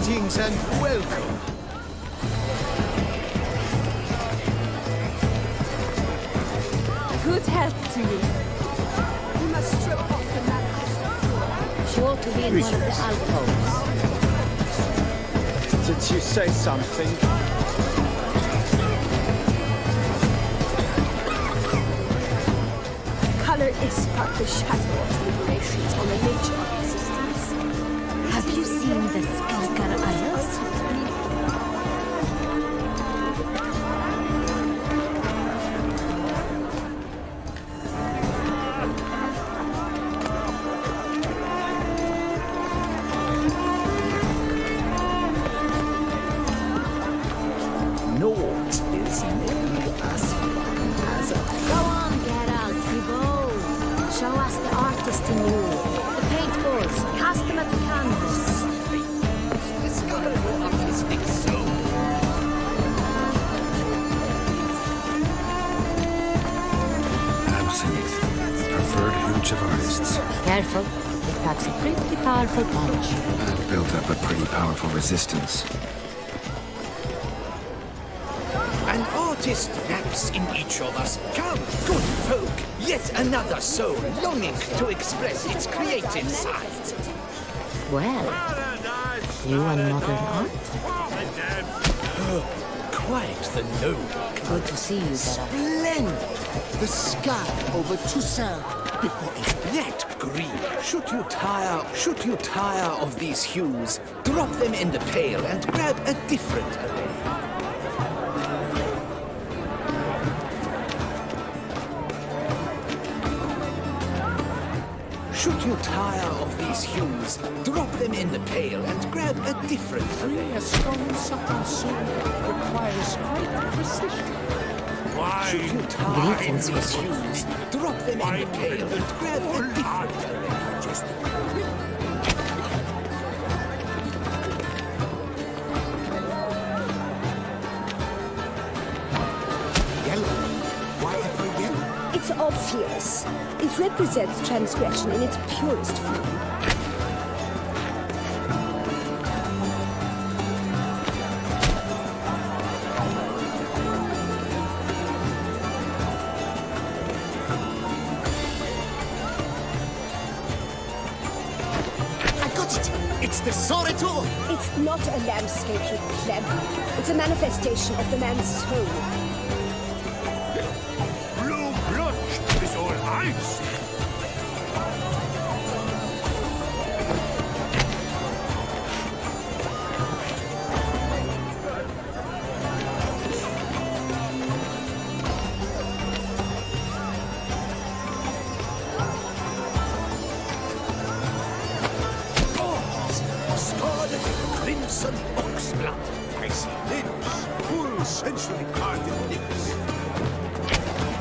Greetings and welcome. Good health to you. We must strip off the manacles. Sure to be in one of the alcoves. Did you say something? Color is but the shadow of deliberations on the nature of existence. Have you seen the Skalkar Isles? Naught is new as a... Go on, Geralt, be bold. Show us the artist in you. The paintballs, cast them at the canvas. Discover your artistic soul. Absinthe, preferred hooch of artists. Careful, it packs a pretty powerful punch. I've built up a pretty powerful resistance. An artist naps in each of us. Come, good folk, yet another soul longing to express its creative side. Well, you and modern art? Quite the noble. Good to see you, Geralt. Splendid! The sky over Toussaint before it. That green. Should you tire of these hues, drop them in the pail and grab a different array. Should you tire of these hues, drop them in the pail and grab a different array. A stone supple soul requires great precision. Should you tire of these hues, drop them in the pail and grab a different array. Just Yellow. Why ever yellow? It's obvious. It represents transgression in its purest form. I got it! It's the soirée. It's not a landscape, you pleb. It's a manifestation of the man's soul. Blue blood is all ice. Scarlet crimson oxblood. I see lips, full sensually carved lips.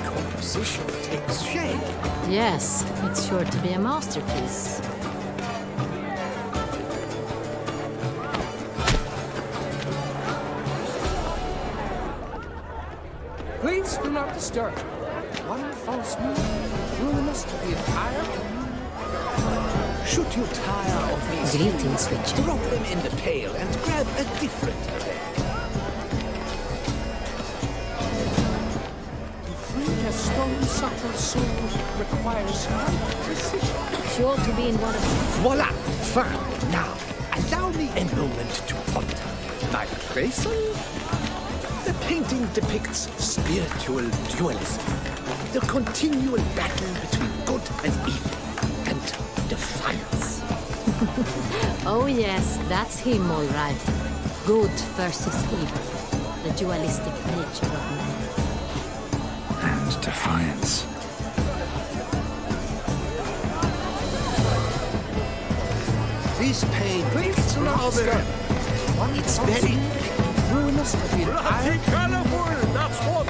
Composition takes shape. Yes, it's sure to be a masterpiece. Please do not disturb. One false move, ruinous to the entire. Should you tire of these Greetings, hues, Richard. drop them in the pail and grab a different array. To free a stone supple soul requires great precision. Sure to be in one of Voila! Fine. Now, allow me a moment to alter my appraisal. The painting depicts spiritual dualism, the continual battle between good and evil, and defiance. Oh yes, that's him all right. Good versus evil. The dualistic nature of man. And defiance. This pain Please do not disturb. One It's false very move, ruinous to the entire. Colorful, that's what.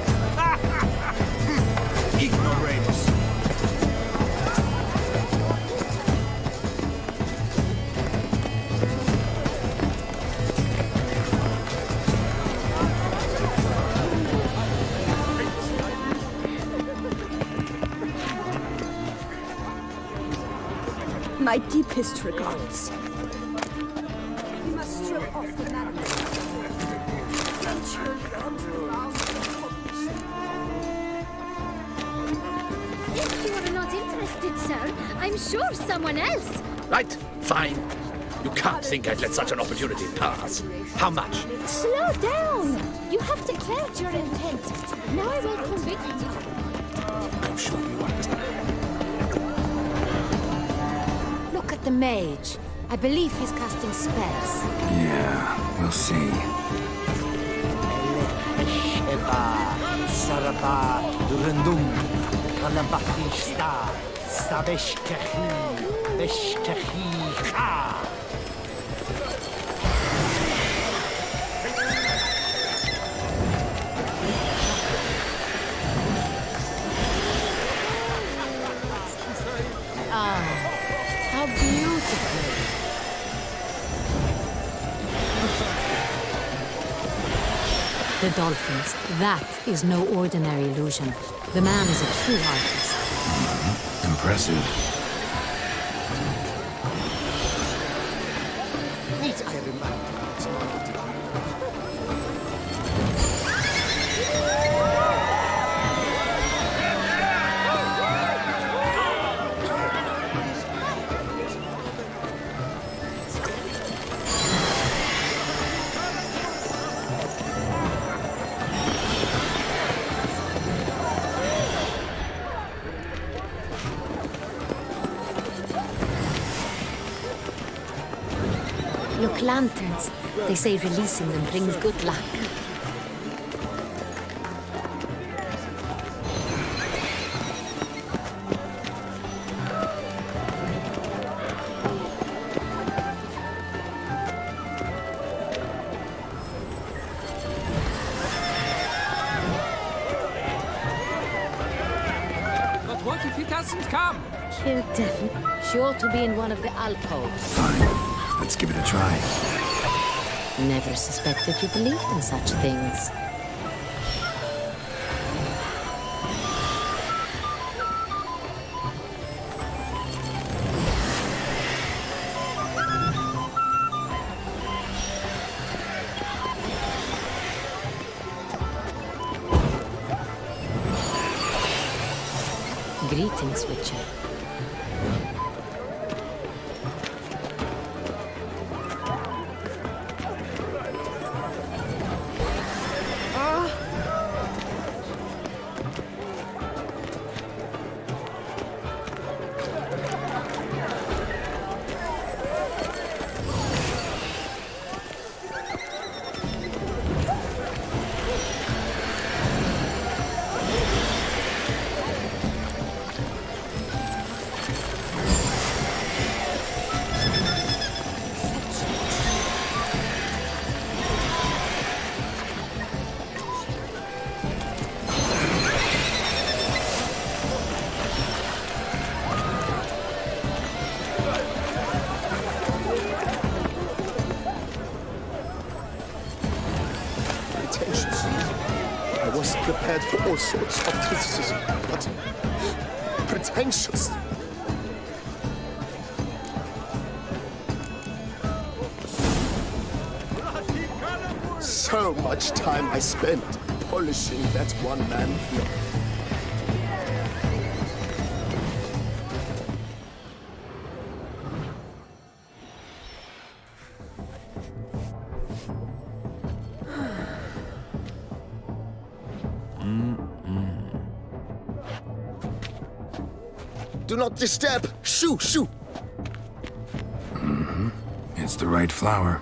ignoramus. My deepest regards. We must strip off the manacles. If you're not interested, sir, I'm sure someone else. Right, fine. You can't think I'd let such an opportunity pass. How much? Slow down! You have declared your intent. Now I will convict you. I'm sure you understand. Look at the mage. I believe he's casting spells. Yeah, we'll see. Eba, Saraba, Durandum, Kalabakista, Sabeshkehi, Beshkehi, Ha! Ah, how beautiful. The dolphins. That is no ordinary illusion. The man is a true artist. Impressive. Niet I remind you, it's not Look, lanterns. They say releasing them brings good luck. But what if he doesn't come? He'll definitely. Sure to be in one of the alcoves. Fine. Let's give it a try. Never suspected you believed in such things. Greetings, Witcher. I was prepared for all sorts of criticism, but pretentious. So much time I spent polishing that one-man block. Do not disturb! Shoo, shoo! It's the right flower.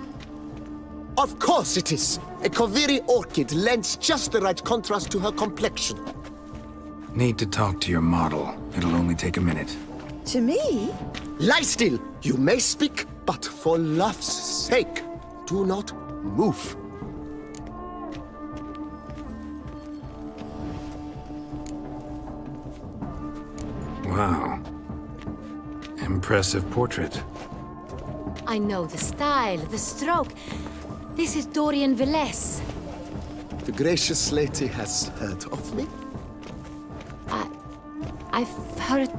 Of course it is! A Koviri orchid lends just the right contrast to her complexion. Need to talk to your model. It'll only take a minute. To me? Lie still! You may speak, but for love's sake, do not move. Wow. Impressive portrait. I know the style, the stroke. This is Dorian Velez. The gracious lady has heard of me? I've heard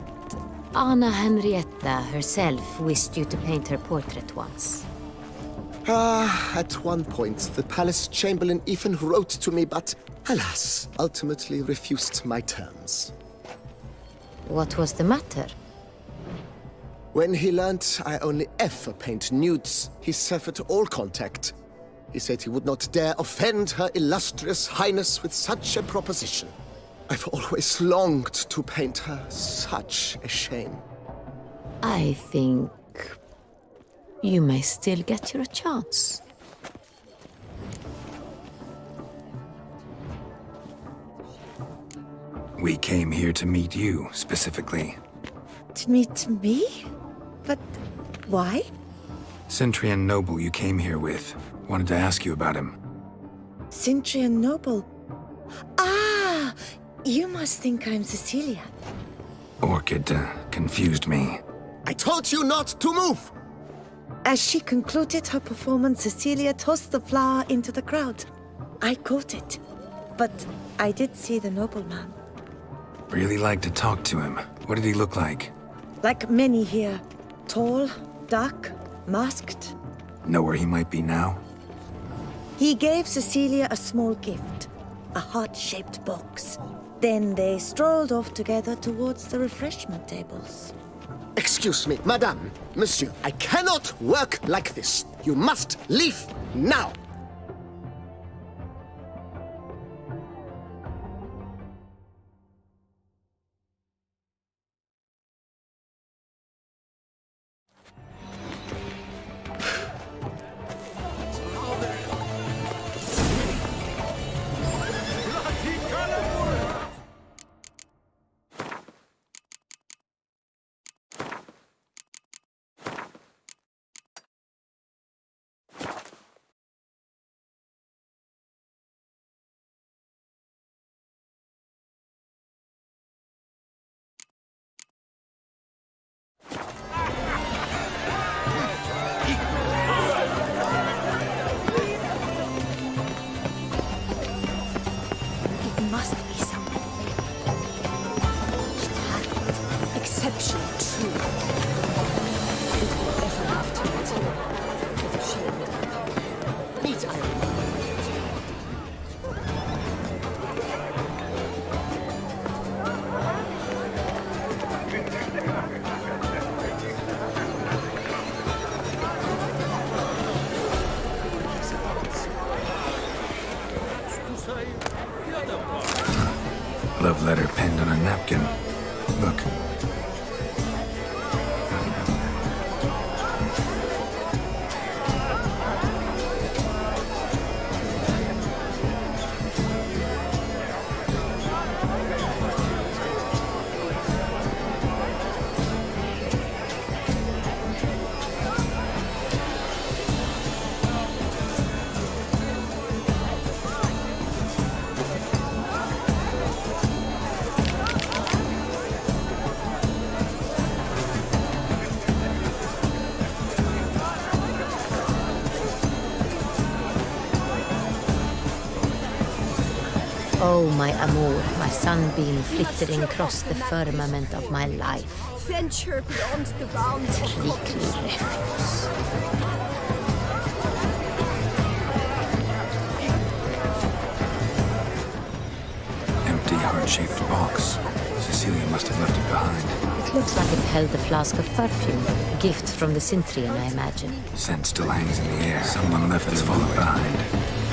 Anna Henrietta herself wished you to paint her portrait once. At one point, the palace chamberlain even wrote to me, but alas, ultimately refused my terms. What was the matter? When he learnt I only ever paint nudes, he severed all contact. He said he would not dare offend Her Illustrious Highness with such a proposition. I've always longed to paint her. Such a shame. I think you may still get your chance. We came here to meet you, specifically. To meet me? But why? Centrian noble you came here with. Wanted to ask you about him. Centrian noble. Ah! You must think I'm Cecilia. Orchid confused me. I told you not to move! As she concluded her performance, Cecilia tossed the flower into the crowd. I caught it, but I did see the nobleman. Really like to talk to him. What did he look like? Like many here. Tall, dark, masked. Know where he might be now? He gave Cecilia a small gift, a heart-shaped box. Then they strolled off together towards the refreshment tables. Excuse me, madame, monsieur, I cannot work like this. You must leave now. It must be something. Exceptionally true. It will ever have to return. If she admitted. Meet Iron. Love letter penned on a napkin. Look. Oh, my amour, my sunbeam flittering across the firmament of my life. Venture beyond the bounds of Riklig refuse. Empty heart-shaped box. Cecilia must have left it behind. It looks like it held a flask of perfume. A gift from the Cintrian, I imagine. Scent still hangs in the air. Someone left this follow behind.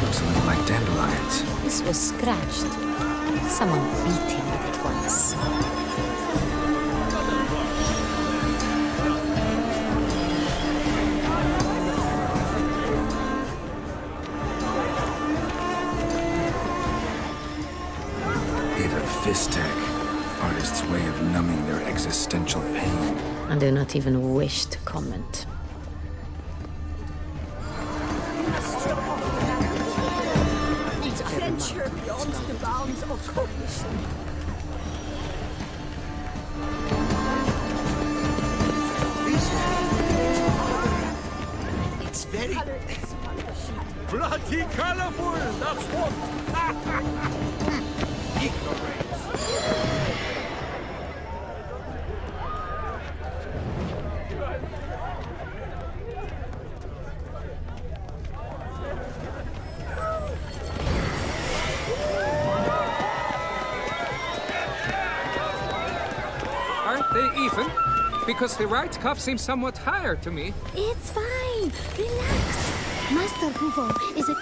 Looks a little like dandelions. This was scratched. Someone beat him with it once. Bit of fist tech. Artist's way of numbing their existential pain. I do not even wish to comment. venture beyond the bounds of cognition. It's very... Bloody colorful, that's what! because the right cuff seems somewhat higher to me. It's fine. Relax. Master Bufo is a...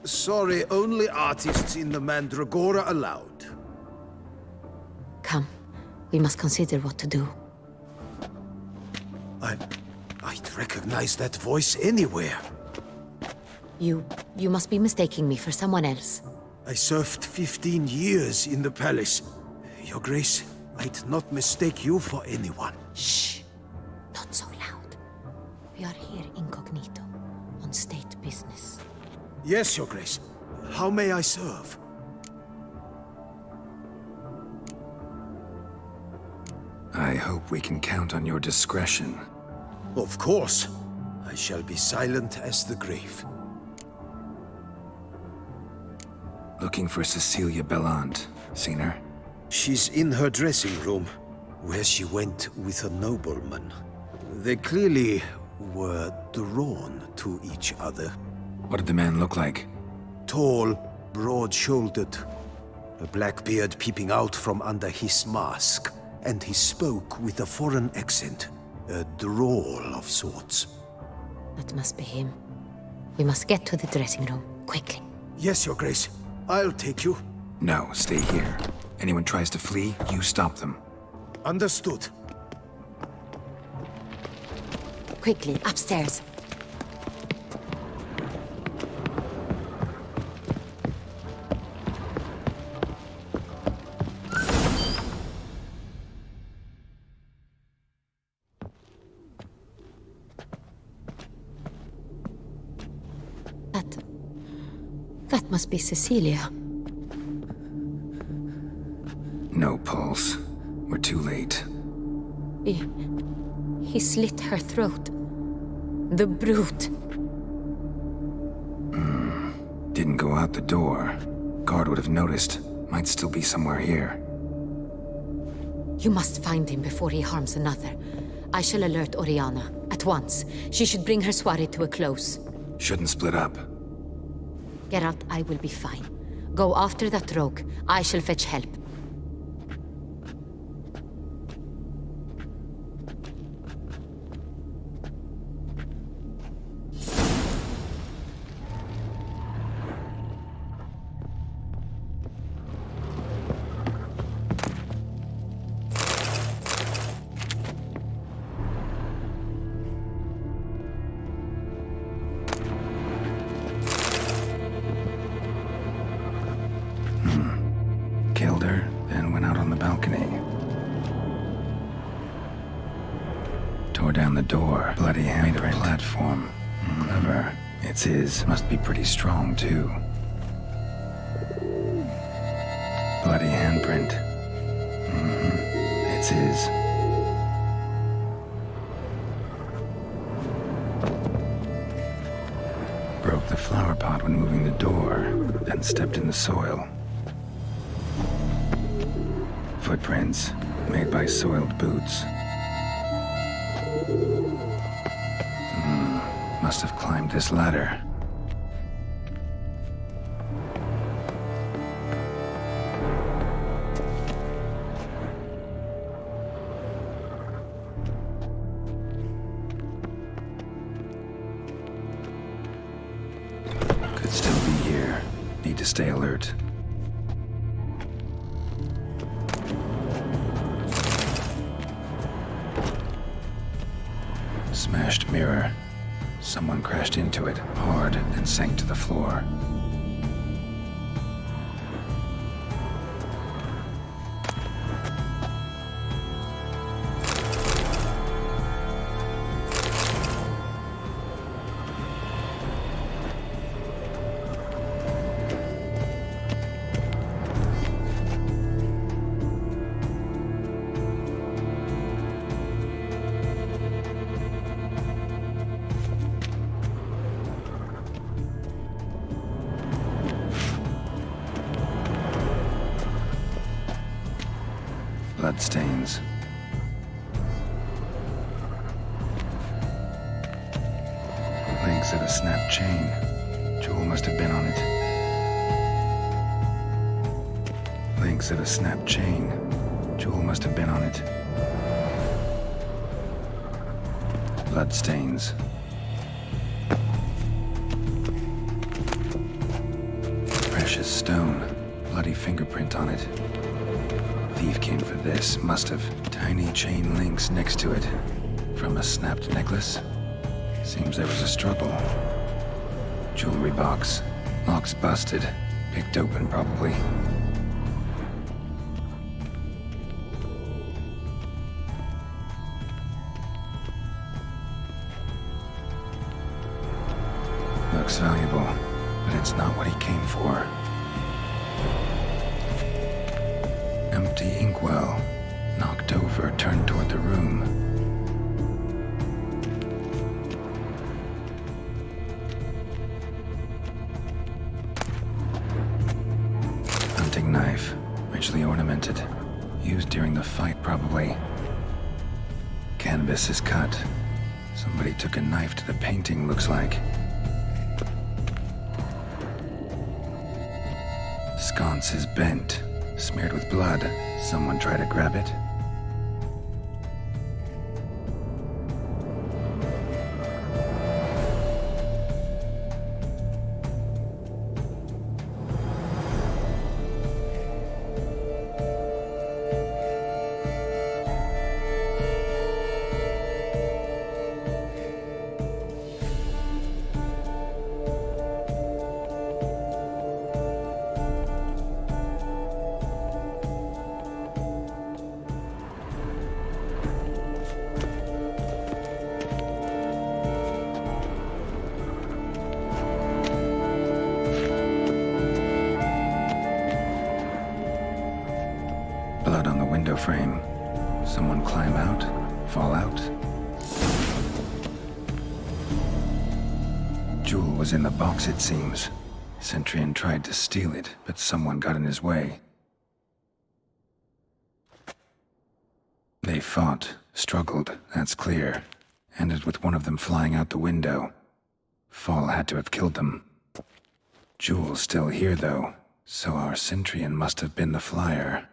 Sorry, only artists in the Mandregora allowed. Come. We must consider what to do. I'd recognize that voice anywhere. You must be mistaking me for someone else. I served 15 years in the palace. Your Grace, I'd not mistake you for anyone. Shh. Not so loud. We are here incognito, on state business. Yes, Your Grace. How may I serve? I hope we can count on your discretion. Of course. I shall be silent as the grave. Looking for Cecilia Bellant. Seen her? She's in her dressing room, where she went with a nobleman. They clearly were drawn to each other. What did the man look like? Tall, broad-shouldered, a black beard peeping out from under his mask, and he spoke with a foreign accent, a drawl of sorts. That must be him. We must get to the dressing room, quickly. Yes, Your Grace. I'll take you. No, stay here. Anyone tries to flee, you stop them. Understood. Quickly, upstairs. That must be Cecilia. No pulse. We're too late. He slit her throat. The brute. Didn't go out the door. Guard would have noticed. Might still be somewhere here. You must find him before he harms another. I shall alert Oriana at once. She should bring her soirée to a close. Shouldn't split up. Geralt, I will be fine. Go after that rogue. I shall fetch help. Killed her, then went out on the balcony. Tore down the door. Bloody handprint. Platform. Clever. It's his. Must be pretty strong, too. Bloody handprint. It's his. Broke the flower pot when moving the door, then stepped in the soil. Footprints, made by soiled boots. Must have climbed this ladder. Could still be here. Need to stay alert. Smashed mirror. Someone crashed into it hard and sank to the floor. Bloodstains. Links of a snapped chain. Jewel must have been on it. Links of a snapped chain. Jewel must have been on it. Bloodstains. Precious stone. Bloody fingerprint on it. Thief came for this. Must have. Tiny chain links next to it. From a snapped necklace. Seems there was a struggle. Jewelry box. Lock's busted. Picked open, probably. Looks valuable, but it's not what he came for. Empty inkwell. Knocked over, turned toward the room. Hunting knife. Richly ornamented. Used during the fight, probably. Canvas is cut. Somebody took a knife to the painting, looks like. Sconce is bent, smeared with blood. Someone try to grab it. Blood on the window frame. Someone climb out? Fall out? Jewel was in the box, it seems. Centurion tried to steal it, but someone got in his way. They fought, struggled, that's clear. Ended with one of them flying out the window. Fall had to have killed them. Jewel's still here, though, so our Centurion must have been the flyer.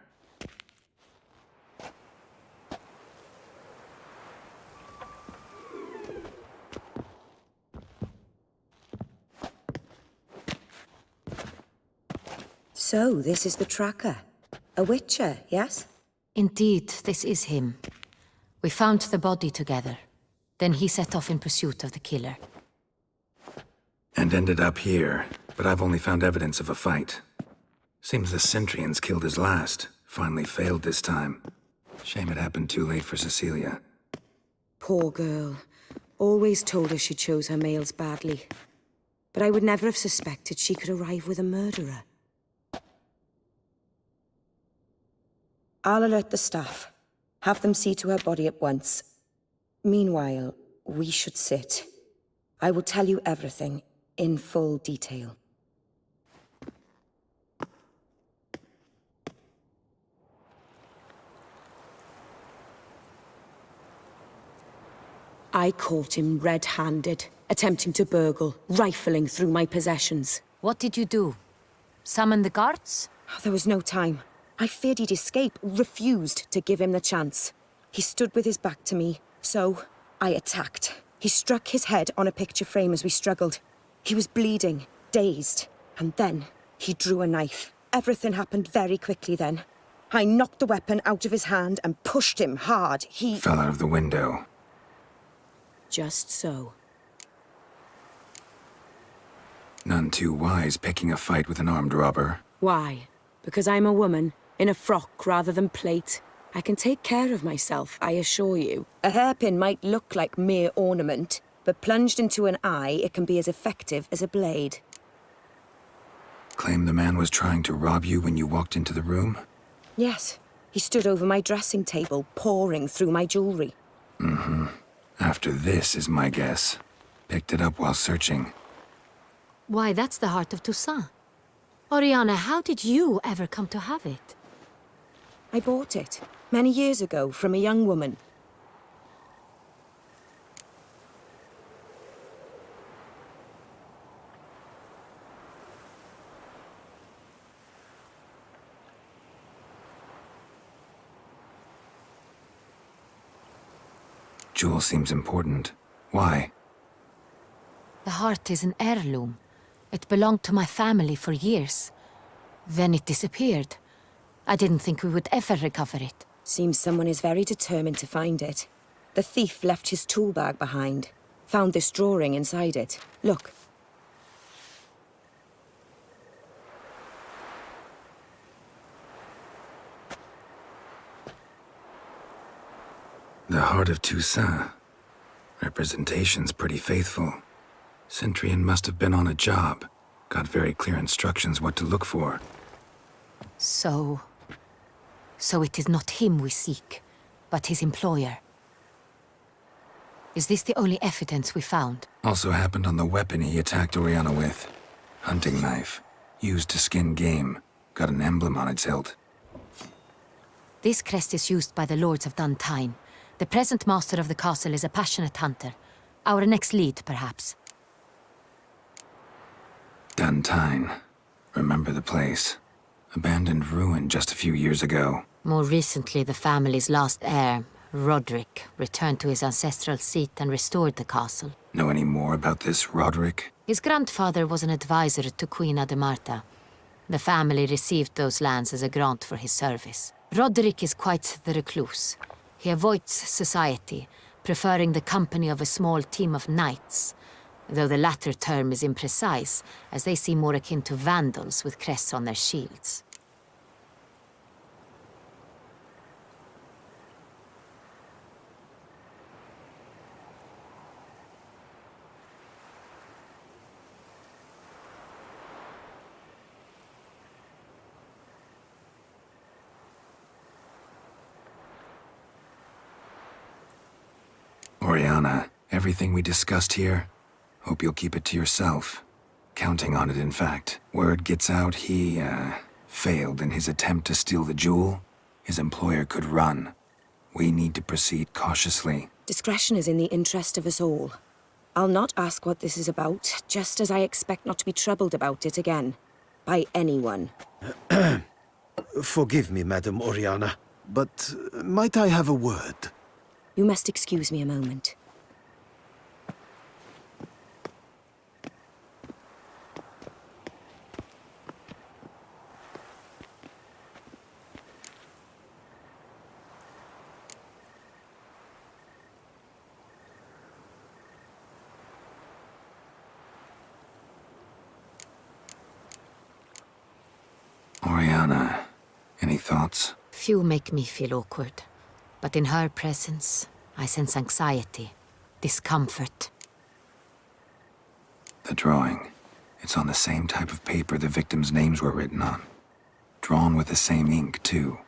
So, this is the tracker. A witcher, yes? Indeed, this is him. We found the body together. Then he set off in pursuit of the killer. And ended up here, but I've only found evidence of a fight. Seems the Centurions killed his last. Finally failed this time. Shame it happened too late for Cecilia. Poor girl. Always told her she chose her males badly. But I would never have suspected she could arrive with a murderer. I'll alert the staff. Have them see to her body at once. Meanwhile, we should sit. I will tell you everything, in full detail. I caught him red-handed, attempting to burgle, rifling through my possessions. What did you do? Summon the guards? There was no time. I feared he'd escape, refused to give him the chance. He stood with his back to me, so I attacked. He struck his head on a picture frame as we struggled. He was bleeding, dazed, and then he drew a knife. Everything happened very quickly then. I knocked the weapon out of his hand and pushed him hard. He Fell out of the window. Just so. None too wise picking a fight with an armed robber. Why? Because I'm a woman, in a frock rather than plate. I can take care of myself, I assure you. A hairpin might look like mere ornament, but plunged into an eye, it can be as effective as a blade. Claim the man was trying to rob you when you walked into the room? Yes. He stood over my dressing table, pouring through my jewelry. Mm-hmm. After this is my guess. Picked it up while searching. Why, that's the heart of Toussaint. Oriana, how did you ever come to have it? I bought it, many years ago, from a young woman. Jewel seems important. Why? The heart is an heirloom. It belonged to my family for years. Then it disappeared. I didn't think we would ever recover it. Seems someone is very determined to find it. The thief left his tool bag behind. Found this drawing inside it. Look. The Heart of Toussaint. Representation's pretty faithful. Centurion must have been on a job. Got very clear instructions what to look for. So it is not him we seek, but his employer. Is this the only evidence we found? Also happened on the weapon he attacked Oriana with. Hunting knife. Used to skin game. Got an emblem on its hilt. This crest is used by the Lords of Duntine. The present master of the castle is a passionate hunter. Our next lead, perhaps. Duntine. Remember the place. Abandoned ruin just a few years ago. More recently, the family's last heir, Roderick, returned to his ancestral seat and restored the castle. Know any more about this Roderick? His grandfather was an advisor to Queen Ademarta. The family received those lands as a grant for his service. Roderick is quite the recluse. He avoids society, preferring the company of a small team of knights, though the latter term is imprecise, as they seem more akin to vandals with crests on their shields. Oriana, everything we discussed here, hope you'll keep it to yourself. Counting on it, in fact. Word gets out he, failed in his attempt to steal the jewel. His employer could run. We need to proceed cautiously. Discretion is in the interest of us all. I'll not ask what this is about, just as I expect not to be troubled about it again. By anyone. Forgive me, Madam Oriana, but might I have a word? You must excuse me a moment. Oriana, any thoughts? Few make me feel awkward, but in her presence, I sense anxiety, discomfort. The drawing. It's on the same type of paper the victims' names were written on. Drawn with the same ink, too.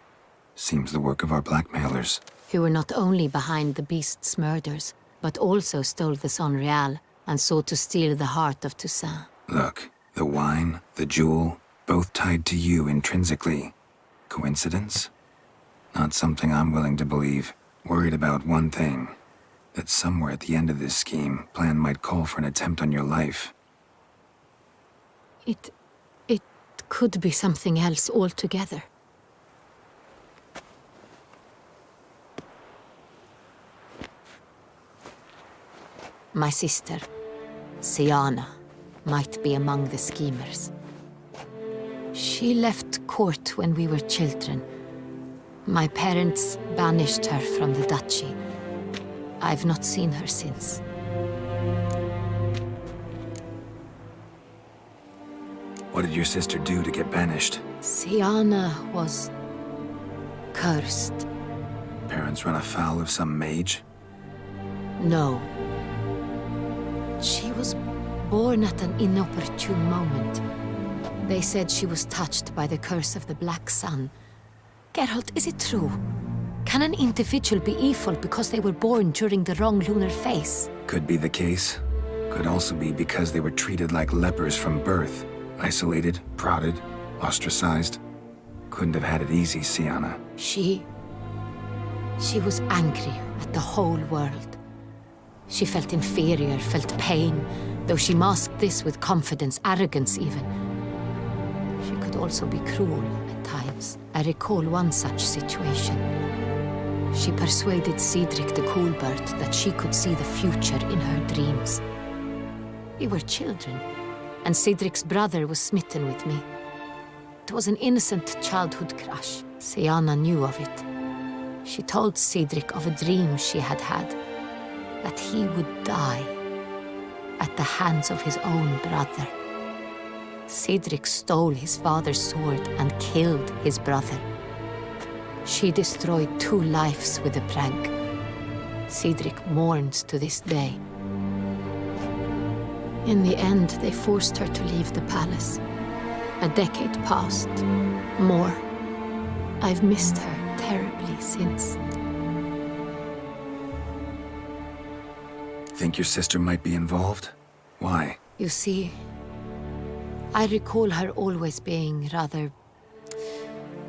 Seems the work of our blackmailers. Who were not only behind the beast's murders, but also stole the Son Real and sought to steal the heart of Toussaint. Look, the wine, the jewel, both tied to you intrinsically. Coincidence? Not something I'm willing to believe. Worried about one thing. That somewhere at the end of this scheme, plan might call for an attempt on your life. It could be something else altogether. My sister, Siana, might be among the schemers. She left court when we were children. My parents banished her from the duchy. I've not seen her since. What did your sister do to get banished? Siana was cursed. Parents run afoul of some mage? No. She was born at an inopportune moment. They said she was touched by the curse of the Black Sun. Geralt, is it true? Can an individual be evil because they were born during the wrong lunar phase? Could be the case. Could also be because they were treated like lepers from birth. Isolated, prodded, ostracized. Couldn't have had it easy, Siana. She was angry at the whole world. She felt inferior, felt pain, though she masked this with confidence, arrogance even. She could also be cruel at times. I recall one such situation. She persuaded Cedric the Coolbird that she could see the future in her dreams. We were children, and Cedric's brother was smitten with me. It was an innocent childhood crush. Sienna knew of it. She told Cedric of a dream she had had, that he would die at the hands of his own brother. Cedric stole his father's sword and killed his brother. She destroyed 2 lives with a prank. Cedric mourns to this day. In the end, they forced her to leave the palace. A decade passed. More. I've missed her terribly since. Think your sister might be involved? Why? You see, I recall her always being rather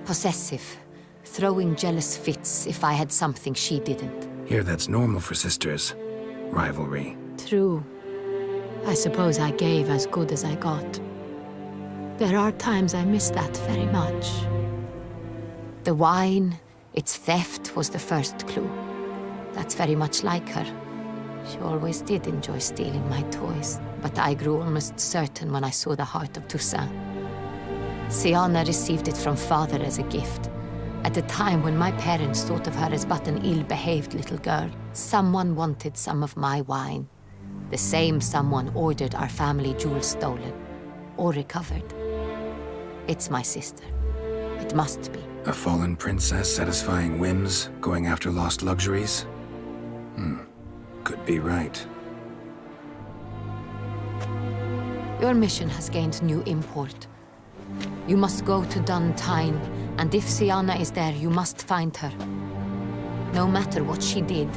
possessive, throwing jealous fits if I had something she didn't. Here, that's normal for sisters. Rivalry. True. I suppose I gave as good as I got. There are times I miss that very much. The wine, its theft, was the first clue. That's very much like her. She always did enjoy stealing my toys, but I grew almost certain when I saw the heart of Toussaint. Sienna received it from father as a gift. At a time when my parents thought of her as but an ill-behaved little girl, someone wanted some of my wine. The same someone ordered our family jewels stolen, or recovered. It's my sister. It must be. A fallen princess satisfying whims, going after lost luxuries? Could be right. Your mission has gained new import. You must go to Duntine, and if Sienna is there, you must find her. No matter what she did,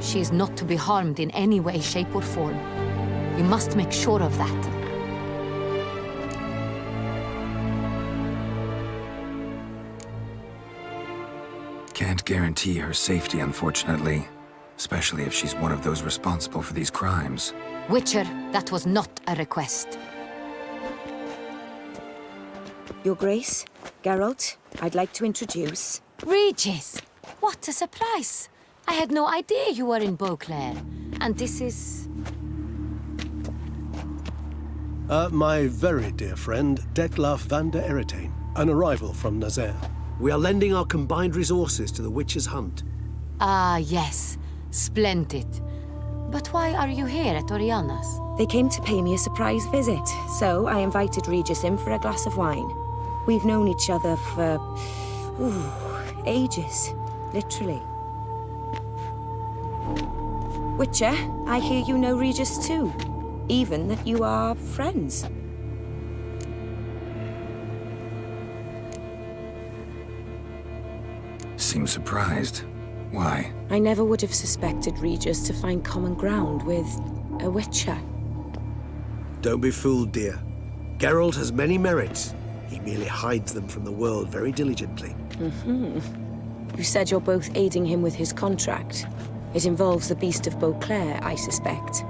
she is not to be harmed in any way, shape, or form. You must make sure of that. Can't guarantee her safety, unfortunately. Especially if she's one of those responsible for these crimes. Witcher, that was not a request. Your Grace, Geralt, I'd like to introduce... Regis! What a surprise! I had no idea you were in Beauclair. And this is... My very dear friend, Detlaf van der Eretain, an arrival from Nazaire. We are lending our combined resources to the Witcher's hunt. Ah, yes. Splendid. But why are you here at Oriana's? They came to pay me a surprise visit, so I invited Regis in for a glass of wine. We've known each other for... ages, literally. Witcher, I hear you know Regis too. Even that you are friends. Seem surprised. Why? I never would have suspected Regis to find common ground with a Witcher. Don't be fooled, dear. Geralt has many merits. He merely hides them from the world very diligently. You said you're both aiding him with his contract. It involves the Beast of Beauclair, I suspect.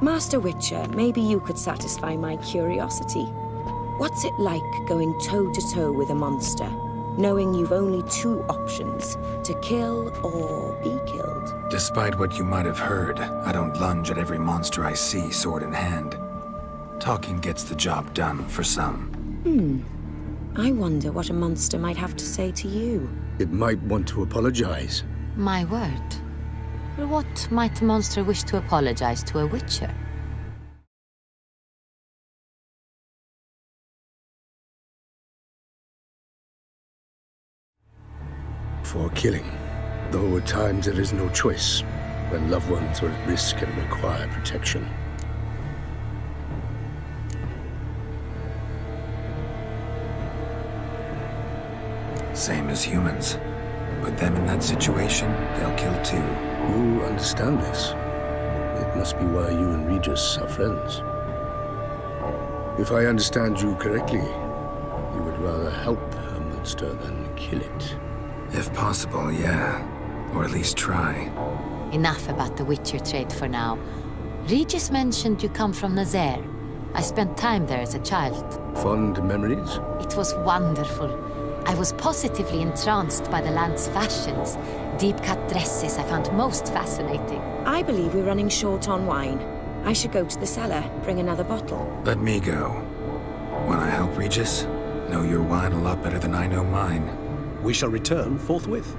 Master Witcher, maybe you could satisfy my curiosity. What's it like going toe-to-toe with a monster, knowing you've only 2 options, to kill or be killed? Despite what you might have heard, I don't lunge at every monster I see, sword in hand. Talking gets the job done, for some. I wonder what a monster might have to say to you. It might want to apologize. My word. For what might a monster wish to apologize to a Witcher? For killing, though at times there is no choice, when loved ones are at risk and require protection. Same as humans. Put them in that situation, they'll kill too. You understand this. It must be why you and Regis are friends. If I understand you correctly, you would rather help a monster than kill it. If possible, yeah. Or at least try. Enough about the Witcher trade for now. Regis mentioned you come from Nazaire. I spent time there as a child. Fond memories? It was wonderful. I was positively entranced by the land's fashions. Deep-cut dresses I found most fascinating. I believe we're running short on wine. I should go to the cellar, bring another bottle. Let me go. Wanna help, Regis? Know your wine a lot better than I know mine. We shall return forthwith.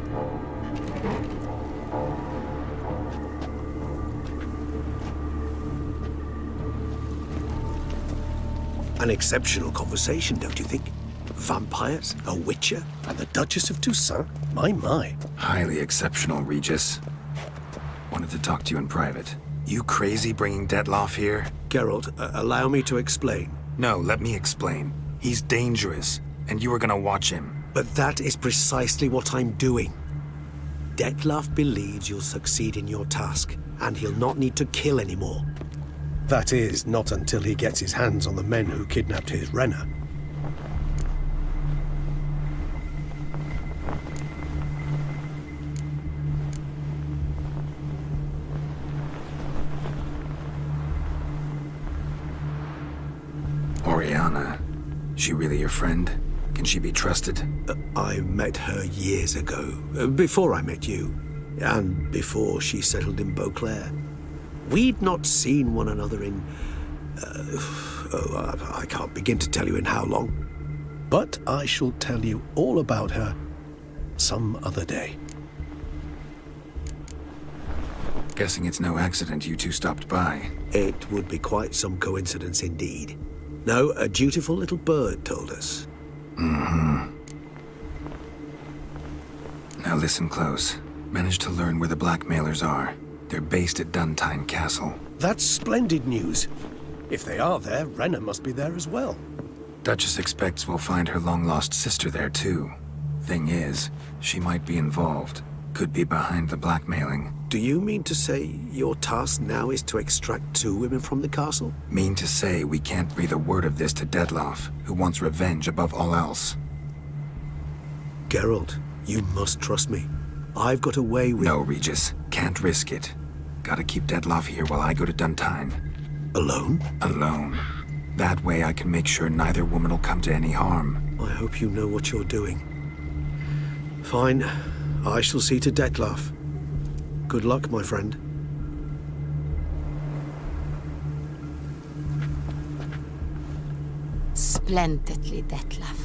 An exceptional conversation, don't you think? Vampires, a witcher, And the Duchess of Toussaint? My. Highly exceptional, Regis. Wanted to talk to you in private. You crazy bringing Detloff here? Geralt, allow me to explain. No, let me explain. He's dangerous, and you were gonna watch him. But that is precisely what I'm doing. Detloff believes you'll succeed in your task, and he'll not need to kill anymore. That is, not until he gets his hands on the men who kidnapped his Renner. Oriana. She really your friend? Can she be trusted? I met her years ago, before I met you, and before she settled in Beauclair. We'd not seen one another in... I can't begin to tell you in how long. But I shall tell you all about her some other day. Guessing it's no accident you two stopped by. It would be quite some coincidence indeed. No, a dutiful little bird told us. Now listen close. Managed to learn where the blackmailers are. They're based at Duntine Castle. That's splendid news. If they are there, Renner must be there as well. Duchess expects we'll find her long-lost sister there, too. Thing is, she might be involved. Could be behind the blackmailing. Do you mean to say your task now is to extract 2 women from the castle? Mean to say we can't breathe a word of this to Detloff, who wants revenge above all else. Geralt, you must trust me. I've got a way with... No, Regis. Can't risk it. Gotta keep Detloff here while I go to Duntine. Alone? Alone. That way I can make sure neither woman will come to any harm. I hope you know what you're doing. Fine. I shall see to Detloff. Good luck, my friend. Splendidly, Detlaff.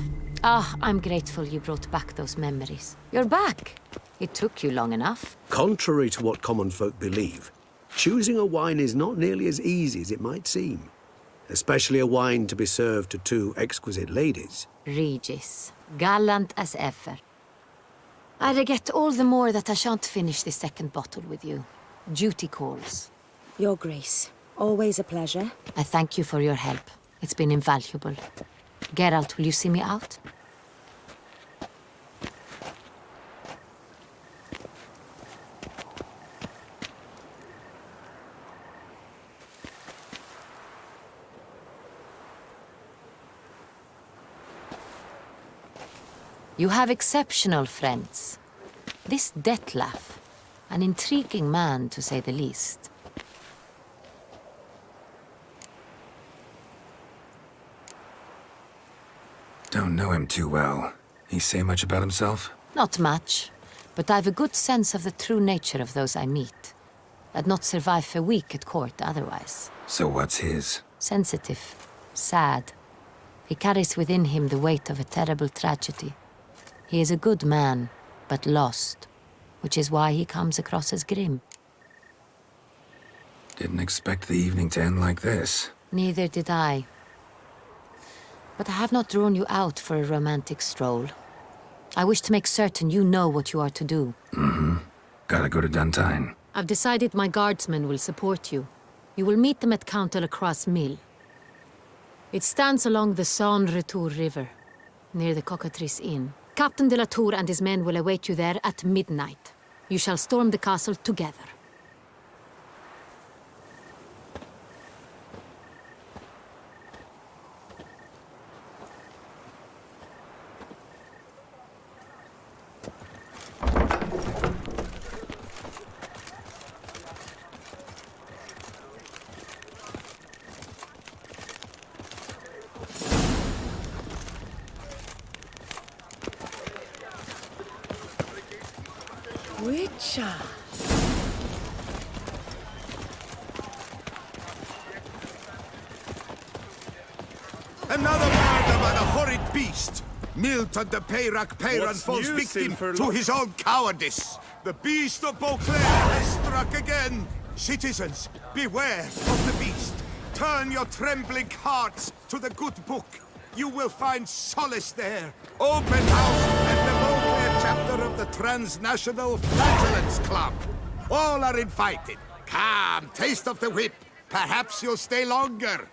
I'm grateful you brought back those memories. You're back. It took you long enough. Contrary to what common folk believe, choosing a wine is not nearly as easy as it might seem. Especially a wine to be served to 2 exquisite ladies. Regis, gallant as ever. I regret all the more that I shan't finish the second bottle with you. Duty calls. Your Grace, always a pleasure. I thank you for your help. It's been invaluable. Geralt, will you see me out? You have exceptional friends. This Detlaff, an intriguing man to say the least. Don't know him too well. He say much about himself? Not much, but I've a good sense of the true nature of those I meet. I'd not survive a week at court otherwise. So what's his? Sensitive, sad. He carries within him the weight of a terrible tragedy. He is a good man, but lost, which is why he comes across as grim. Didn't expect the evening to end like this. Neither did I. But I have not drawn you out for a romantic stroll. I wish to make certain you know what you are to do. Gotta go to Duntine. I've decided my guardsmen will support you. You will meet them at Count de la Croix's mill. It stands along the Saône-Retour River, near the Cockatrice Inn. Captain de la Tour and his men will await you there at midnight. You shall storm the castle together. Witcher. Another murder by the horrid beast! Milton de Peyrac Peyran falls victim to his own cowardice! The beast of Beauclair has struck again! Citizens, beware of the beast! Turn your trembling hearts to the good book! You will find solace there! Open house at the Beauclair chapter of the Transnational Flagellants Club! All are invited! Come, taste of the whip! Perhaps you'll stay longer!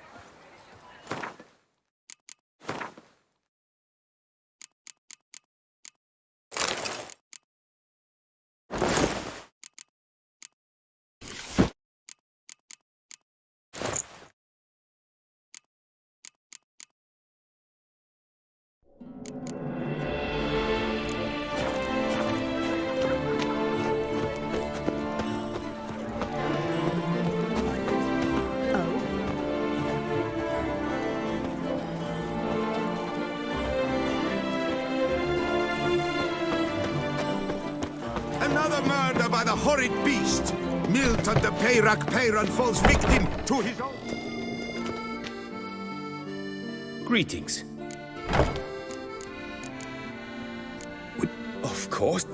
Another murder by the horrid beast! Milton de Peyrac Peyran falls victim to his own... Greetings. Of course.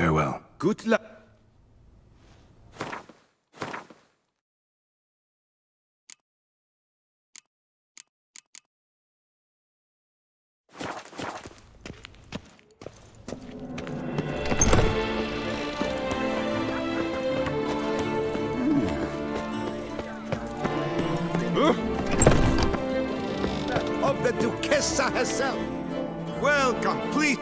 Farewell. Good luck. Of the Duchessa herself. Welcome, please.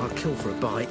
I'll kill for a bite.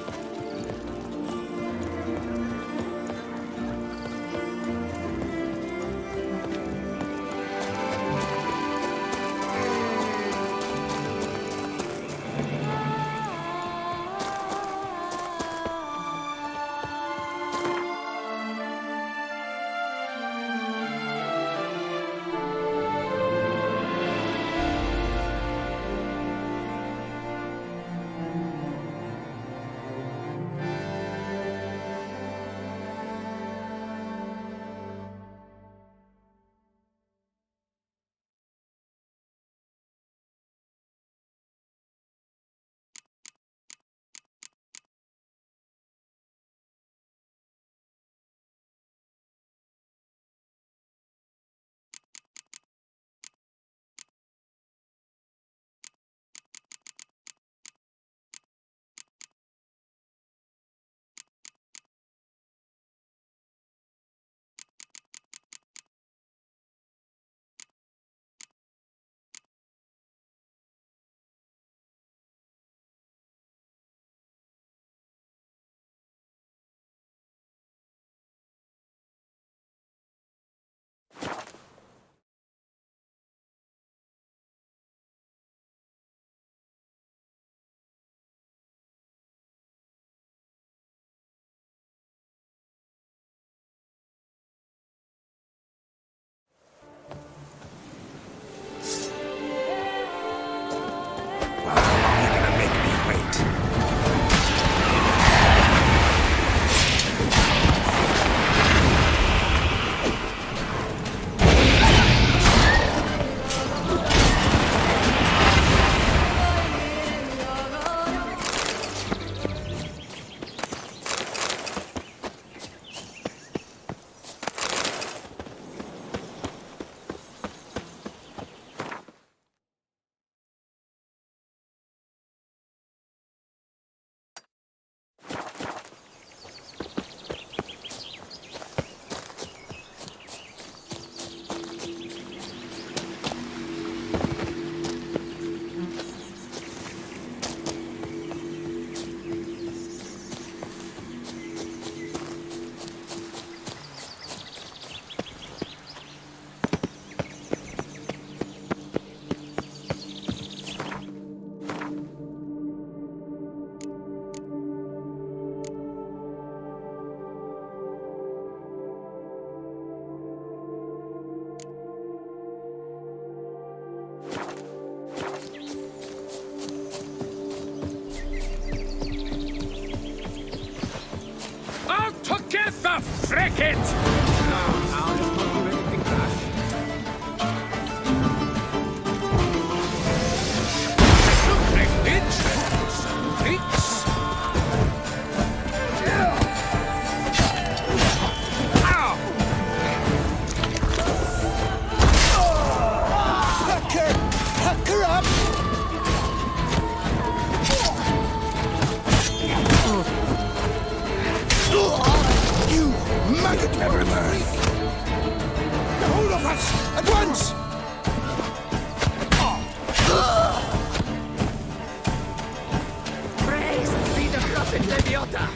Take it! Now, let's not do anything rash. Never learn. The whole of us! At once! Praised be the prophet Leviota!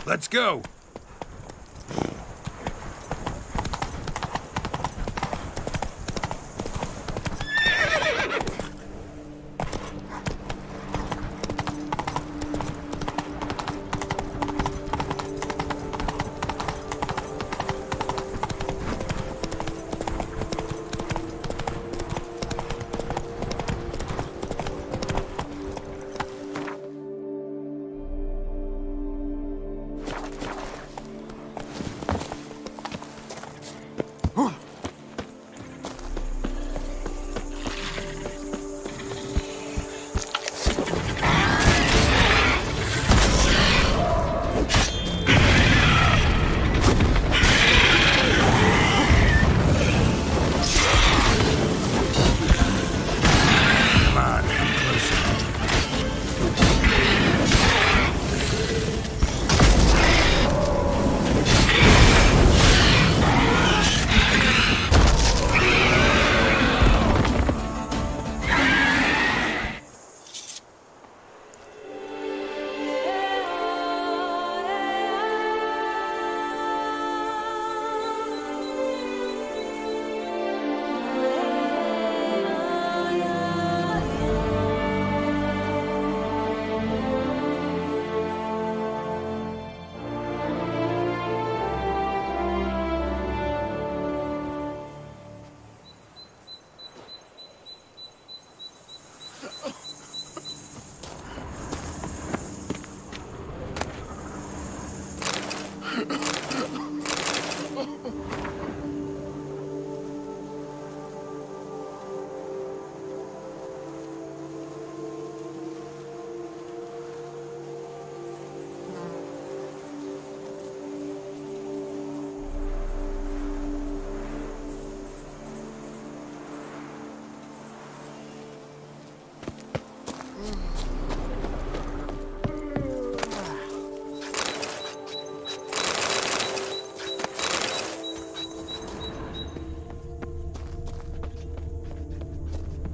Let's go!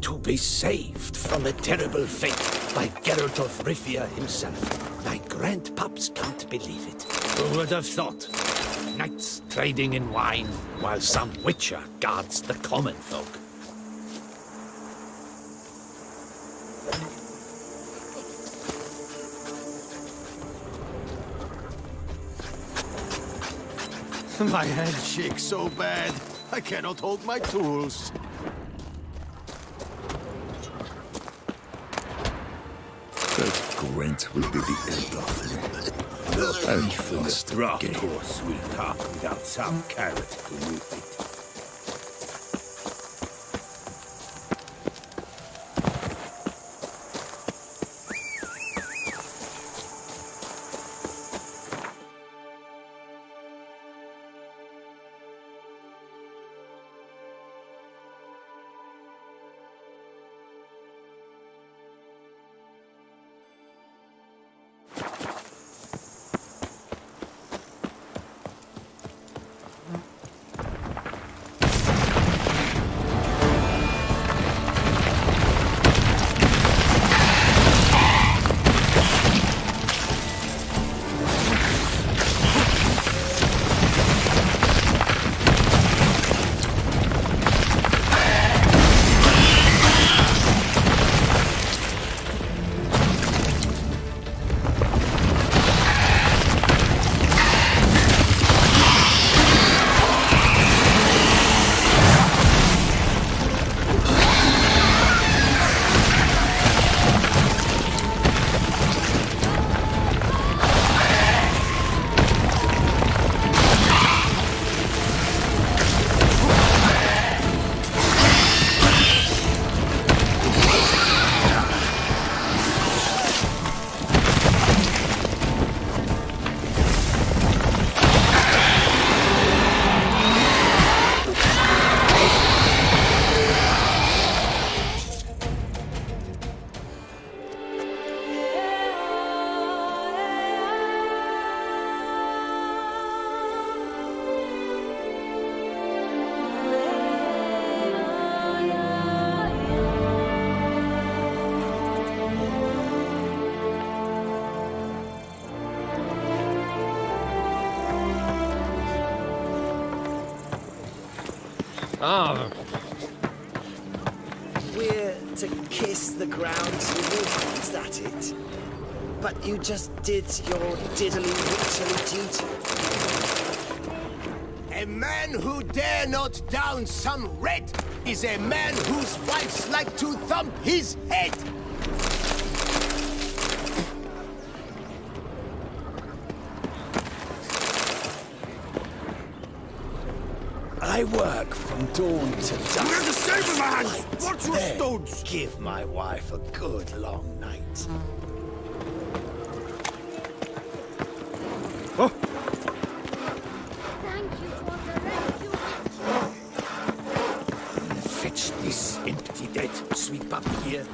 To be saved from a terrible fate by Geralt of Rivia himself. My grandpaps can't believe it. Who would have thought? Knights trading in wine while some witcher guards the common folk. My hand shakes so bad, I cannot hold my tools. That grunt will be the end of him. Even the draft horse will talk without some carrot to move it. We're to kiss the ground to live, is that it? But you just did your diddly witcherly duty. A man who dare not down some red is a man whose wives like to thump his head. I work from dawn to dusk. We're the same man! What's your Then stones? give my wife a good long night. Thank you for the rescue. Fetch this empty dead, sweep up here.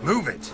Move it!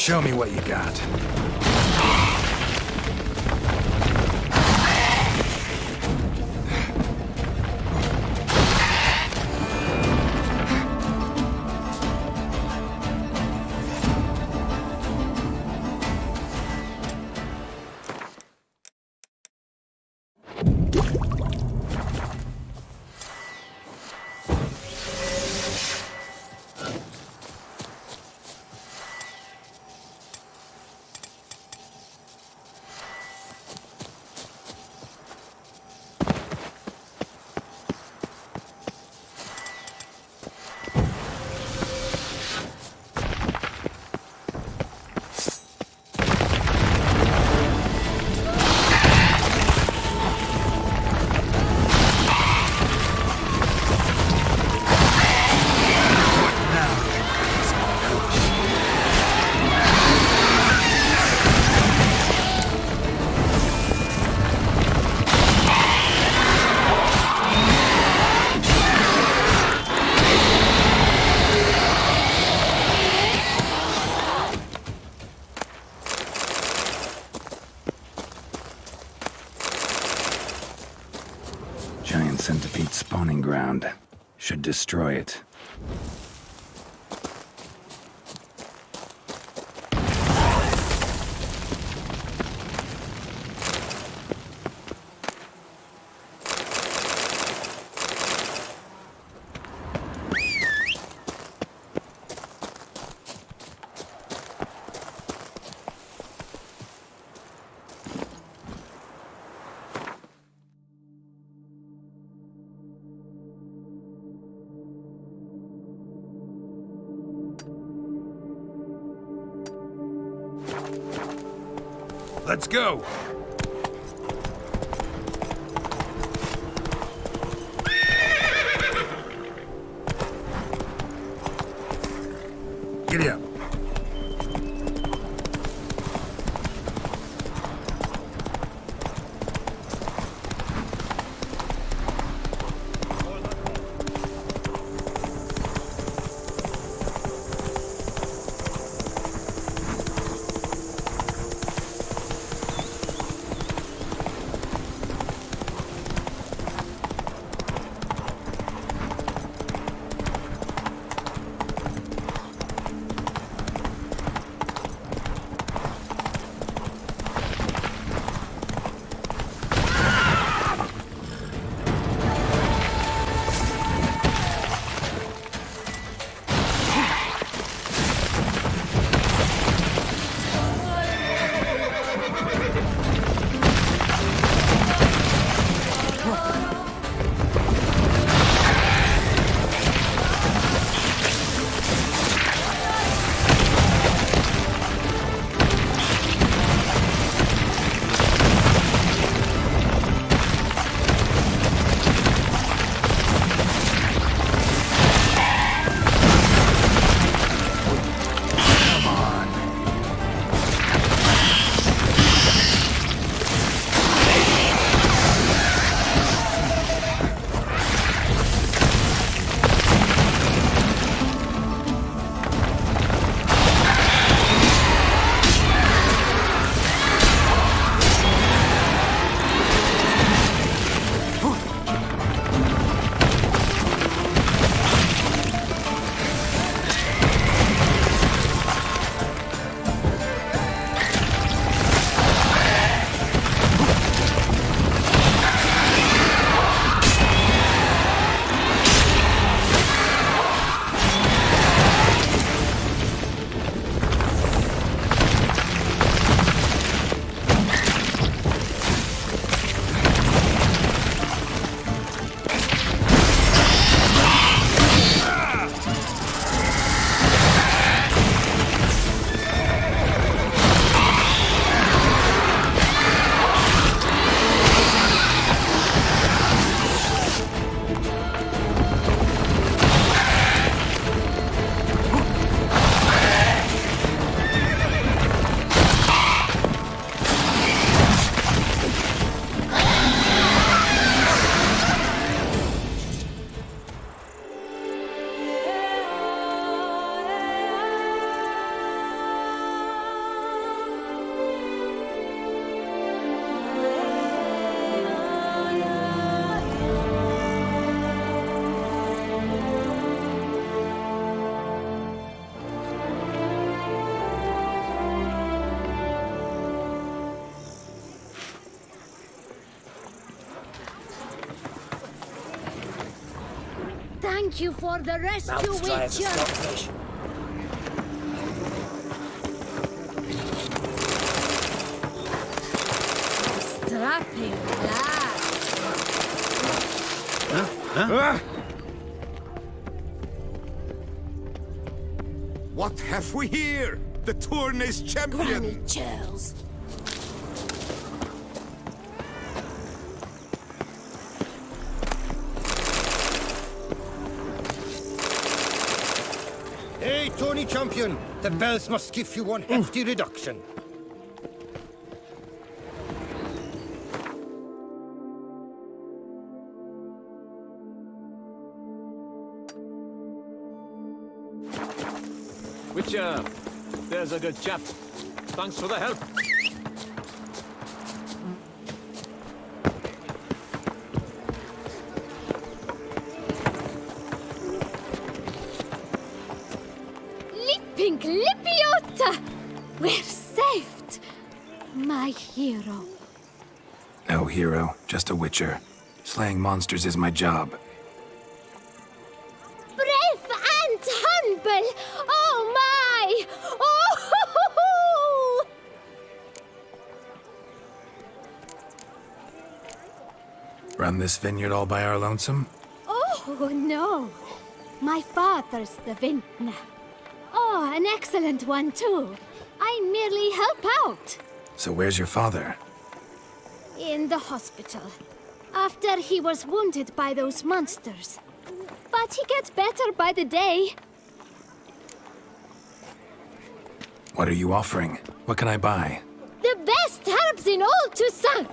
Show me what you got. Giant centipede spawning ground. Should destroy it. Let's go! Giddy up. Thank you for the rescue, Witcher. Strapping lad. What have we here? The Tourney's champion! Granny chills. Hey, Tony Champion! The bells must give you one hefty reduction. Witcher, there's a good chap. Thanks for the help. Lipping Lippiota! We're saved! My hero. No hero, just a witcher. Slaying monsters is my job. Brave and humble! Oh my! Oh! Run this vineyard all by our lonesome? Oh no! My father's the vintner. Oh, an excellent one too. I merely help out. So where's your father? In the hospital. After he was wounded by those monsters. But he gets better by the day. What are you offering? What can I buy? The best herbs in all Toussaint!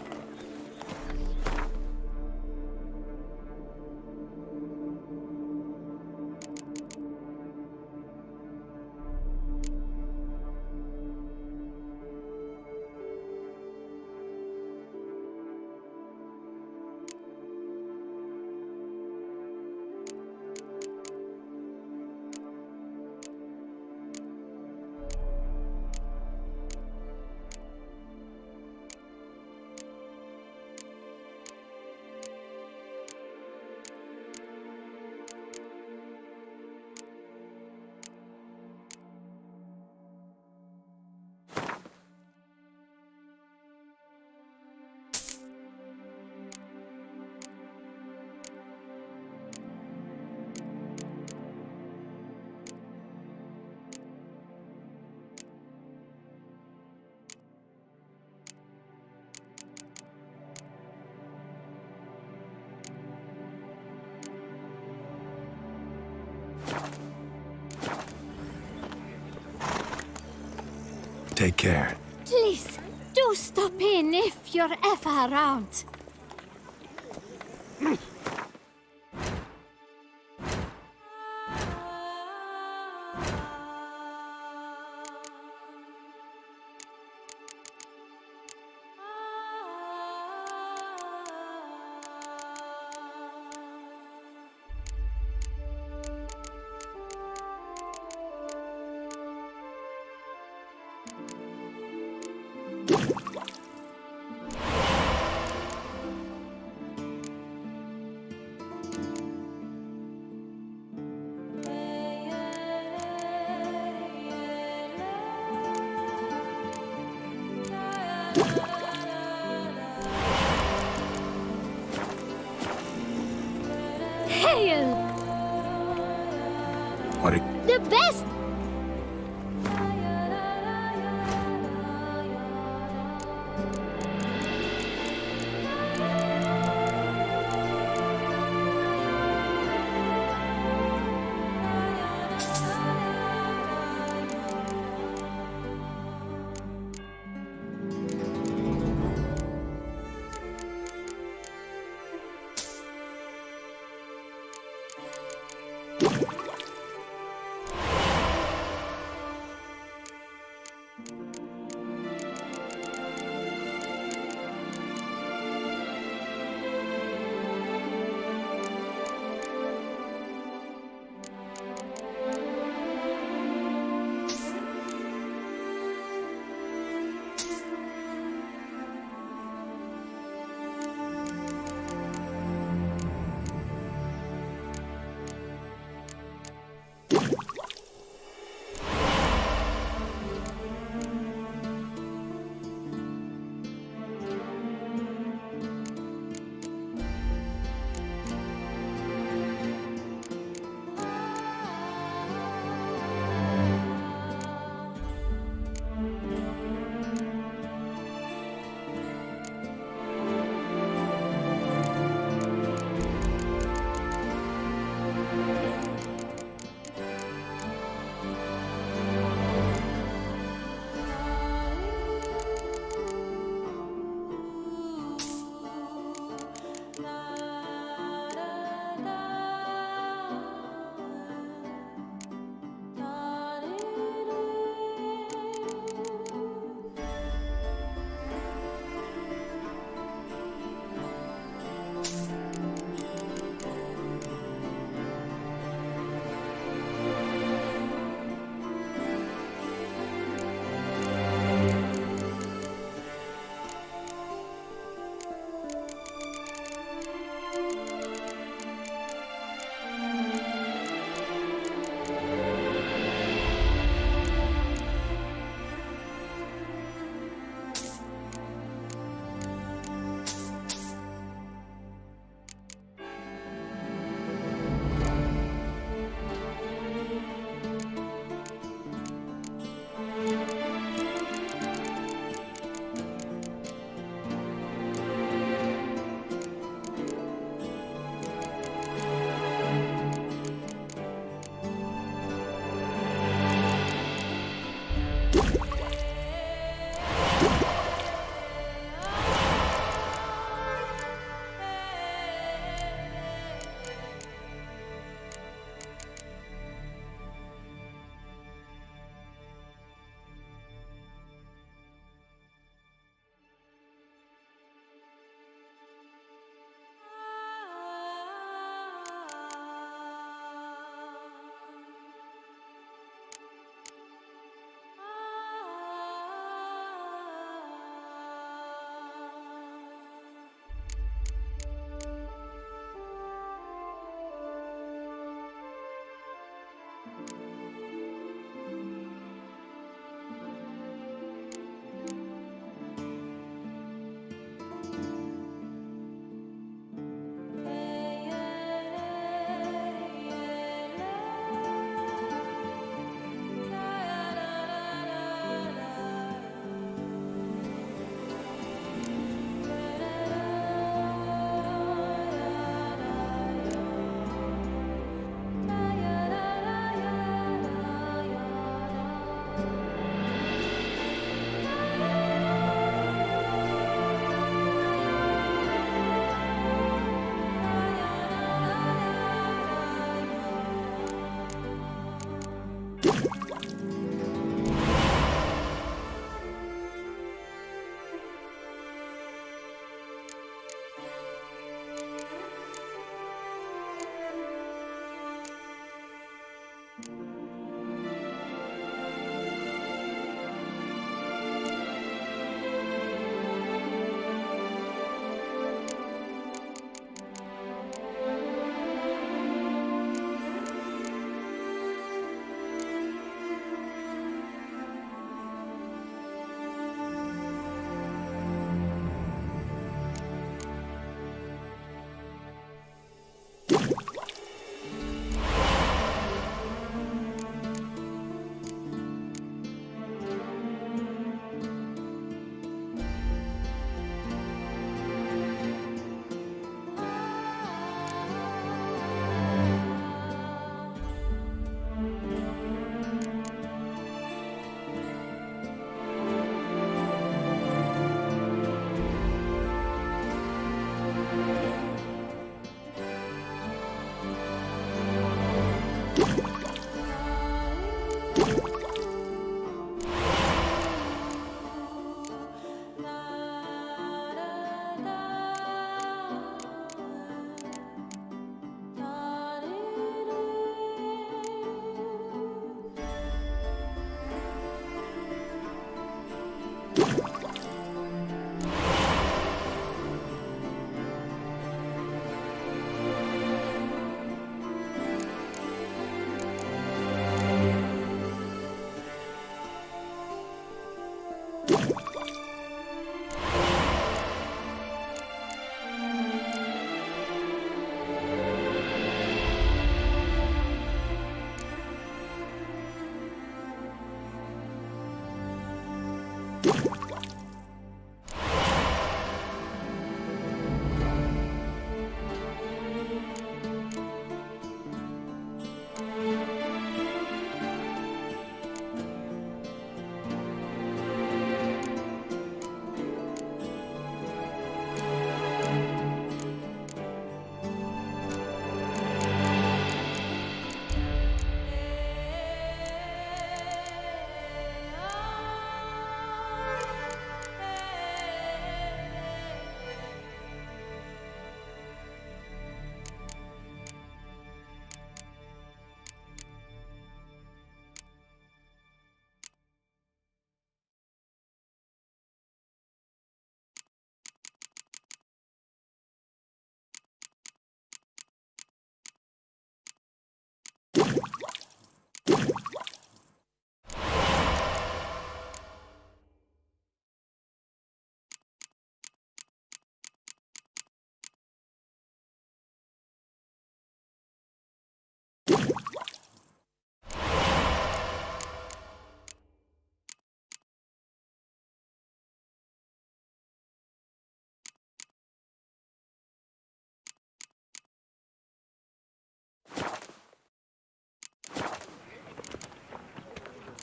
Take care. Please, do stop in if you're ever around. Hail! What are... The best!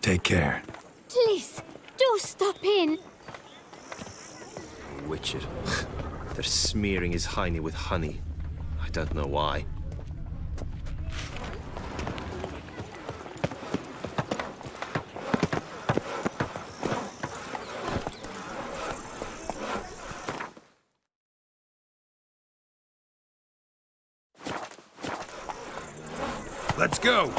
Take care. Please, do stop in. Witcher. They're smearing his hiney with honey. I don't know why. Let's go!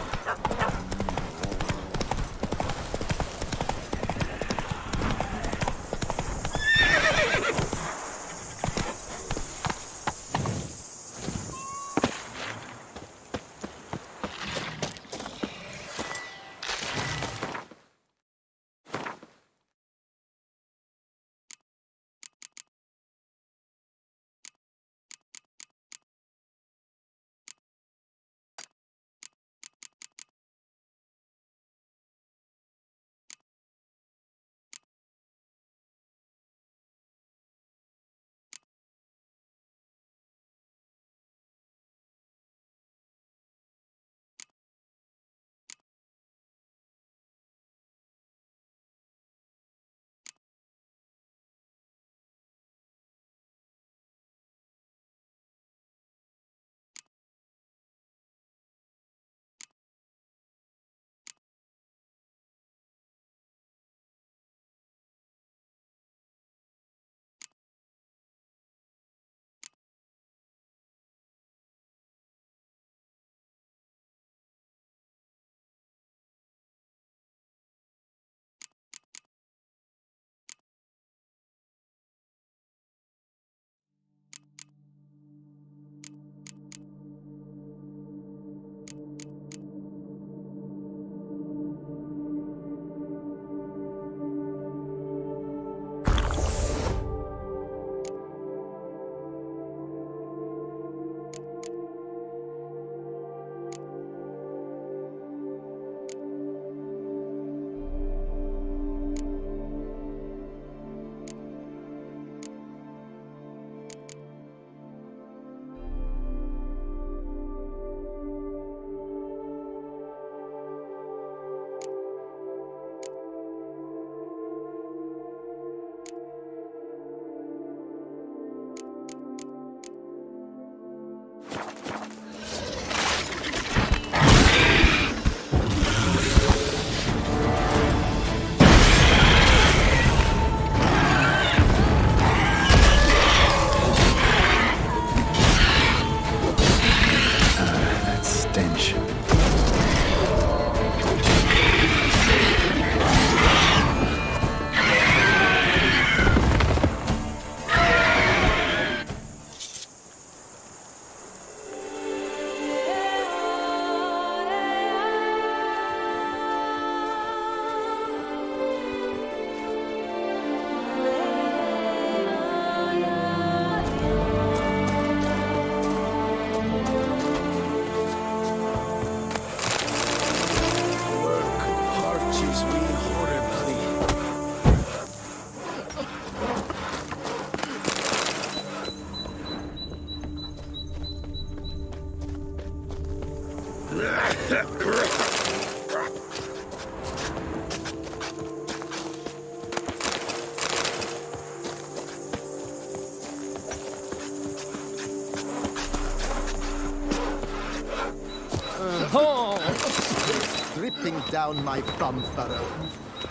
Dripping down my bum furrow.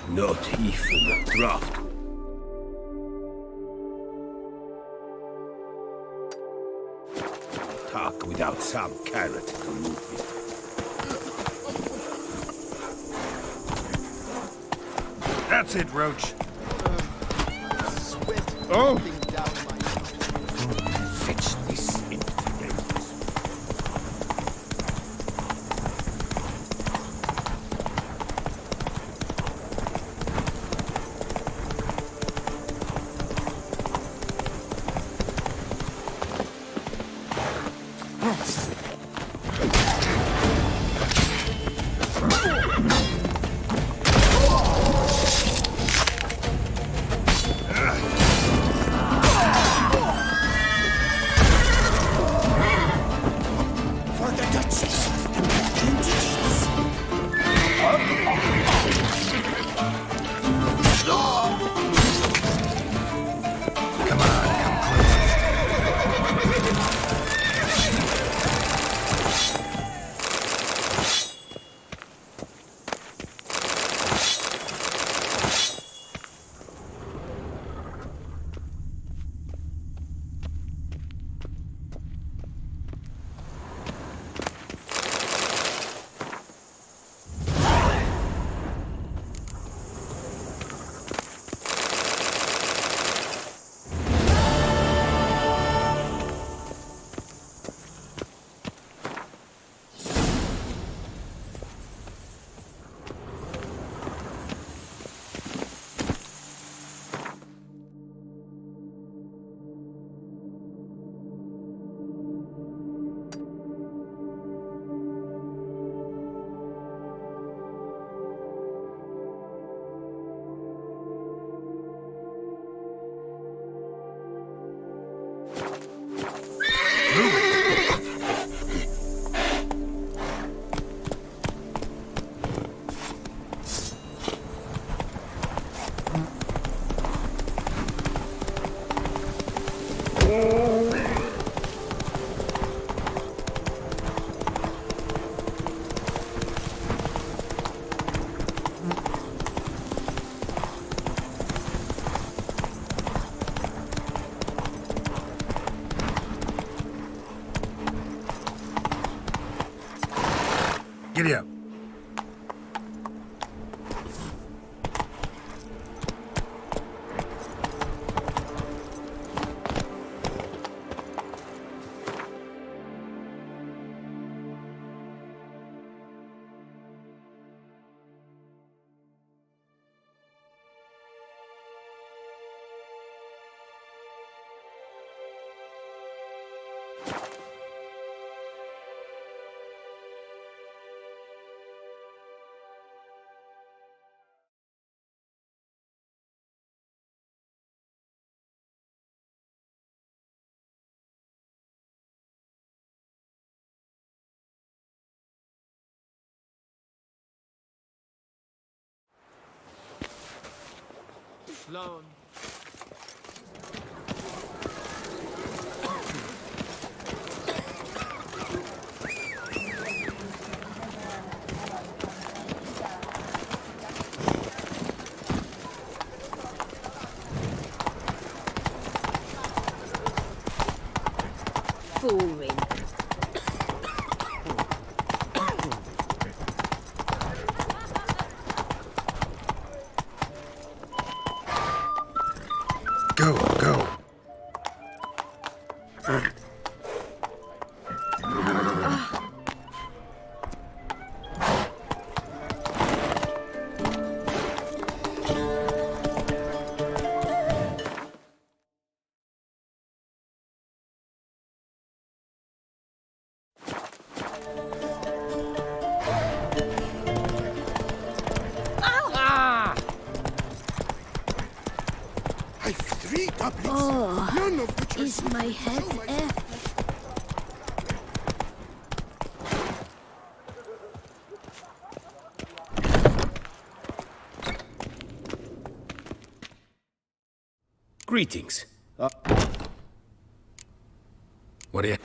Not even a draft. Talk without some carrot to move me. That's it, Roach. Sweat Oh! dripping down my Fetch this into the games. Come on, come closer. Giddy up. Sloan. Boring. Go, go. I've 3 doublets, Oh, none of which is my head Greetings. What do you...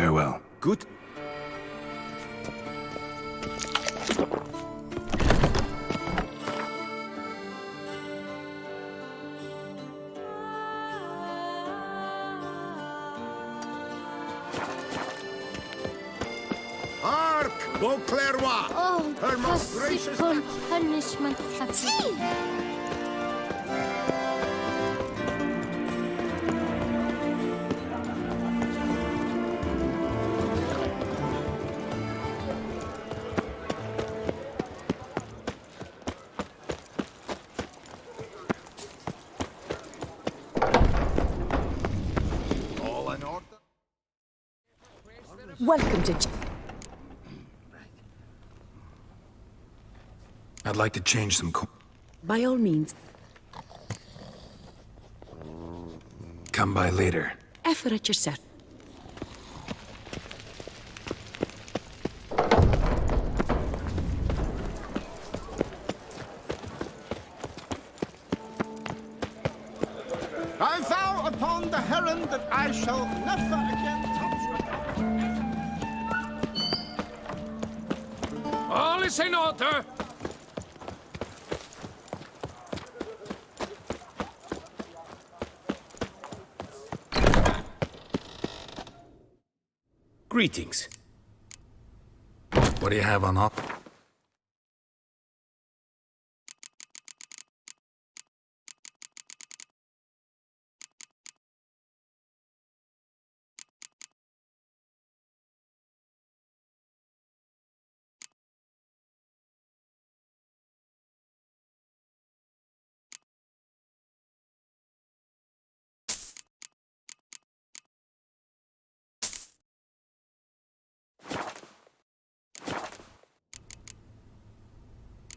Farewell. Good. Hark, Beauclerc! Oh, Her most gracious possible punishment. All in order? Welcome to... I'd like to change some By all means, Come by later. effort at yourself. I vow upon the heron that I shall never again touch. All is in order. Greetings. What do you have on offer?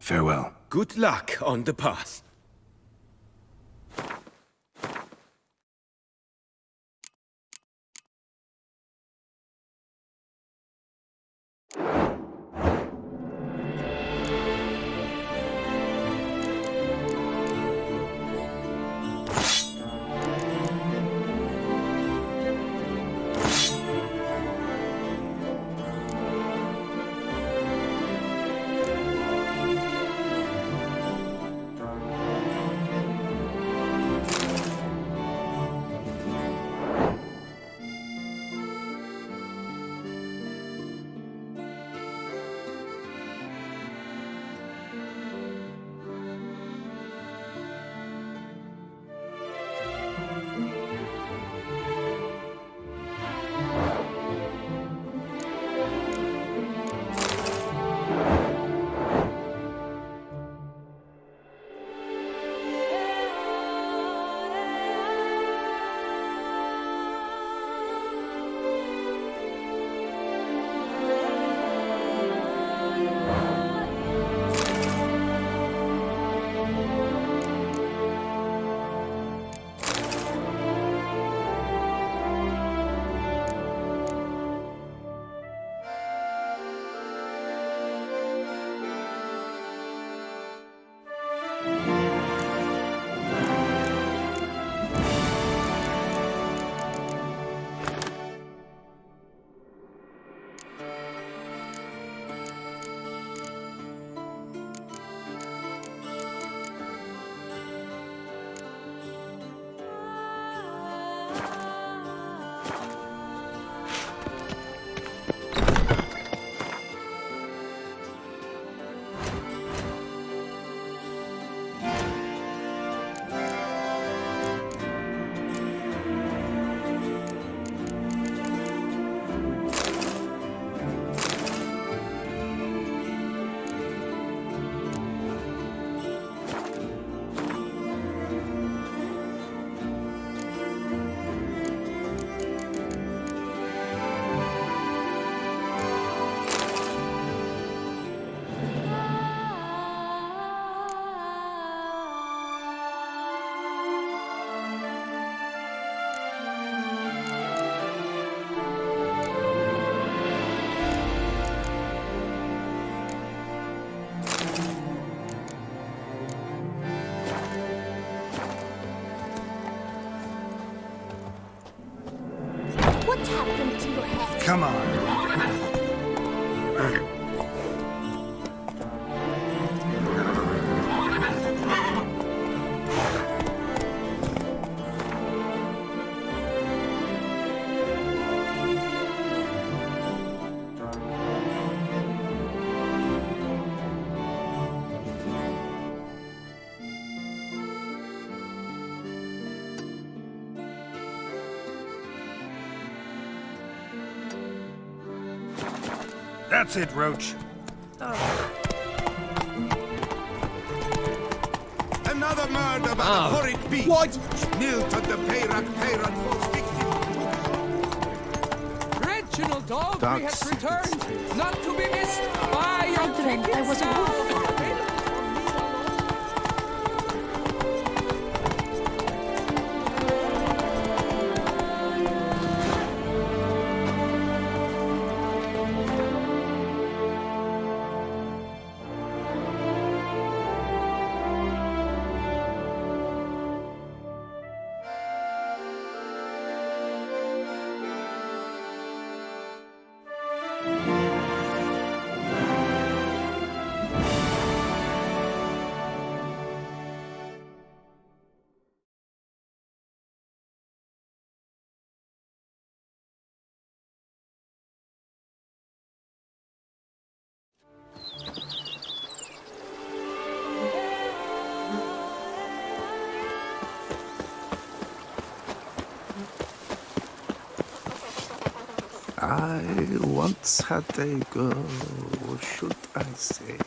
Farewell. Good luck on the path. Come on. That's it, Roach. Another murder by the horrid beast! What? Milton the Peyrac falls victim! Reginald Dog, we have That's- returned, not to be missed by your dreamt I was a wolf. I once had a girl, what should I say?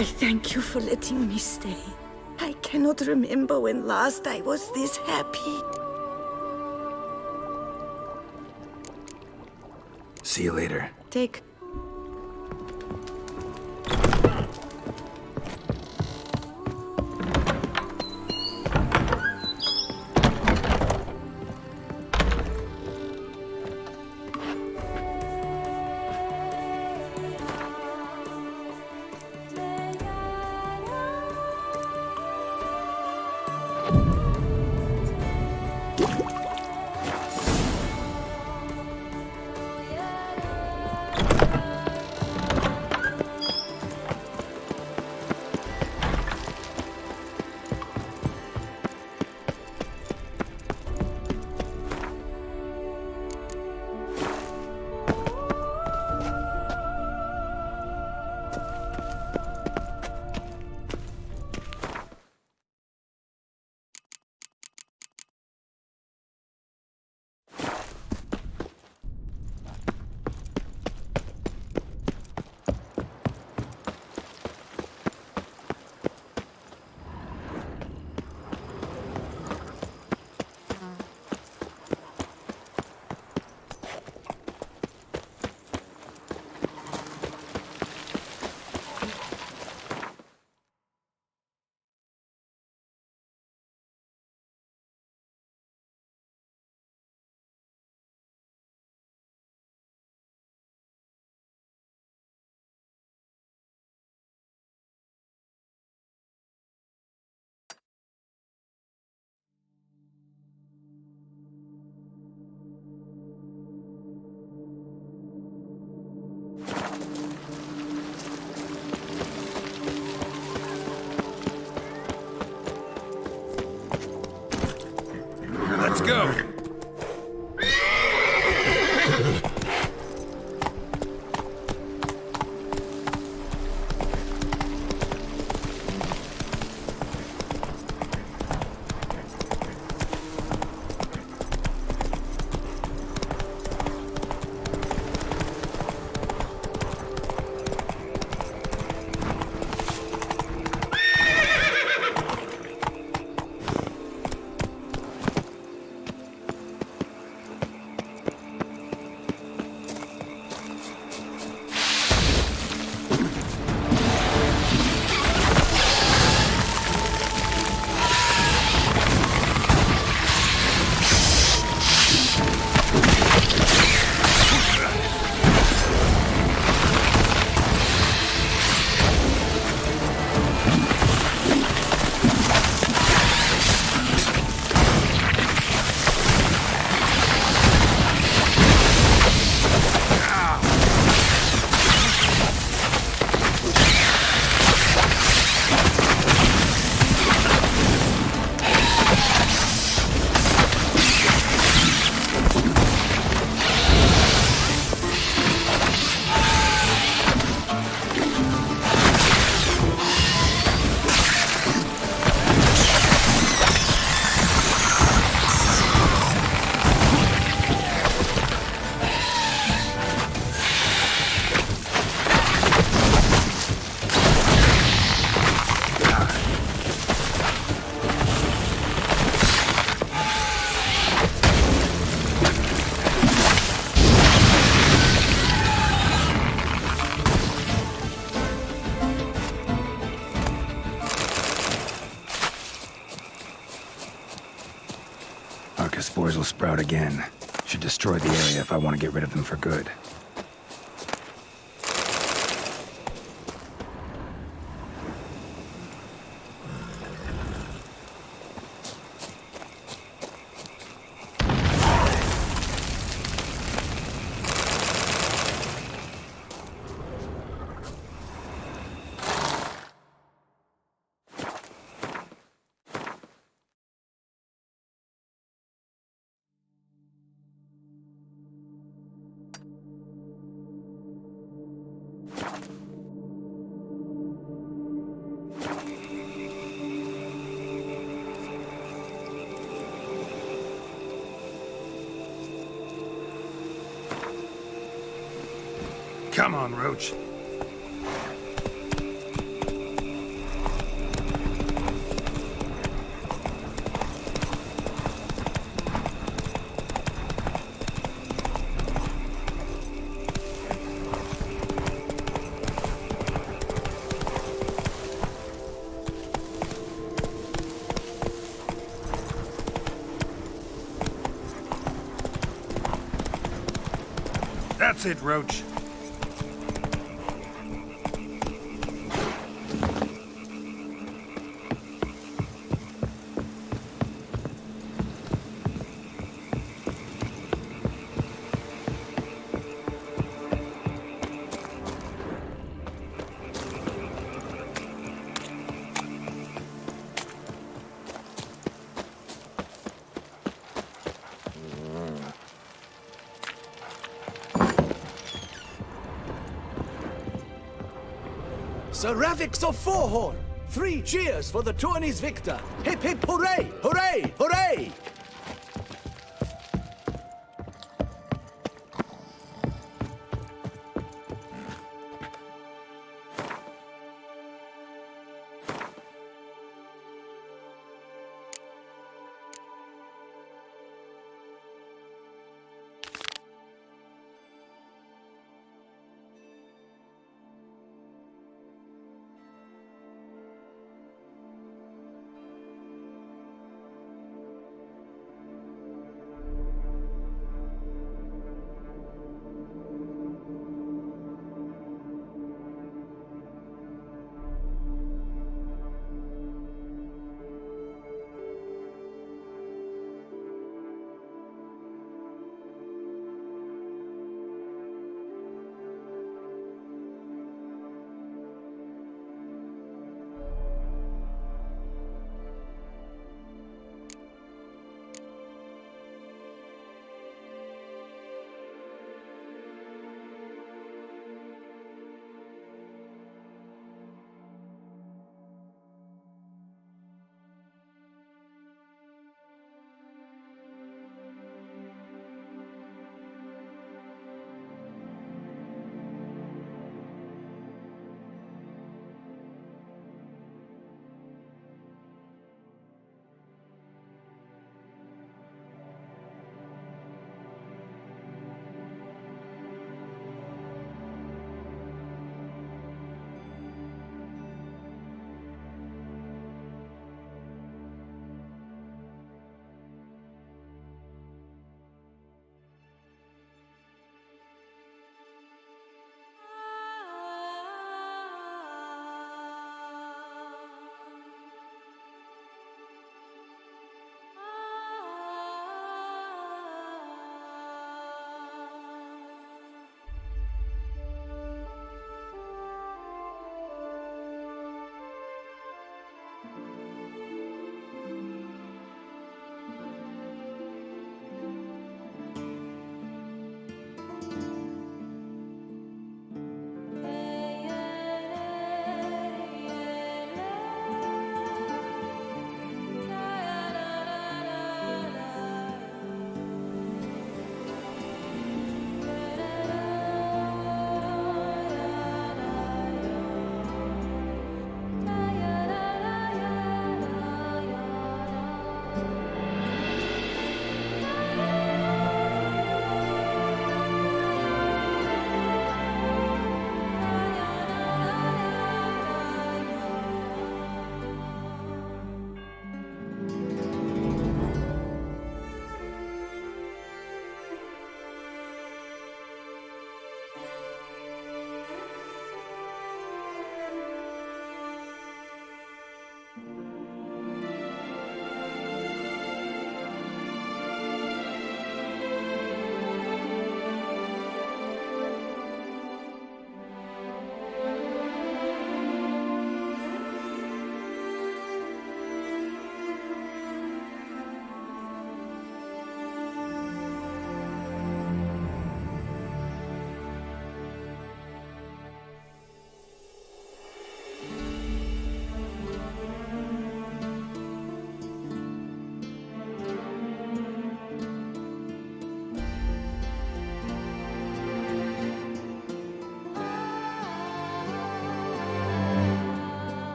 I thank you for letting me stay. I cannot remember when last I was this happy. See you later. Take... Let's go! Spores will sprout again. Should destroy the area if I want to get rid of them for good. Come on, Roach. That's it, Roach. Sir Ravix of Fourhorn! 3 cheers for the tourney's victor! Hip hip hooray! Hooray! Hooray!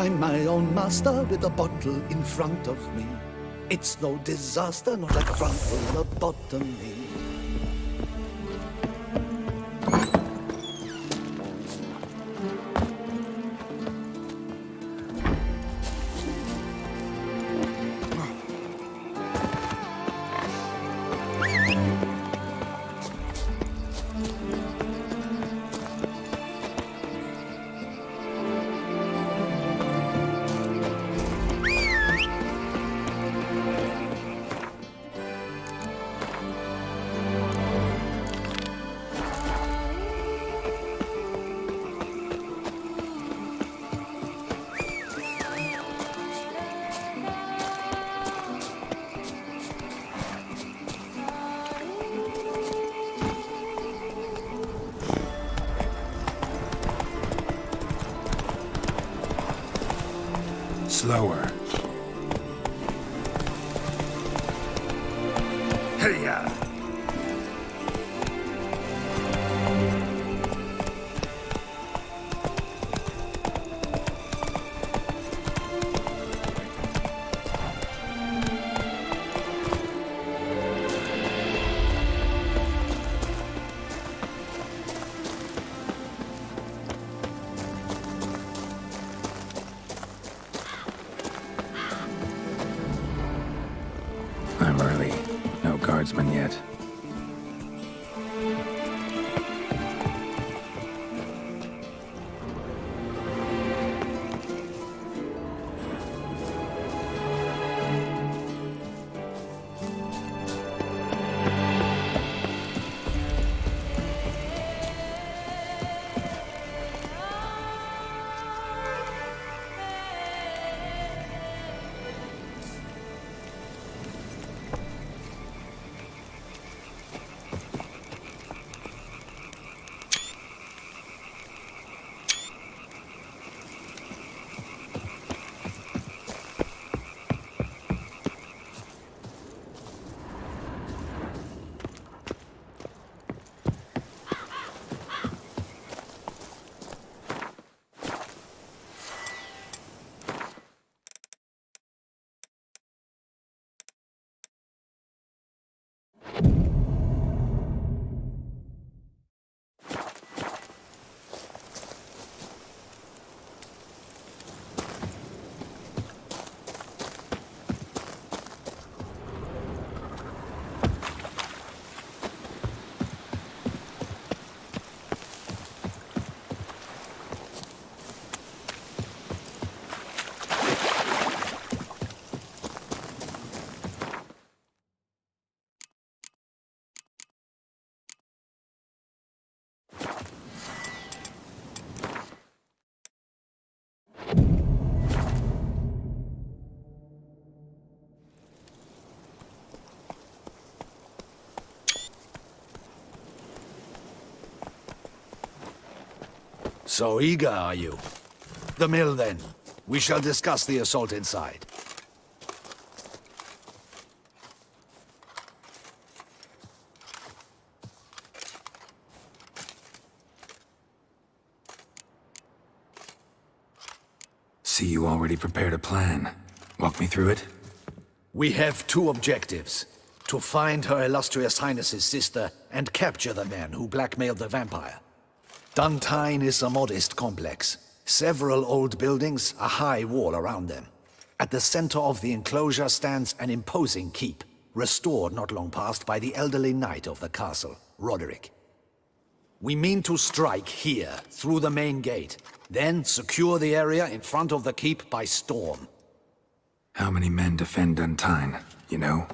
I'm my own master with a bottle in front of me. It's no disaster, not like a front full of botany. Slower. Hey-ya! I'm early. No guardsmen yet. So eager, are you? The mill, then. We shall discuss the assault inside. See, you already prepared a plan. Walk me through it. We have two objectives. To find Her Illustrious Highness's sister and capture the man who blackmailed the vampire. Duntine is a modest complex. Several old buildings, a high wall around them. At the center of the enclosure stands an imposing keep, restored not long past by the elderly knight of the castle, Roderick. We mean to strike here, through the main gate, then secure the area in front of the keep by storm. How many men defend Duntine, you know?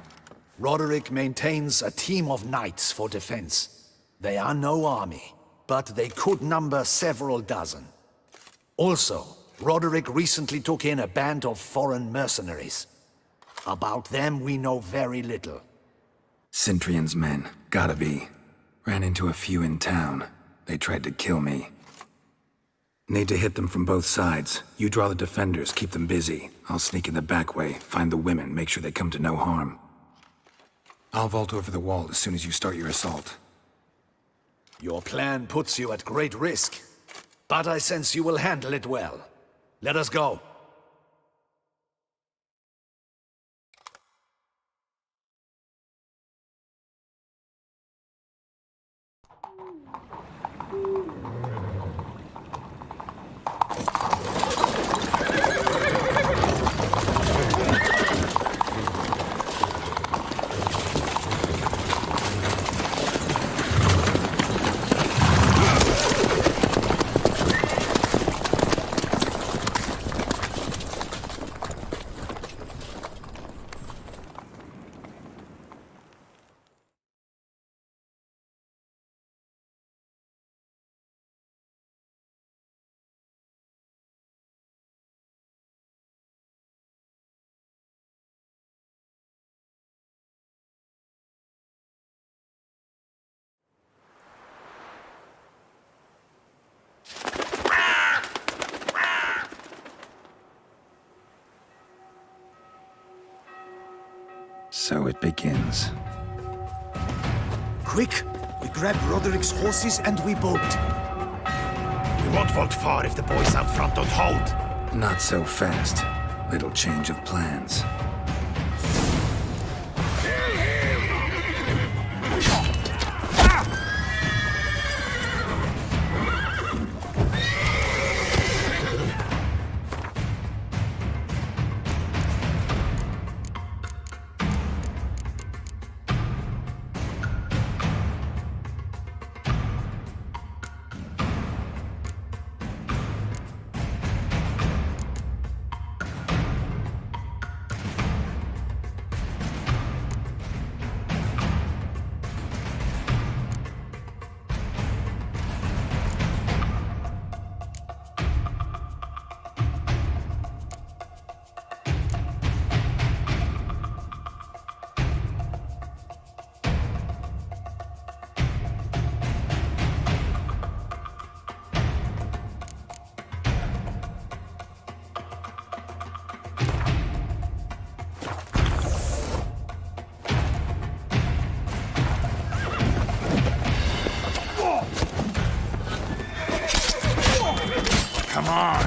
Roderick maintains a team of knights for defense. They are no army, but they could number several dozen. Also, Roderick recently took in a band of foreign mercenaries. About them we know very little. Cintrian's men, gotta be. Ran into a few in town. They tried to kill me. Need to hit them from both sides. You draw the defenders, keep them busy. I'll sneak in the back way, find the women, make sure they come to no harm. I'll vault over the wall as soon as you start your assault. Your plan puts you at great risk, but I sense you will handle it well. Let us go. So it begins. Quick! We grab Roderick's horses and we bolt. We won't vault far if the boys out front don't hold. Not so fast. Little change of plans. Come on!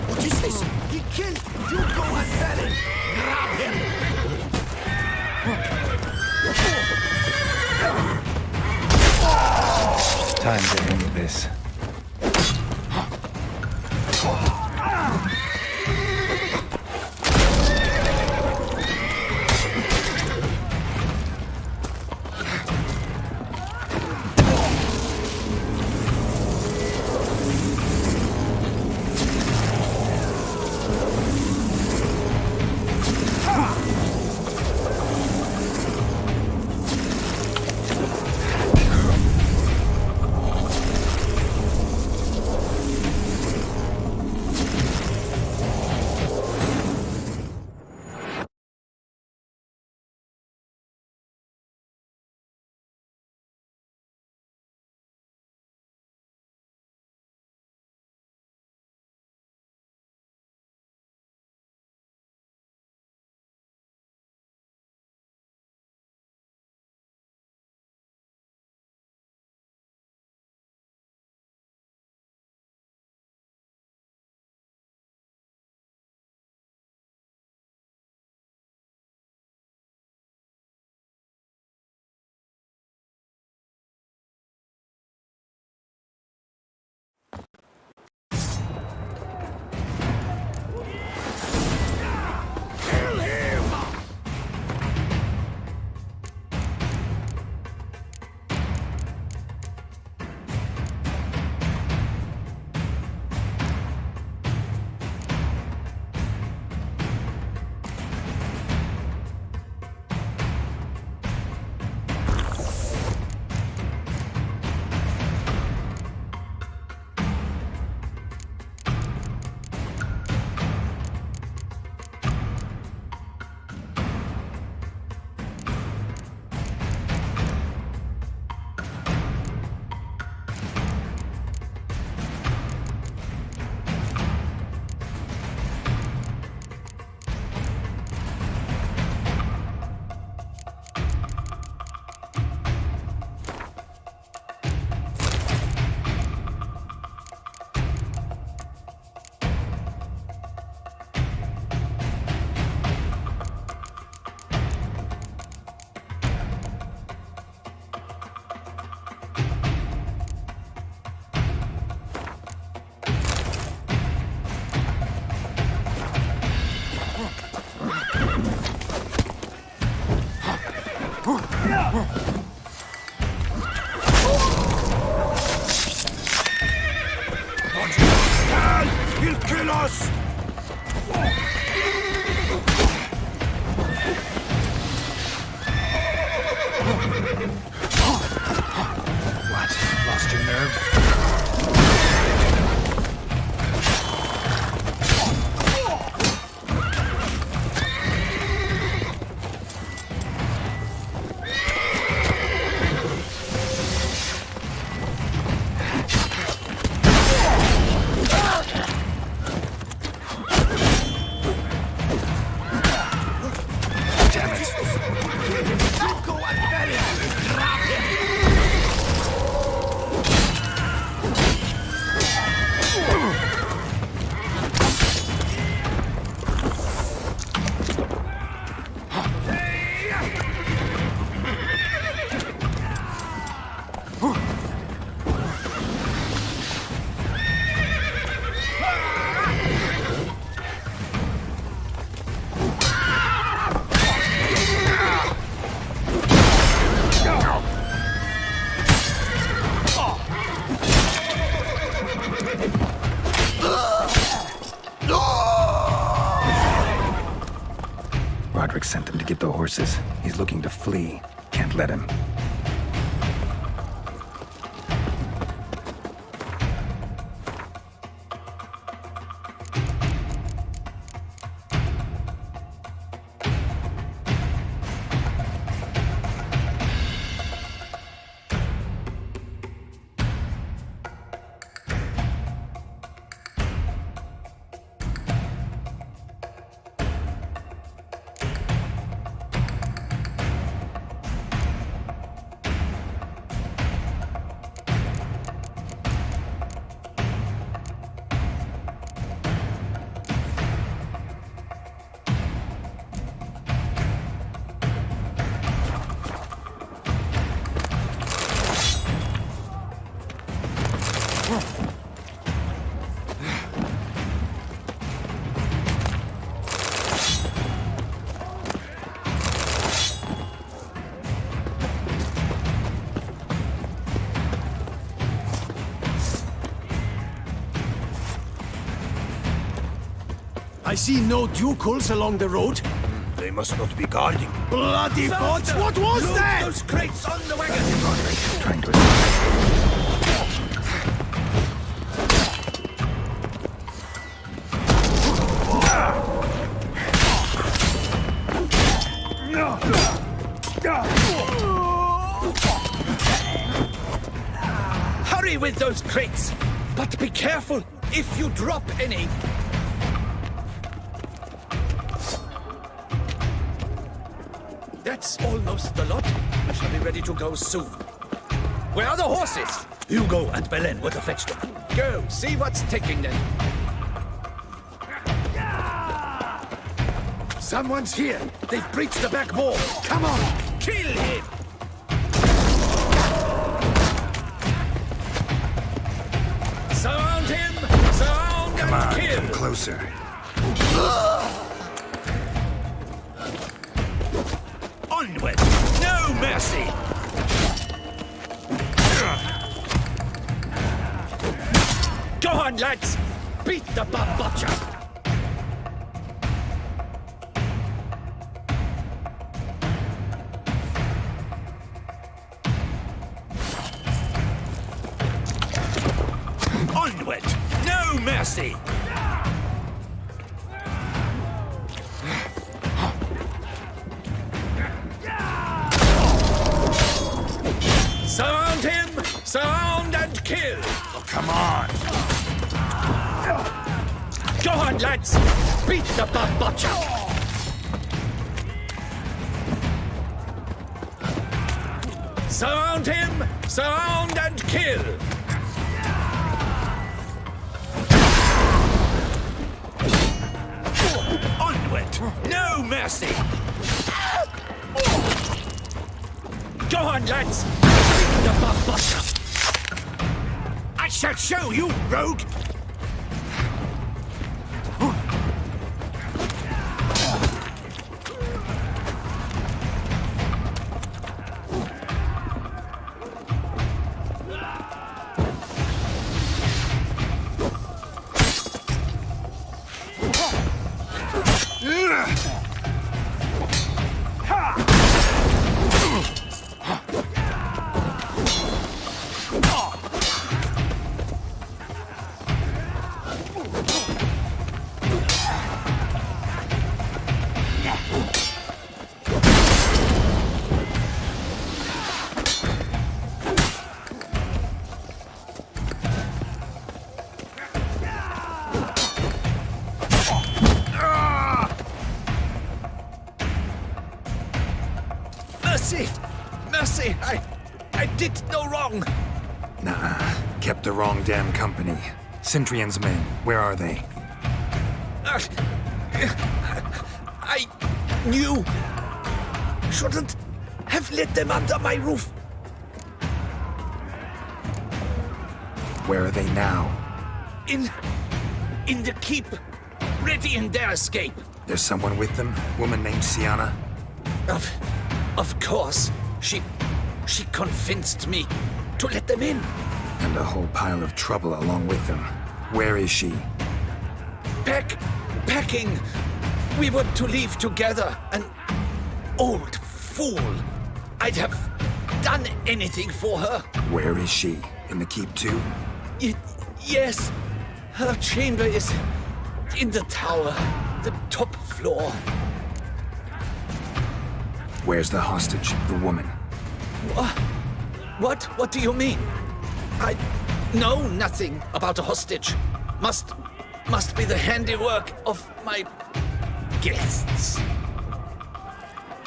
What is this? He killed! You go and tell him! Grab him! Time to end this. He'll kill us! What? Lost your nerve? Roderick sent them to get the horses. He's looking to flee. Can't let him. I see no ducals along the road. They must not be guarding. Bloody bots! What was Load that? those crates on the wagon! Trying to escape. Hurry with those crates! But be careful if you drop any. That's almost the lot. I shall be ready to go soon. Where are the horses? Hugo and Belen will fetch them. Go, see what's taking them. Someone's here. They've breached the back wall. Come on, kill him! Surround him! Surround Come and on, kill! come closer. Onward! No mercy! Go on, lads! Beat the bambocha! Onward! No mercy! Surround him! Surround and kill! Oh, come on! Go on, lads! Beat the bambocha! Surround him! Surround and kill! Onward! No mercy! Go on, lads! Beat the bambocha! I shall show you, rogue! Mercy! Mercy! I did no wrong! Nah, kept the wrong damn company. Centrion's men, where are they? I knew. Shouldn't have let them under my roof. Where are they now? In the keep. Ready in their escape. There's someone with them? Woman named Sienna? Of course. She convinced me to let them in. And a whole pile of trouble along with them. Where is she? Packing. We were to leave together. An old fool. I'd have done anything for her. Where is she? In the keep too? Yes. Her chamber is in the tower. The top floor. Where's the hostage, the woman? What do you mean? I know nothing about a hostage. Must be the handiwork of my guests.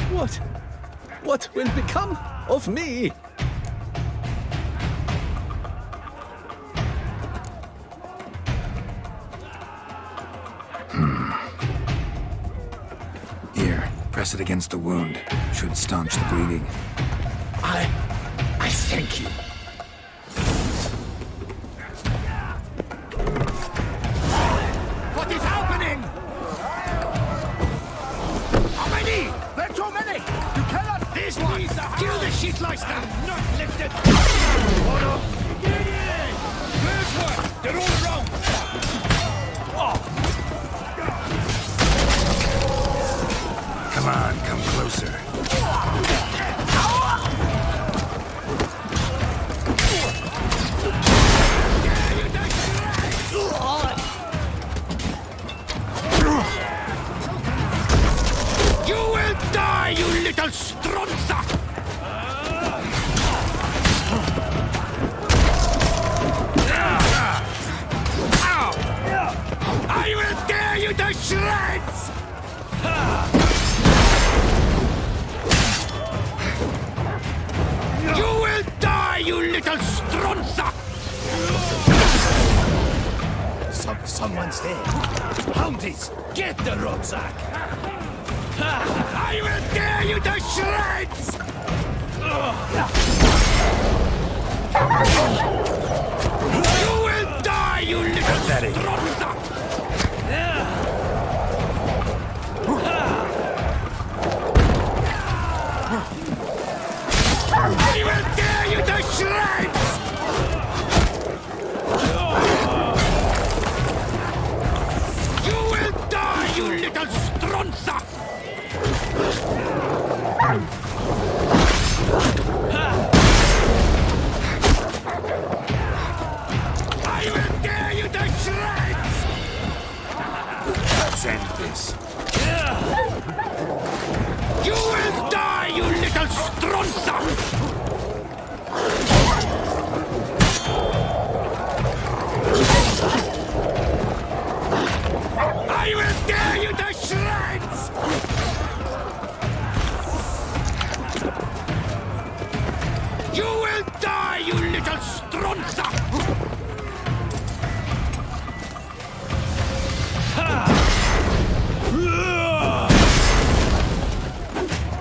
What will become of me? Here, press it against the wound. Should staunch the bleeding. I thank you. What is happening? How many? There are too many! You cannot... This one! Kill the shitleister! Not lifted! Order! First one! They're all around! Come on, come closer. You will die, you little stronza! I will tear you to shreds! You will die, you little stronza! Someone's there. Houndies, get the rucksack! I will tear you to shreds! You will die, you little stronza! I will tear you to shreds! You will die, you little stronza! I will tear you to shreds! Let's end this. You will die, you little stronza! I will tear you to shreds! You will die, you little stronza!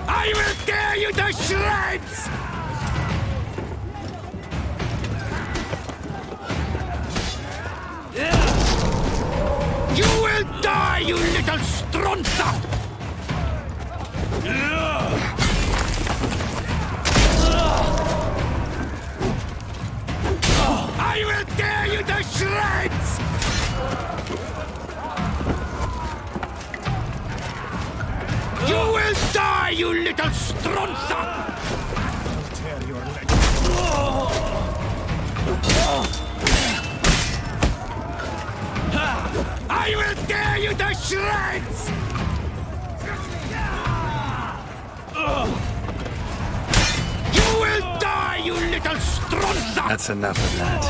I will tear you to shreds! You will die, you little stronza! I will tear you to shreds! You will die, you little stronza! Tear your legs. I will tear you to shreds! You will die, you little stronza! That's enough of that.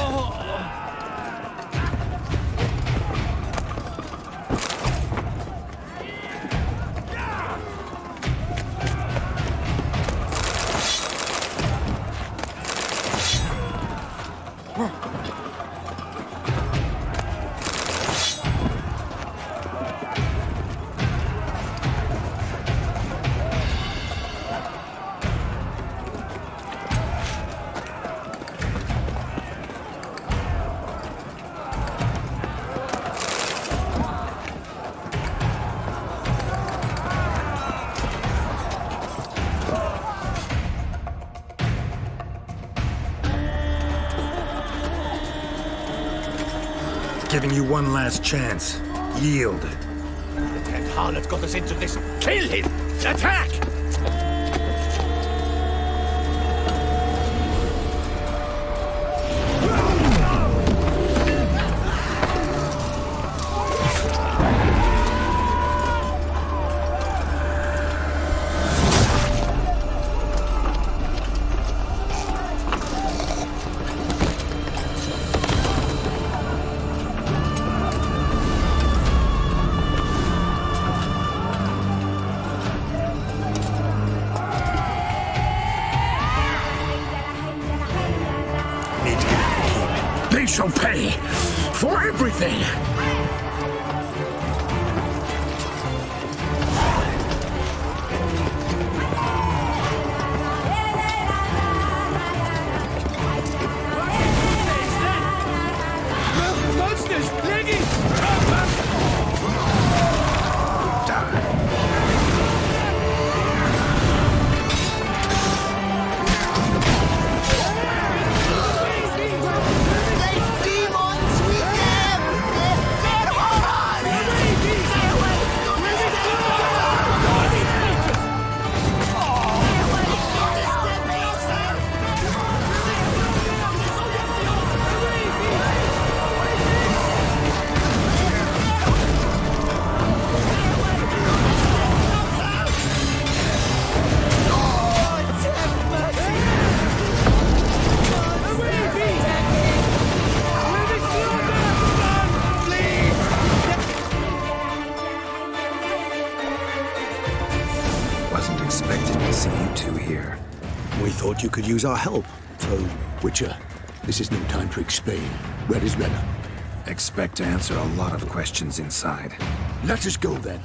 Giving you one last chance. Yield. The damned harlot got us into this. Kill him! Attack! They shall pay for everything! Monsters! Leggy! Wasn't expecting to see you two here. We thought you could use our help, so... Witcher, this is no time to explain. Where is Rena? Expect to answer a lot of questions inside. Let us go then.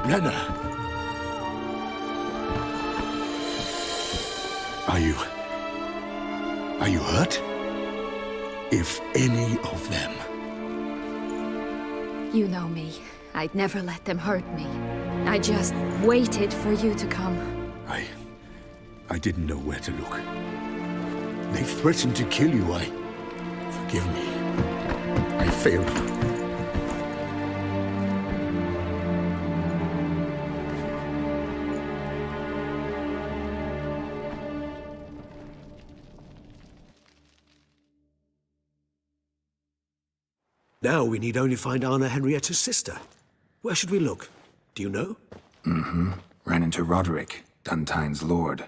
Rena! Are you hurt? If any of them. You know me. I'd never let them hurt me. I just waited for you to come. I didn't know where to look. They threatened to kill you. Forgive me. I failed you. Now we need only find Anna Henrietta's sister. Where should we look? Do you know? Mm-hmm. Ran into Roderick, Duntine's lord.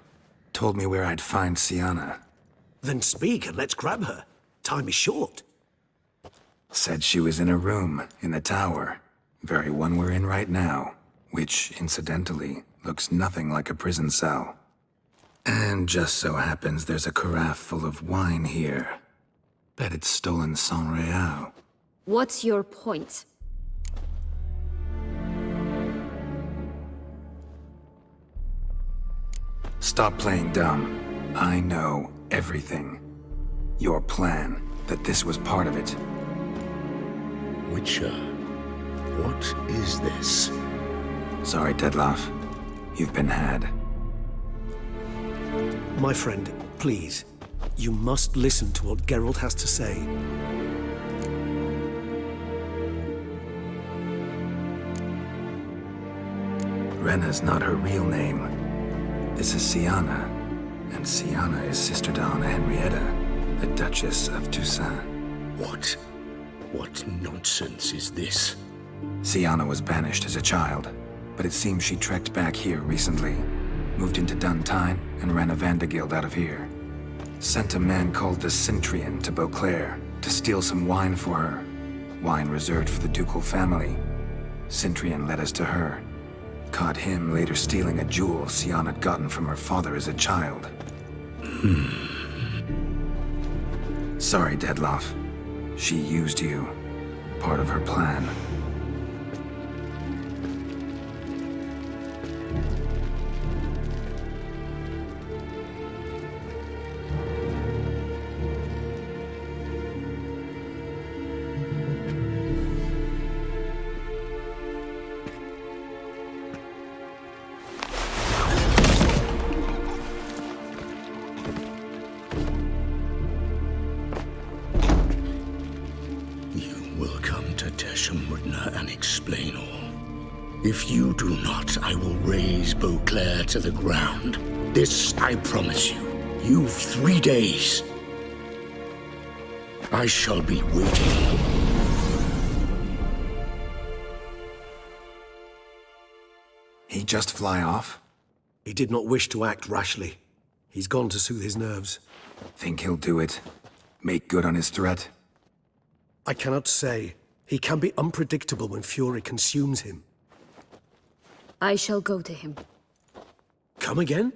Told me where I'd find Sienna. Then speak and let's grab her. Time is short. Said she was in a room in the tower. Very one we're in right now. Which, incidentally, looks nothing like a prison cell. And just so happens there's a carafe full of wine here. Bet it's stolen San Real. What's your point? Stop playing dumb. I know everything. Your plan, that this was part of it. Witcher, what is this? Sorry, Dettlaff. You've been had. My friend, please. You must listen to what Geralt has to say. Rena's not her real name. This is Sienna. And Sienna is sister to Anna Henrietta, the Duchess of Toussaint. What nonsense is this? Sienna was banished as a child, but it seems she trekked back here recently. Moved into Duntine and ran a Vanderguild out of here. Sent a man called the Centrian to Beauclair to steal some wine for her. Wine reserved for the ducal family. Centrian led us to her. Caught him later stealing a jewel Sienna had gotten from her father as a child. Sorry, Dettlaff. She used you. Part of her plan. And explain all. If you do not, I will raise Beauclair to the ground. This I promise you. You've 3 days. I shall be waiting. He just fly off? He did not wish to act rashly. He's gone to soothe his nerves. Think he'll do it? Make good on his threat? I cannot say. He can be unpredictable when fury consumes him. I shall go to him. Come again?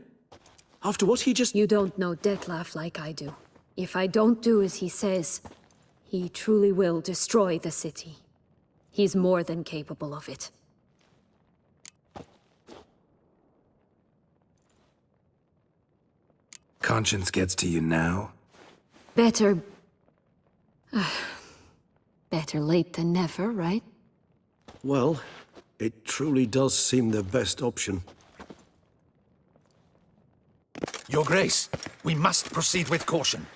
After what he just... You don't know Dettlaff like I do. If I don't do as he says, he truly will destroy the city. He's more than capable of it. Conscience gets to you now? Better... better late than never, right? Well, it truly does seem the best option. Your Grace, we must proceed with caution.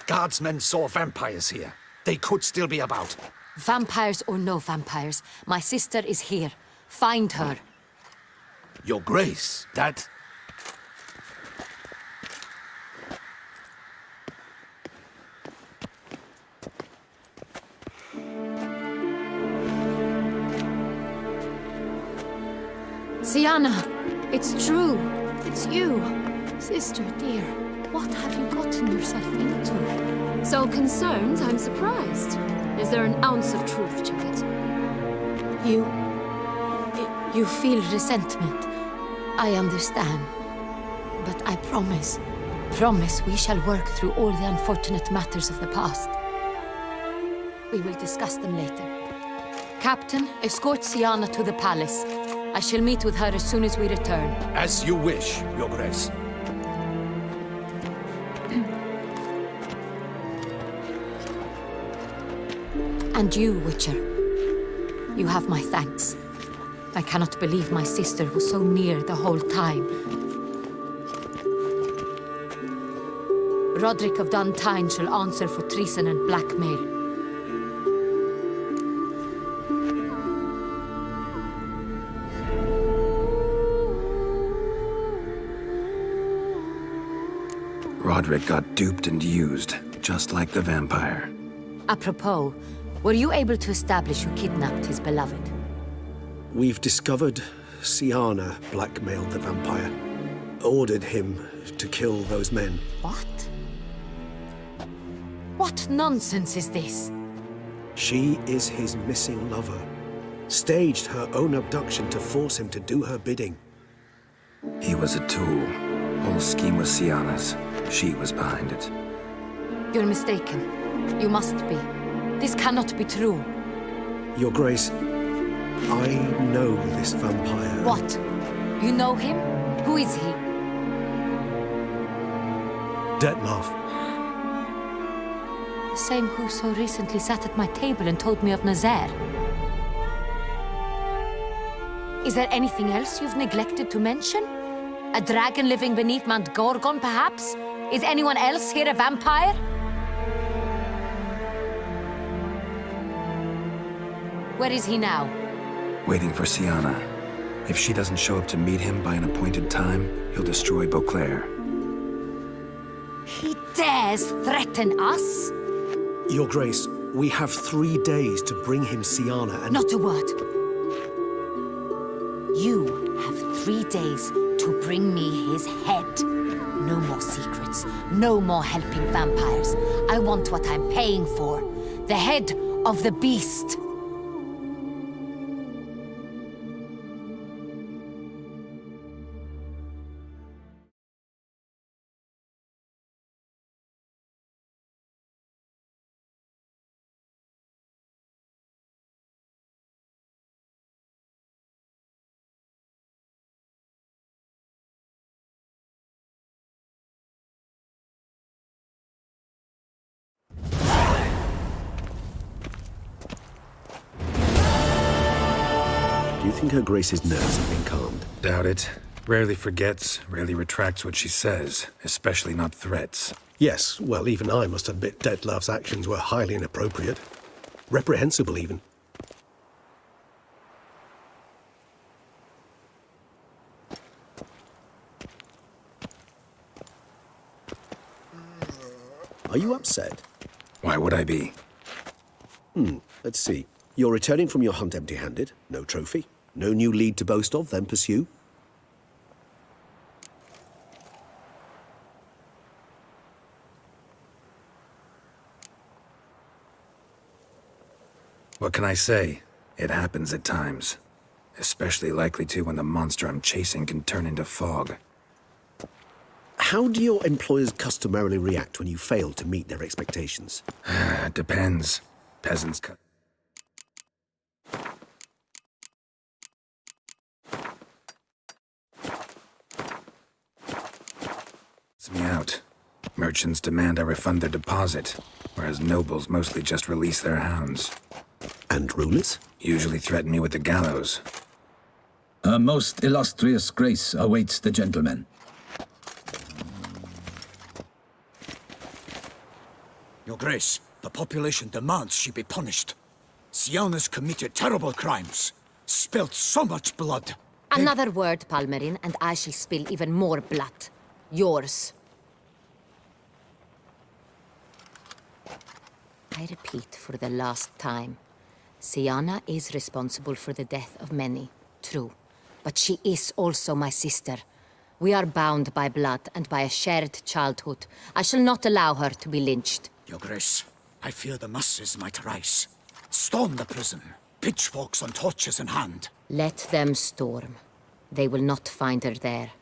Guardsmen saw vampires here. They could still be about. Vampires or no vampires, my sister is here. Find her. Your Grace, that... Sienna, it's true. It's you. Sister, dear, what have you gotten yourself into? So concerned, I'm surprised. Is there an ounce of truth to it? You feel resentment. I understand. But I promise we shall work through all the unfortunate matters of the past. We will discuss them later. Captain, escort Sienna to the palace. I shall meet with her as soon as we return. As you wish, Your Grace. And you, Witcher. You have my thanks. I cannot believe my sister was so near the whole time. Roderick of Duntine shall answer for treason and blackmail. Roderick got duped and used, just like the vampire. Apropos, were you able to establish who kidnapped his beloved? We've discovered Sienna blackmailed the vampire. Ordered him to kill those men. What? What nonsense is this? She is his missing lover. Staged her own abduction to force him to do her bidding. He was a tool. Whole scheme was Sienna's. She was behind it. You're mistaken. You must be. This cannot be true. Your Grace, I know this vampire. What? You know him? Who is he? Dettlaff. The same who so recently sat at my table and told me of Nazaire. Is there anything else you've neglected to mention? A dragon living beneath Mount Gorgon, perhaps? Is anyone else here a vampire? Where is he now? Waiting for Sienna. If she doesn't show up to meet him by an appointed time, he'll destroy Beauclair. He dares threaten us? Your Grace, we have 3 days to bring him Sienna and... Not a word. You have 3 days to bring me his head. No more secrets. No more helping vampires. I want what I'm paying for. The head of the beast. Do you think Her Grace's nerves have been calmed? Doubt it. Rarely forgets, rarely retracts what she says, especially not threats. Yes, well, even I must admit Detlav's actions were highly inappropriate. Reprehensible, even. Are you upset? Why would I be? Let's see. You're returning from your hunt empty-handed. No trophy. No new lead to boast of, then pursue. What can I say? It happens at times. Especially likely to when the monster I'm chasing can turn into fog. How do your employers customarily react when you fail to meet their expectations? Depends. Peasants cut. Me out. Merchants demand I refund their deposit, whereas nobles mostly just release their hounds. And rulers? Usually threaten me with the gallows. A most illustrious grace awaits the gentleman. Your Grace, the population demands she be punished. Siana's committed terrible crimes, spilt so much blood. Another word, Palmerin, and I shall spill even more blood. Yours. I repeat for the last time. Siana is responsible for the death of many, true. But she is also my sister. We are bound by blood and by a shared childhood. I shall not allow her to be lynched. Your Grace, I fear the masses might rise. Storm the prison, pitchforks and torches in hand. Let them storm. They will not find her there.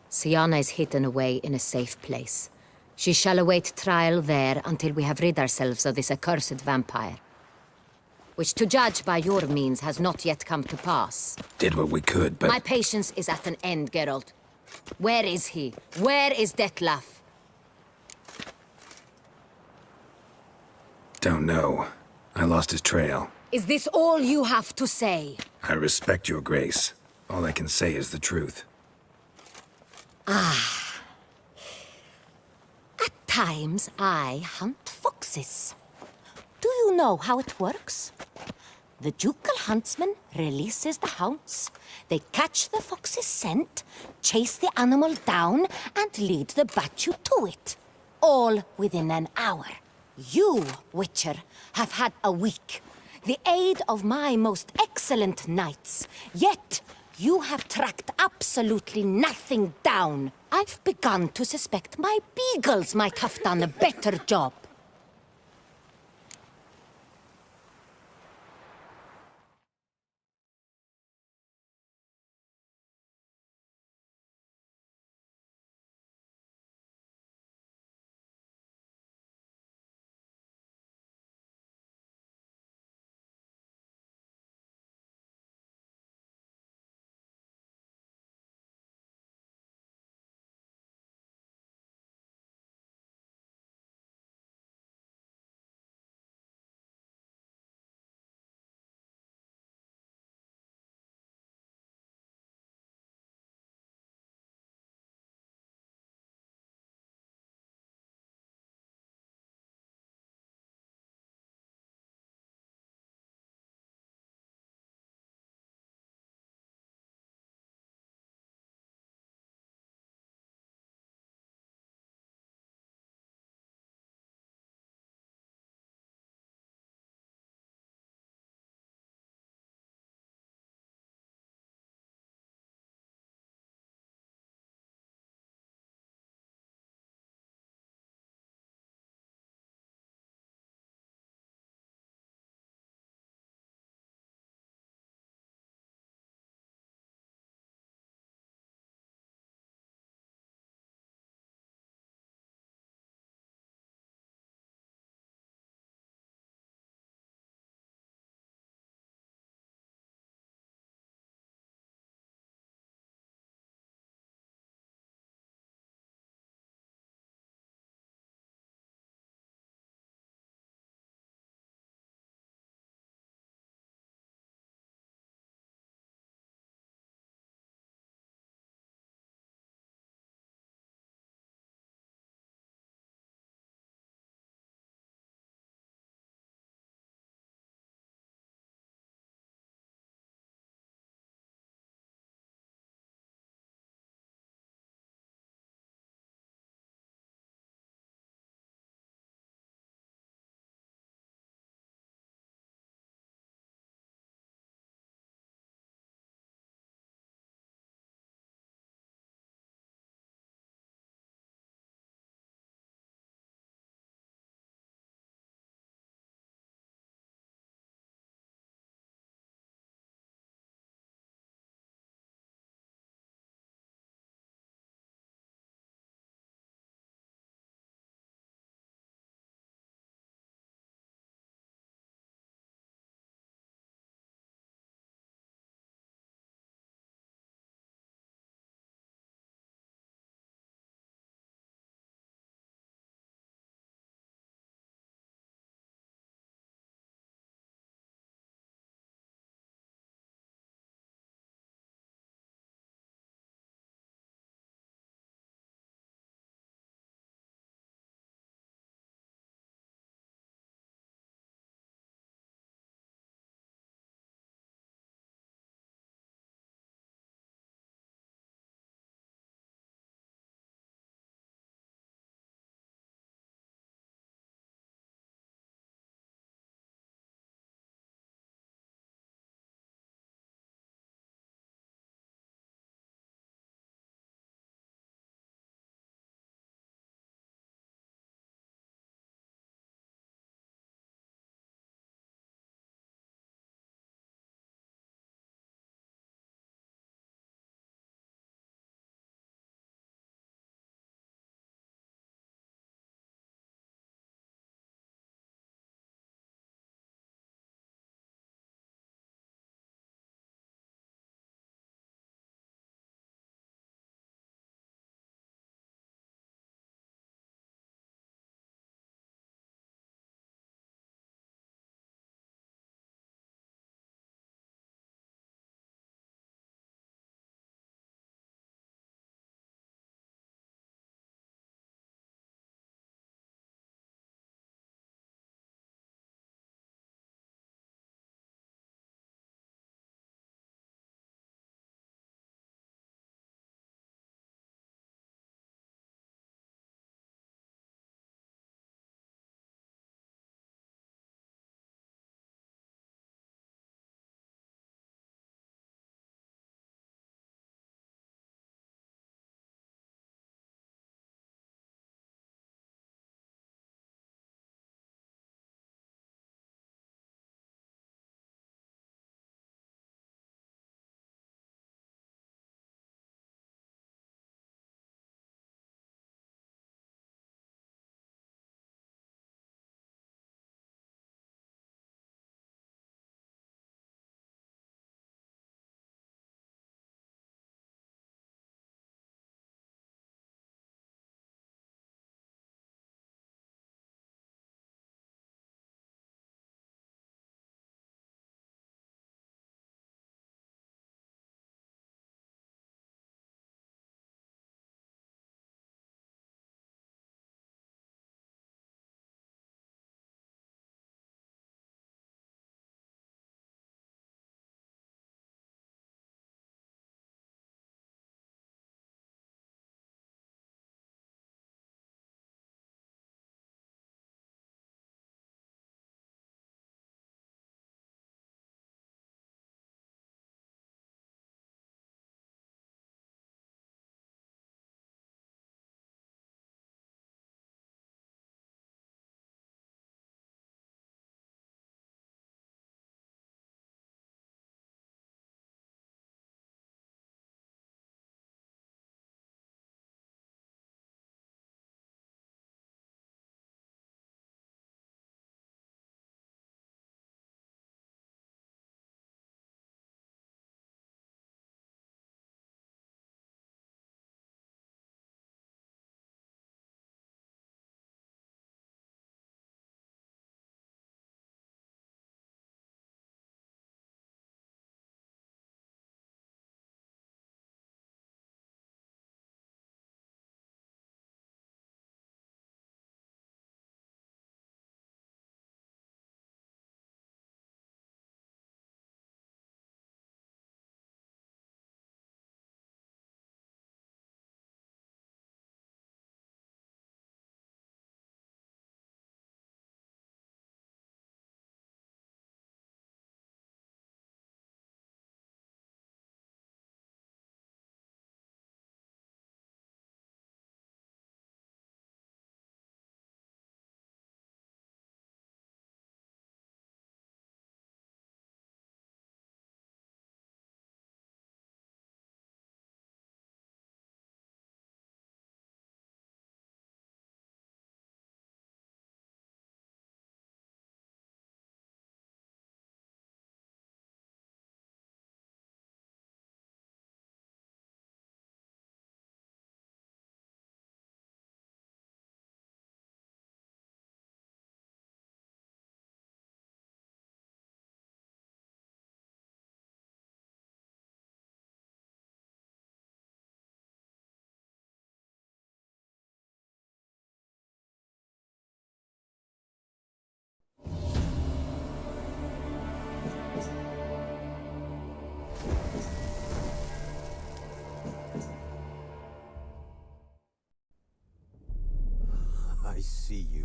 Siana is hidden away in a safe place. She shall await trial there until we have rid ourselves of this accursed vampire. Which, to judge by your means, has not yet come to pass. Did what we could, but... My patience is at an end, Geralt. Where is he? Where is Detlaf? Don't know. I lost his trail. Is this all you have to say? I respect your grace. All I can say is the truth. Ah. At times, I hunt foxes. Do you know how it works? The ducal huntsman releases the hounds. They catch the fox's scent, chase the animal down, and lead the battue to it. All within an hour. You, Witcher, have had a week. The aid of my most excellent knights. Yet, you have tracked absolutely nothing down. I've begun to suspect my beagles might have done a better job.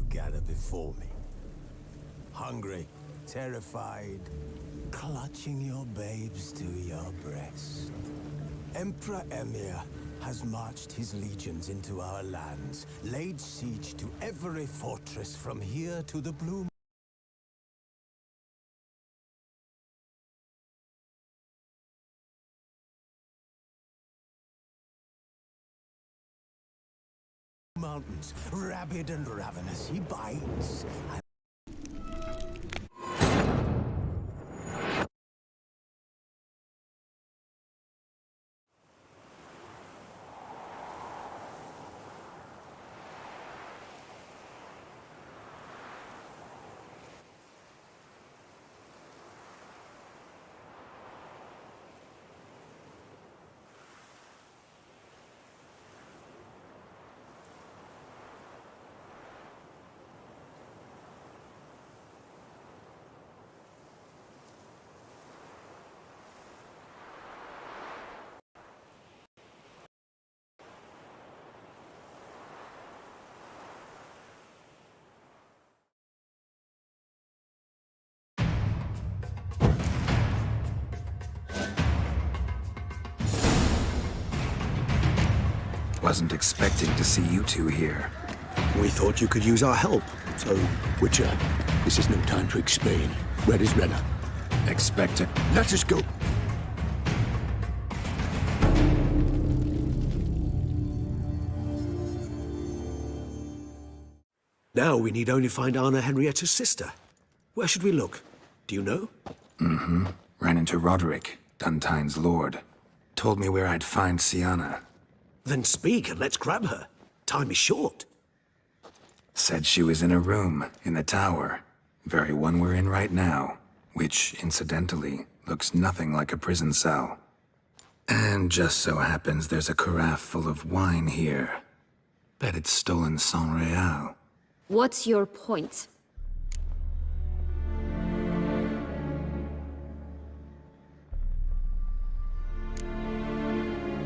gather before me. Hungry, terrified, clutching your babes to your breast. Emperor Emir has marched his legions into our lands, laid siege to every fortress from here to the Blue Mountains. Rabid and ravenous, he bites. Wasn't expecting to see you two here. We thought you could use our help, so... Witcher, this is no time to explain. Where is Renna? Expect it. Let us go! Now we need only find Anna Henrietta's sister. Where should we look? Do you know? Mm-hmm. Ran into Roderick, Duntine's lord. Told me where I'd find Sienna. Then speak and let's grab her. Time is short. Said she was in a room in the tower. Very one we're in right now. Which, incidentally, looks nothing like a prison cell. And just so happens there's a carafe full of wine here. Bet it's stolen sans real. What's your point?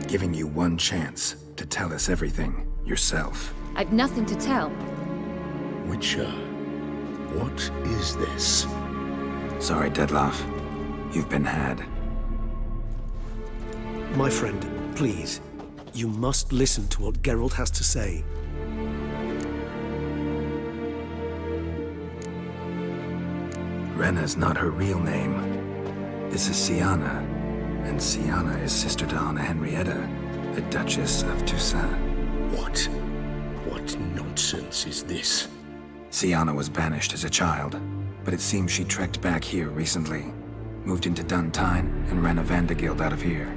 Giving you one chance to tell us everything yourself. I've nothing to tell. Witcher, what is this? Sorry, Dettlaff. You've been had. My friend, please. You must listen to what Geralt has to say. Renna's not her real name. This is Sienna. And Sienna is sister to Anna Henrietta, the Duchess of Toussaint. What? What nonsense is this? Sienna was banished as a child, but it seems she trekked back here recently. Moved into Duntine and ran a Vandergild out of here.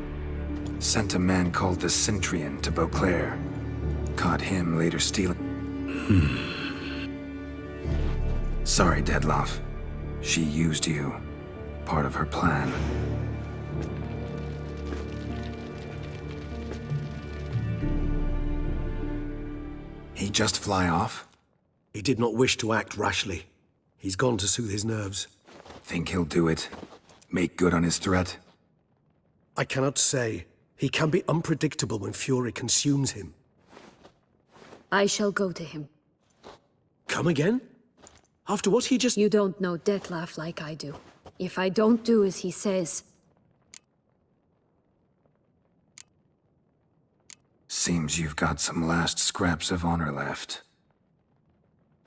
Sent a man called the Centrian to Beauclair. Caught him later stealing... Sorry, Dettlaff. She used you. Part of her plan. He just fly off? He did not wish to act rashly. He's gone to soothe his nerves. Think he'll do it? Make good on his threat? I cannot say. He can be unpredictable when fury consumes him. I shall go to him. Come again? After what he just... You don't know Dettlaff like I do. If I don't do as he says... Seems you've got some last scraps of honor left.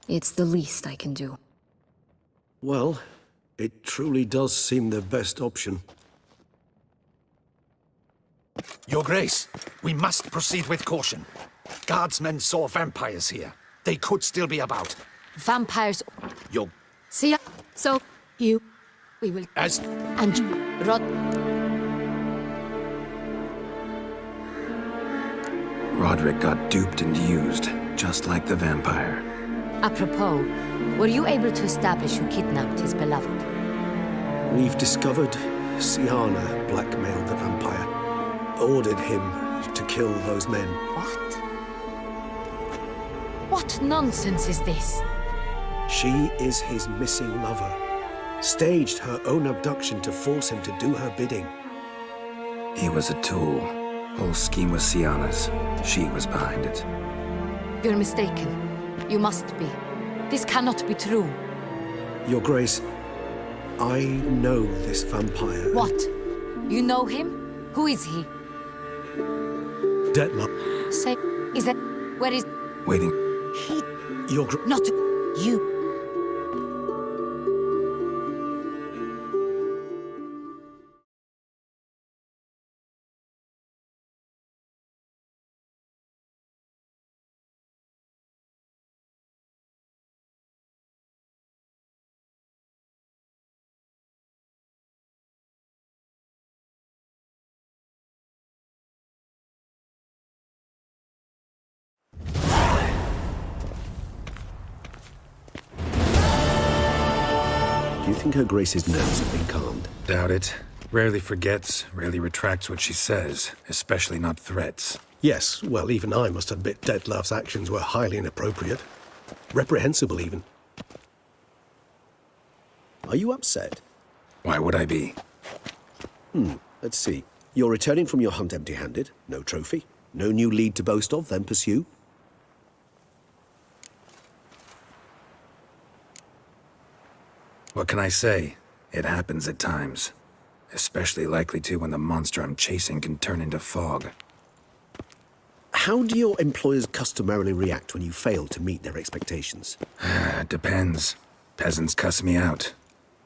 It's the least I can do. Well, it truly does seem the best option. Your Grace, we must proceed with caution. Guardsmen saw vampires here. They could still be about. Vampires... Your... See ya. So, you... We will... As... And... Rod... Roderick got duped and used, just like the vampire. Apropos, were you able to establish who kidnapped his beloved? We've discovered Sienna blackmailed the vampire. Ordered him to kill those men. What? What nonsense is this? She is his missing lover. Staged her own abduction to force him to do her bidding. He was a tool. Whole scheme was Sienna's. She was behind it. You're mistaken. You must be. This cannot be true. Your Grace, I know this vampire. What? You know him? Who is he? Dettlaff. Say, is that... Where is... Waiting. Your Not you. Do you think Her Grace's nerves have been calmed? Doubt it. Rarely forgets, rarely retracts what she says, especially not threats. Yes, well, even I must admit Dettlaff's actions were highly inappropriate. Reprehensible, even. Are you upset? Why would I be? Let's see. You're returning from your hunt empty-handed. No trophy. No new lead to boast of, then pursue. What can I say? It happens at times. Especially likely to when the monster I'm chasing can turn into fog. How do your employers customarily react when you fail to meet their expectations? It depends. Peasants cuss me out.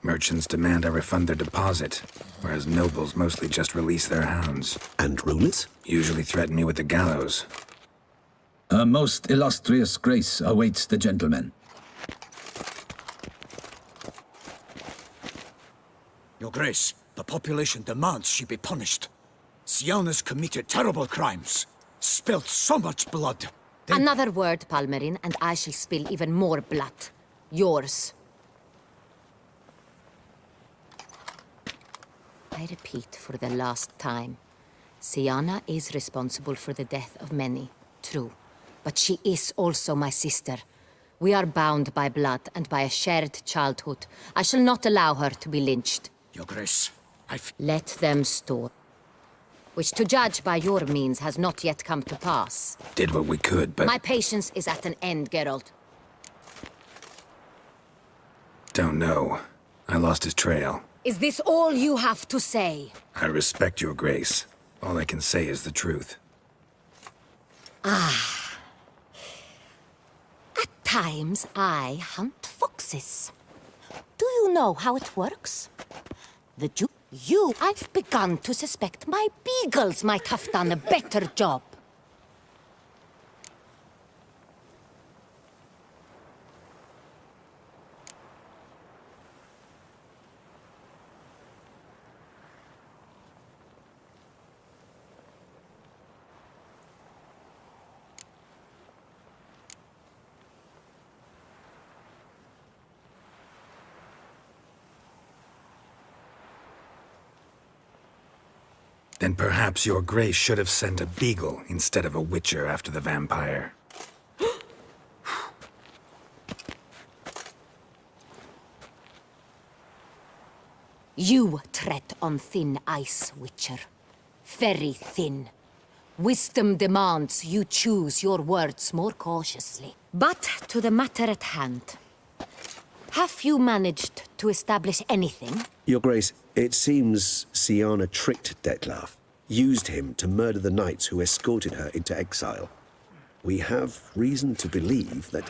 Merchants demand I refund their deposit, whereas nobles mostly just release their hounds. And rulers? Usually threaten me with the gallows. Her most illustrious grace awaits the gentleman. Your Grace, the population demands she be punished. Syanna's committed terrible crimes. Spilt so much blood. Another word, Palmerin, and I shall spill even more blood. Yours. I repeat for the last time. Syanna is responsible for the death of many, true. But she is also my sister. We are bound by blood and by a shared childhood. I shall not allow her to be lynched. Your Grace, Let them store. Which, to judge by your means, has not yet come to pass. Did what we could, but... My patience is at an end, Geralt. Don't know. I lost his trail. Is this all you have to say? I respect your grace. All I can say is the truth. Ah. At times, I hunt foxes. Do you know how it works? I've begun to suspect my beagles might have done a better job. Then perhaps your grace should have sent a beagle instead of a witcher after the vampire. You tread on thin ice, Witcher. Very thin. Wisdom demands you choose your words more cautiously. But to the matter at hand. Have you managed to establish anything? Your Grace, it seems Syanna tricked Dettlaff, used him to murder the knights who escorted her into exile. We have reason to believe that...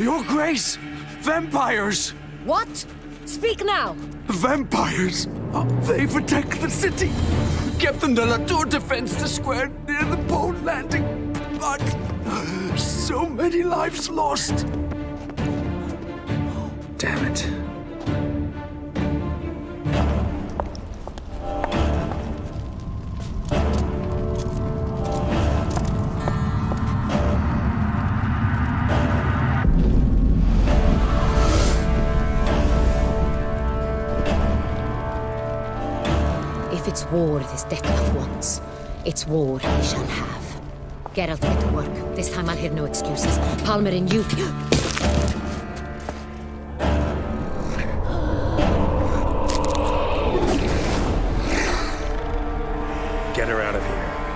Your Grace! Vampires! What? Speak now! Vampires! They've attacked the city! Captain de la Tour defends the square near the boat landing, but so many lives lost. Damn it. If it's war this Dettlaff wants, it's war he shall have. Geralt, get to work. This time I'll hear no excuses. Palmerin, you... Get her out of here.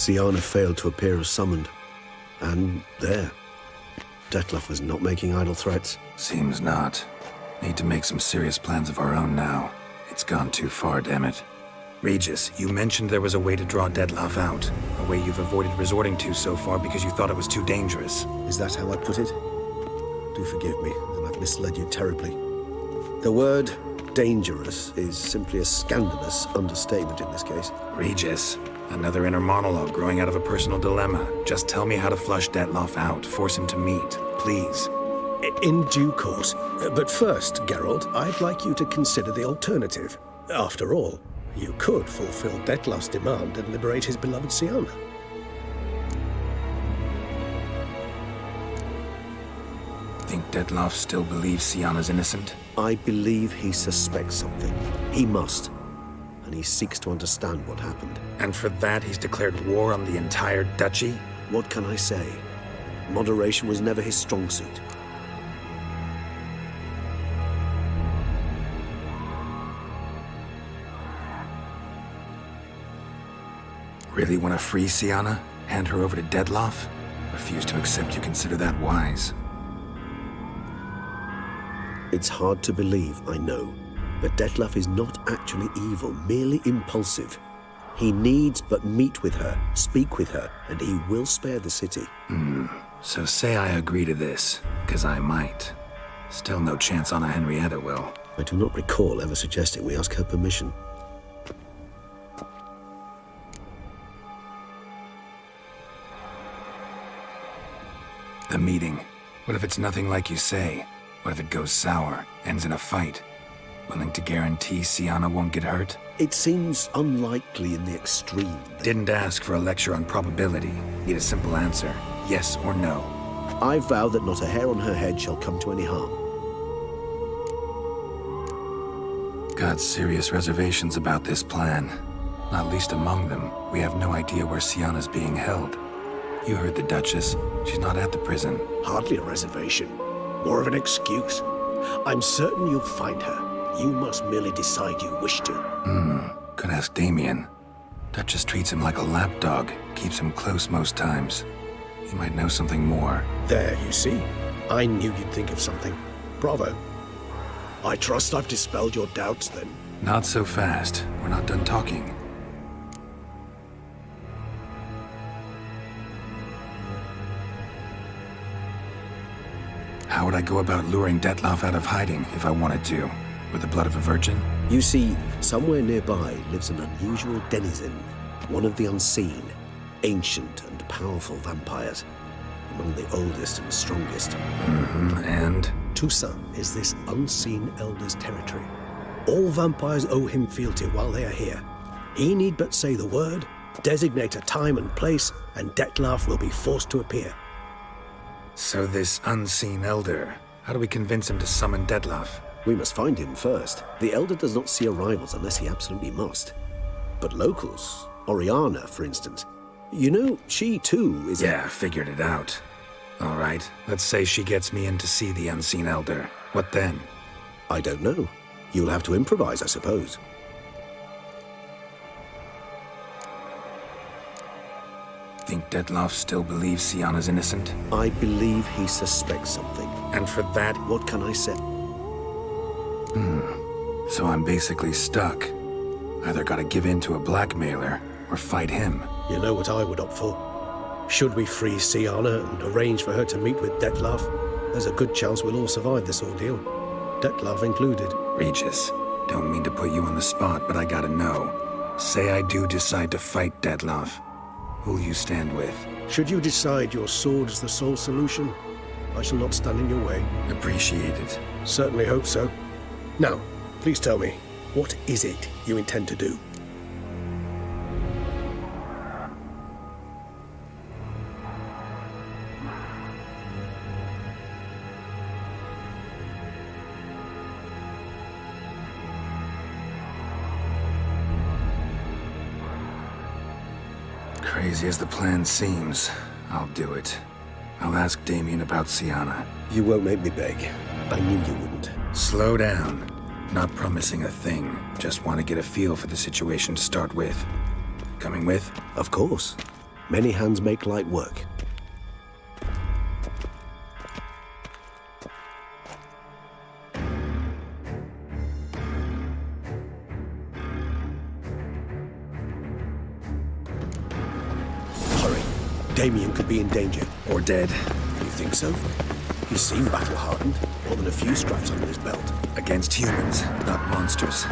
Siana failed to appear as summoned. And there. Dettlaff was not making idle threats. Seems not. Need to make some serious plans of our own now. It's gone too far, damn it. Regis, you mentioned there was a way to draw Dettlaff out. A way you've avoided resorting to so far because you thought it was too dangerous. Is that how I put it? Do forgive me that I've misled you terribly. The word dangerous is simply a scandalous understatement in this case. Regis, another inner monologue growing out of a personal dilemma. Just tell me how to flush Dettlaff out. Force him to meet, please. In due course. But first, Geralt, I'd like you to consider the alternative. After all, you could fulfill Dettlaff's demand and liberate his beloved Siana. Think Dettlaff still believes Siana's innocent? I believe he suspects something. He must. And he seeks to understand what happened. And for that, he's declared war on the entire duchy? What can I say? Moderation was never his strong suit. Really want to free Siana? Hand her over to Dettlaff? Refuse to accept you consider that wise. It's hard to believe, I know. But Dettlaff is not actually evil, merely impulsive. He needs but meet with her, speak with her, and he will spare the city. So say I agree to this, because I might. Still no chance Anna Henrietta will. I do not recall ever suggesting we ask her permission. The meeting. What if it's nothing like you say? What if it goes sour, ends in a fight? Willing to guarantee Siana won't get hurt? It seems unlikely in the extreme. Didn't ask for a lecture on probability. Need a simple answer. Yes or no. I vow that not a hair on her head shall come to any harm. Got serious reservations about this plan. Not least among them, we have no idea where Siana's being held. You heard the Duchess. She's not at the prison. Hardly a reservation. More of an excuse. I'm certain you'll find her. You must merely decide you wish to. Could ask Damien. Duchess treats him like a lapdog. Keeps him close most times. He might know something more. There, you see. I knew you'd think of something. Bravo. I trust I've dispelled your doubts, then. Not so fast. We're not done talking. How would I go about luring Dettlaff out of hiding if I wanted to? With the blood of a virgin? You see, somewhere nearby lives an unusual denizen, one of the unseen, ancient and powerful vampires, among the oldest and strongest. And? Toussaint is this unseen elder's territory. All vampires owe him fealty while they are here. He need but say the word, designate a time and place, and Dettlaff will be forced to appear. So this unseen elder, how do we convince him to summon Dettlaff? We must find him first. The elder does not see arrivals unless he absolutely must. But locals, Oriana, for instance, you know, she too is... Yeah, figured it out. All right, let's say she gets me in to see the unseen elder. What then? I don't know. You'll have to improvise, I suppose. Think Dettlaff still believes Siana's innocent? I believe he suspects something. And for that... What can I say? So I'm basically stuck. Either gotta give in to a blackmailer, or fight him. You know what I would opt for? Should we free Siana and arrange for her to meet with Dettlaff, there's a good chance we'll all survive this ordeal. Dettlaff included. Regis, don't mean to put you on the spot, but I gotta know. Say I do decide to fight Dettlaff. Who'll you stand with? Should you decide your sword is the sole solution, I shall not stand in your way. Appreciate it. Certainly hope so. Now, please tell me, what is it you intend to do? Crazy as the plan seems, I'll do it. I'll ask Damien about Siana. You won't make me beg. I knew you wouldn't. Slow down. Not promising a thing. Just want to get a feel for the situation to start with. Coming with? Of course. Many hands make light work. Hurry. Damien could be in danger. Or dead. You think so? He seemed battle-hardened. More than a few straps under his belt. Against humans, not monsters.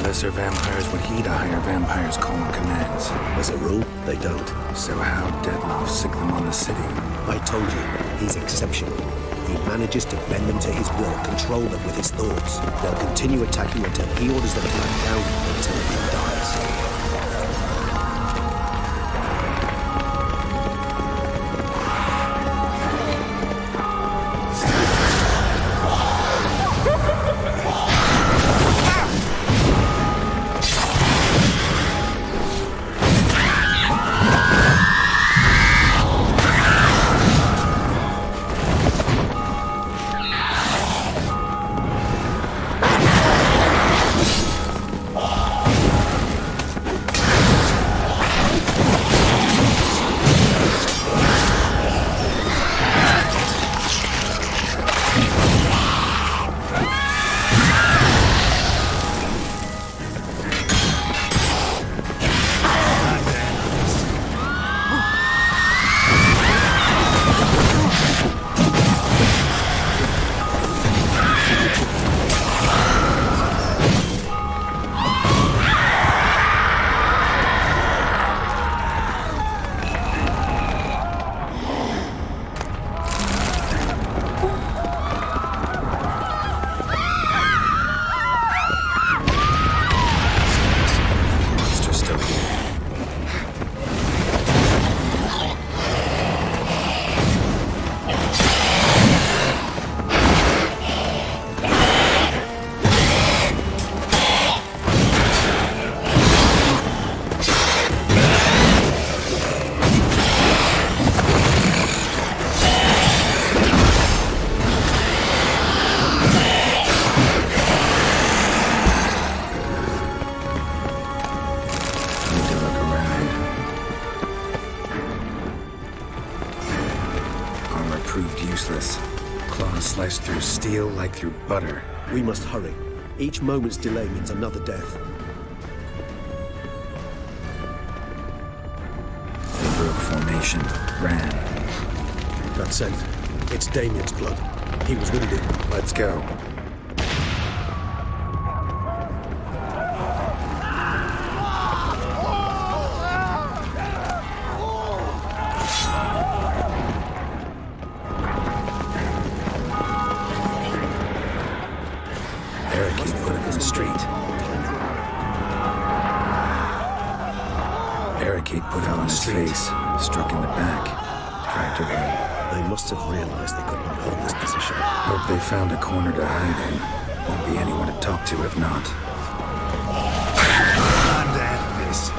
Lesser vampires would heed a higher vampire's call and commands. As a rule, they don't. So how Deadloff sick them on the city? I told you, he's exceptional. He manages to bend them to his will, control them with his thoughts. They'll continue attacking until he orders them back down, until he dies. Sliced through steel like through butter. We must hurry. Each moment's delay means another death. They broke formation, ran. That's it. It's Damien's blood. He was wounded. Let's go. on the street. Barricade put on his face, struck in the back. Tractor gun. They must have realized they could not hold this position. Hope they found a corner to hide in. Won't be anyone to talk to if not. And end this.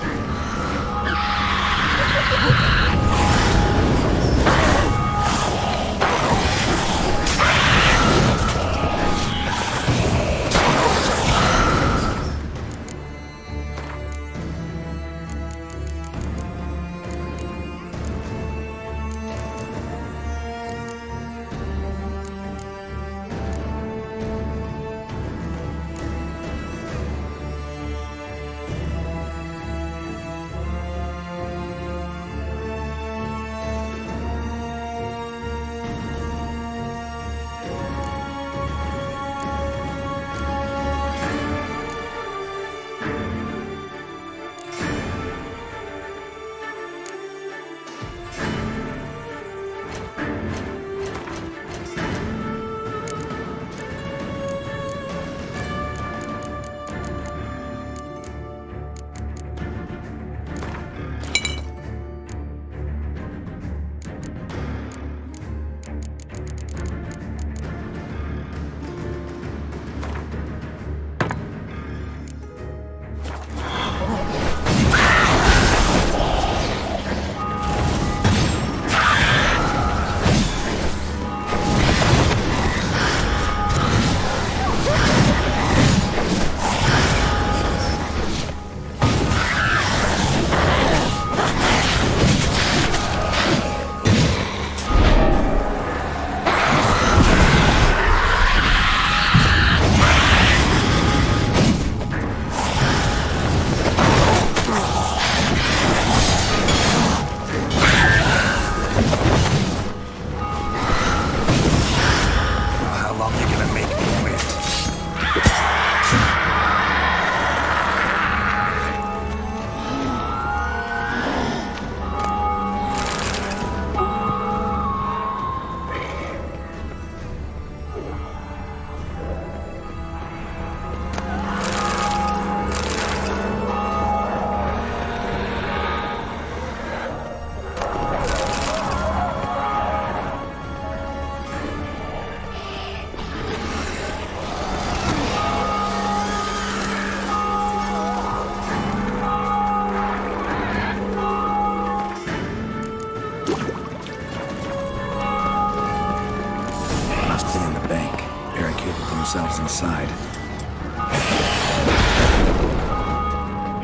themselves inside.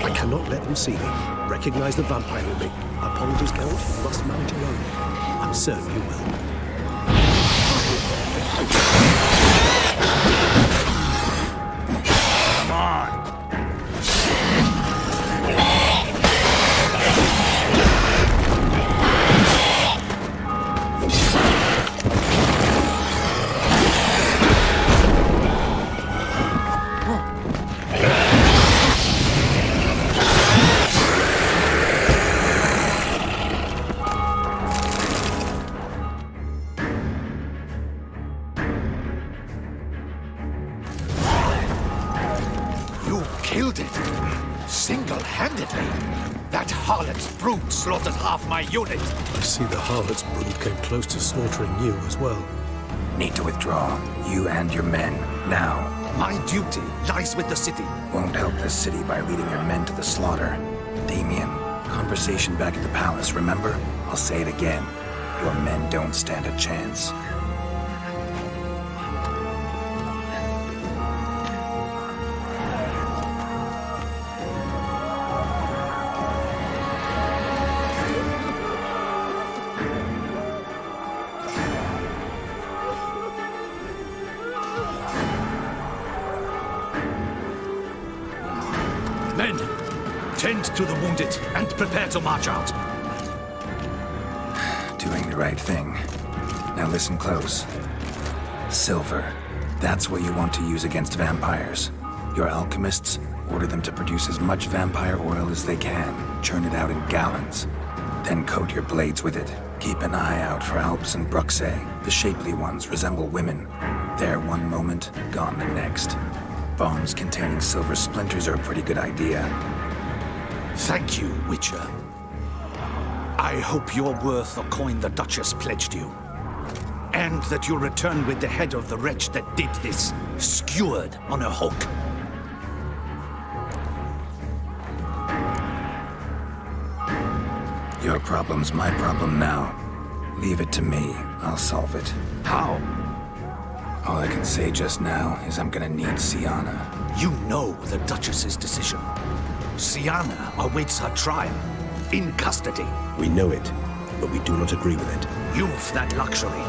I cannot let them see me. Recognize the vampire in me. Apologies, Count. You must manage alone. I'm certain you will. Come on. Killed it! Single-handedly! That harlot's brood slaughtered half my unit! I see the harlot's brood came close to slaughtering you as well. Need to withdraw. You and your men. Now. My duty lies with the city. Won't help the city by leading your men to the slaughter. Damien, conversation back at the palace, remember? I'll say it again. Your men don't stand a chance. Men, tend to the wounded and prepare to march out. Doing the right thing. Now listen close. Silver. That's what you want to use against vampires. Your alchemists, order them to produce as much vampire oil as they can. Churn it out in gallons. Then coat your blades with it. Keep an eye out for Alps and Bruxae. The shapely ones resemble women. There one moment, gone the next. bombs containing silver splinters are a pretty good idea. Thank you, Witcher. I hope you're worth the coin the Duchess pledged you. And that you'll return with the head of the wretch that did this, skewered on a hook. Your problem's my problem now. Leave it to me. I'll solve it. How? All I can say just now is I'm gonna need Siana. You know the Duchess's decision. Siana awaits her trial, in custody. We know it, but we do not agree with it. You've that luxury.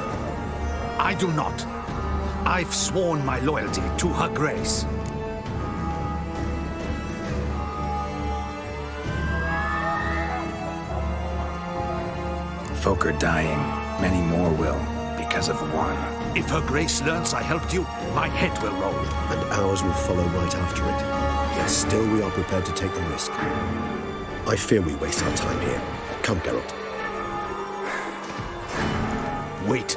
I do not. I've sworn my loyalty to Her Grace. Folk are dying. Many more will, because of one. If Her Grace learns I helped you, my head will roll. And ours will follow right after it. Yet still we are prepared to take the risk. I fear we waste our time here. Come, Geralt. Wait.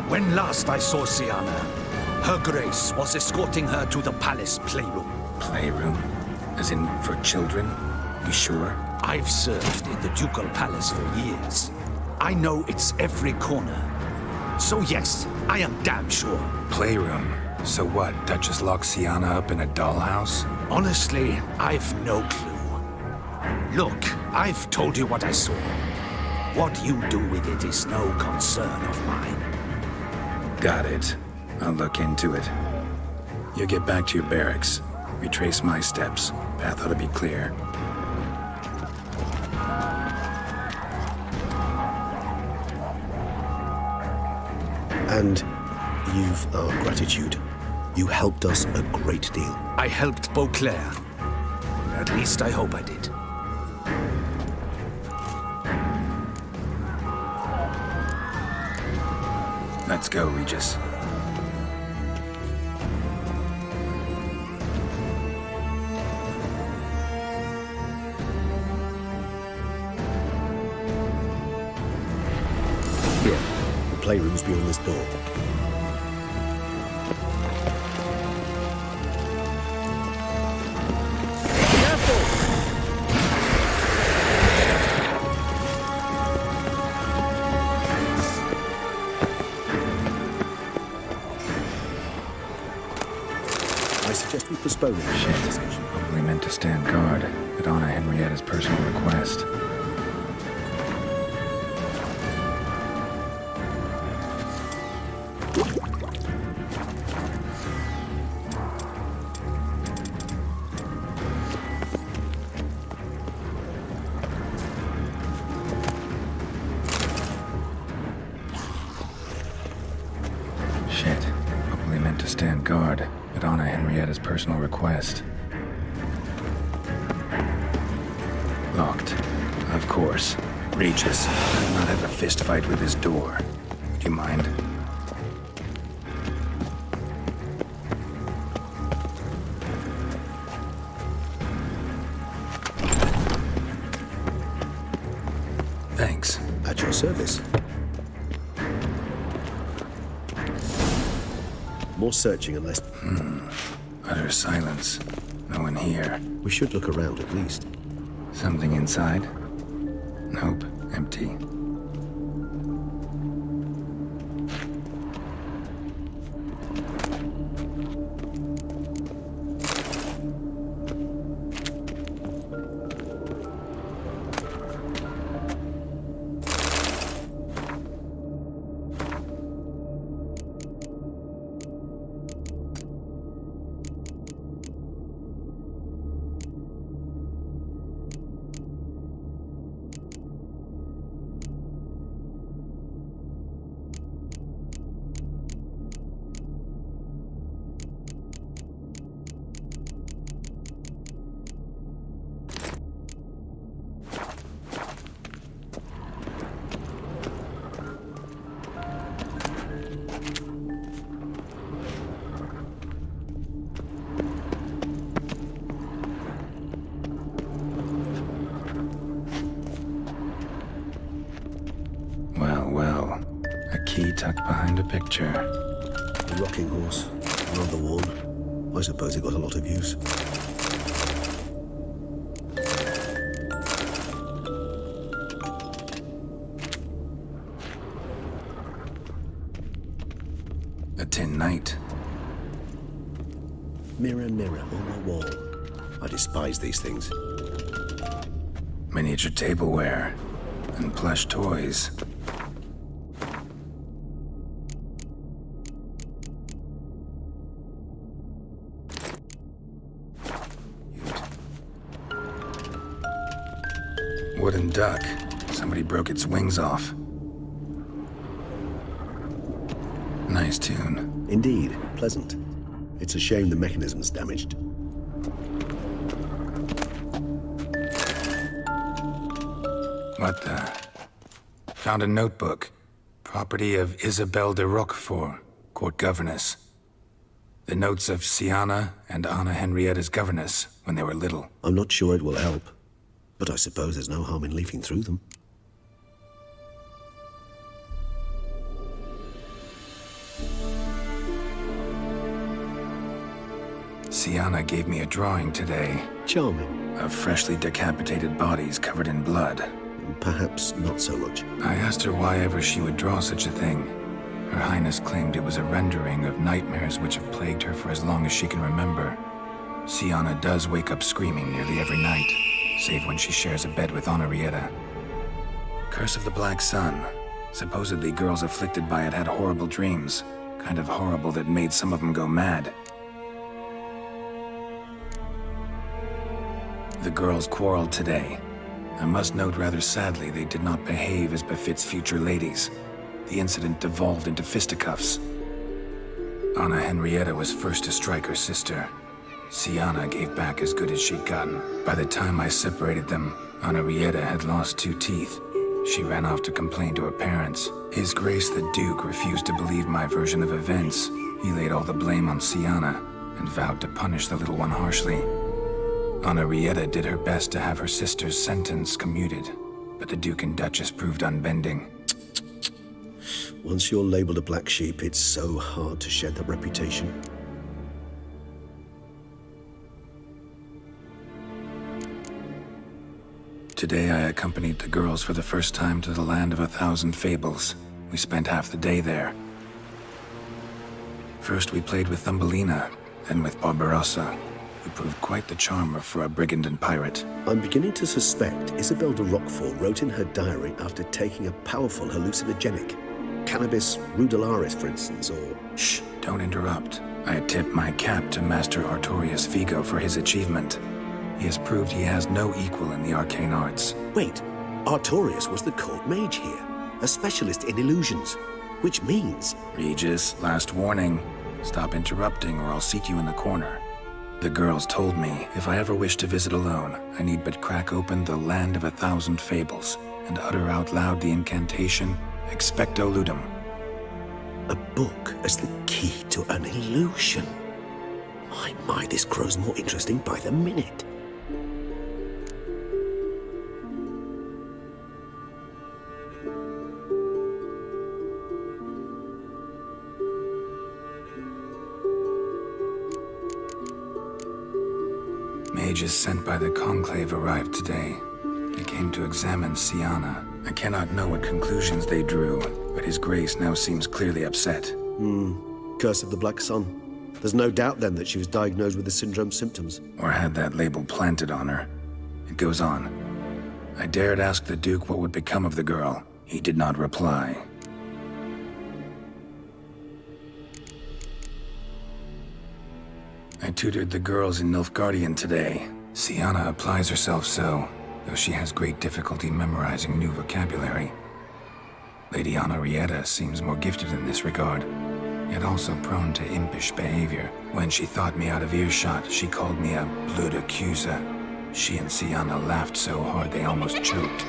When last I saw Siana, Her Grace was escorting her to the palace playroom. Playroom? As in for children? You sure? I've served in the ducal palace for years. I know it's every corner. So yes, I am damn sure. Playroom? So what, Duchess locked Siana up in a dollhouse? Honestly, I've no clue. Look, I've told you what I saw. What you do with it is no concern of mine. Got it. I'll look into it. You get back to your barracks. Retrace my steps. Path ought to be clear. And you've our gratitude. You helped us a great deal. I helped Beauclair. At least I hope I did. Let's go, Regis. Here, the playroom's beyond this door. I suggest we postpone the shared discussion. Probably meant to stand guard, but honor Henrietta's personal request. Shit. Probably meant to stand guard, but honor Henrietta's personal request. Locked. Of course. Regis, I'll not have a fist fight with this door. Do you mind? Thanks. At your service. More searching unless... Utter silence. No one here. We should look around at least. Something inside? Nope. Empty. Well, a key tucked behind a picture. A rocking horse, rather worn. I suppose it got a lot of use. A tin knight. Mirror, mirror on the wall. I despise these things. Miniature tableware and plush toys. Wooden duck. Somebody broke its wings off. Nice tune. Indeed, pleasant. It's a shame the mechanism's damaged. What the? Found a notebook. Property of Isabelle de Roquefort, court governess. The notes of Siana and Anna Henrietta's governess when they were little. I'm not sure it will help, but I suppose there's no harm in leafing through them. Siana gave me a drawing today. Charming. Of freshly decapitated bodies covered in blood. Perhaps not so much. I asked her why ever she would draw such a thing. Her Highness claimed it was a rendering of nightmares which have plagued her for as long as she can remember. Siana does wake up screaming nearly every night, save when she shares a bed with Henrietta. Curse of the Black Sun. Supposedly girls afflicted by it had horrible dreams. Kind of horrible that made some of them go mad. The girls quarreled today. I must note rather sadly they did not behave as befits future ladies. The incident devolved into fisticuffs. Anna Henrietta was first to strike her sister. Siana gave back as good as she'd gotten. By the time I separated them, Henrietta had lost 2 teeth. She ran off to complain to her parents. His Grace the Duke refused to believe my version of events. He laid all the blame on Siana and vowed to punish the little one harshly. Henrietta did her best to have her sister's sentence commuted, but the Duke and Duchess proved unbending. Once you're labeled a black sheep, it's so hard to shed that reputation. Today I accompanied the girls for the first time to the land of 1,000 fables. We spent half the day there. First we played with Thumbelina, then with Barbarossa, who proved quite the charmer for a brigand and pirate. I'm beginning to suspect Isabelle de Roquefort wrote in her diary after taking a powerful hallucinogenic. Cannabis rudelaris, for instance, or... Shh, don't interrupt. I tip my cap to Master Artorius Vigo for his achievement. He has proved he has no equal in the arcane arts. Wait, Artorius was the court mage here, a specialist in illusions, which means... Regis, last warning. Stop interrupting or I'll seat you in the corner. The girls told me if I ever wish to visit alone, I need but crack open the land of 1,000 fables and utter out loud the incantation, Expecto Ludum. A book as the key to an illusion. My, this grows more interesting by the minute. Mages sent by the Conclave arrived today. They came to examine Siana. I cannot know what conclusions they drew, but His Grace now seems clearly upset. Curse of the Black Sun. There's no doubt then that she was diagnosed with the syndrome symptoms. Or had that label planted on her. It goes on. I dared ask the Duke what would become of the girl. He did not reply. I tutored the girls in Nilfgaardian today. Siana applies herself so, though she has great difficulty memorizing new vocabulary. Lady Henrietta seems more gifted in this regard, yet also prone to impish behavior. When she thought me out of earshot, she called me a blood accuser. She and Siana laughed so hard they almost choked.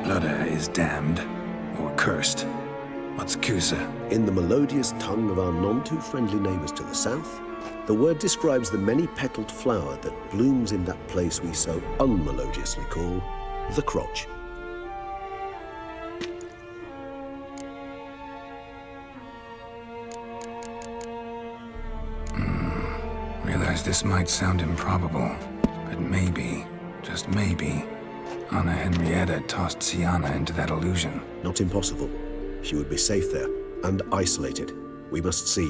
Blood is damned, or cursed. What's Cusa? In the melodious tongue of our none-too-friendly neighbors to the south, the word describes the many-petaled flower that blooms in that place we so unmelodiously call the crotch. realize this might sound improbable, but maybe, just maybe, Anna Henrietta tossed Siana into that illusion. Not impossible. She would be safe there, and isolated. We must see.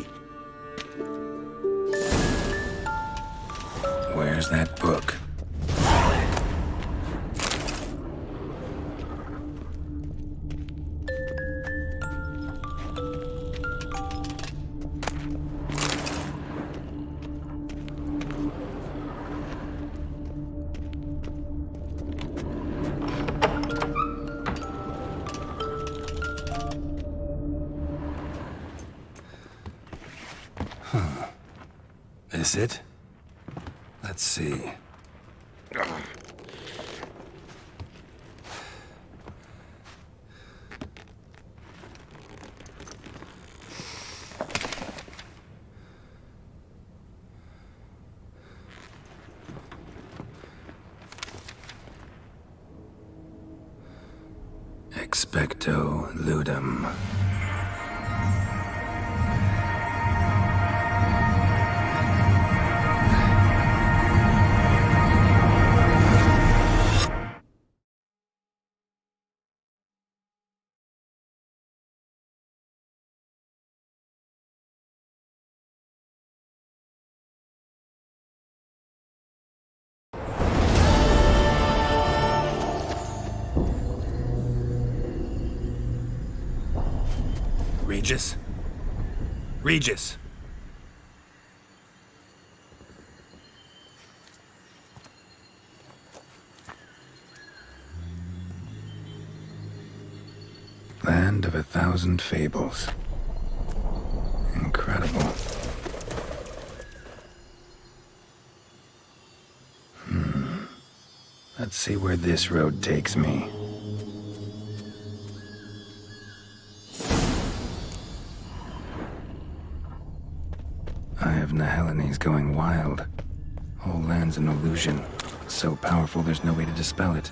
Where's that book? Is it? Let's see. Expecto ludum. Regis? Regis! Land of 1,000 fables. Incredible. Let's see where this road takes me. Eye of Nehelines going wild. Whole land's an illusion. It's so powerful there's no way to dispel it.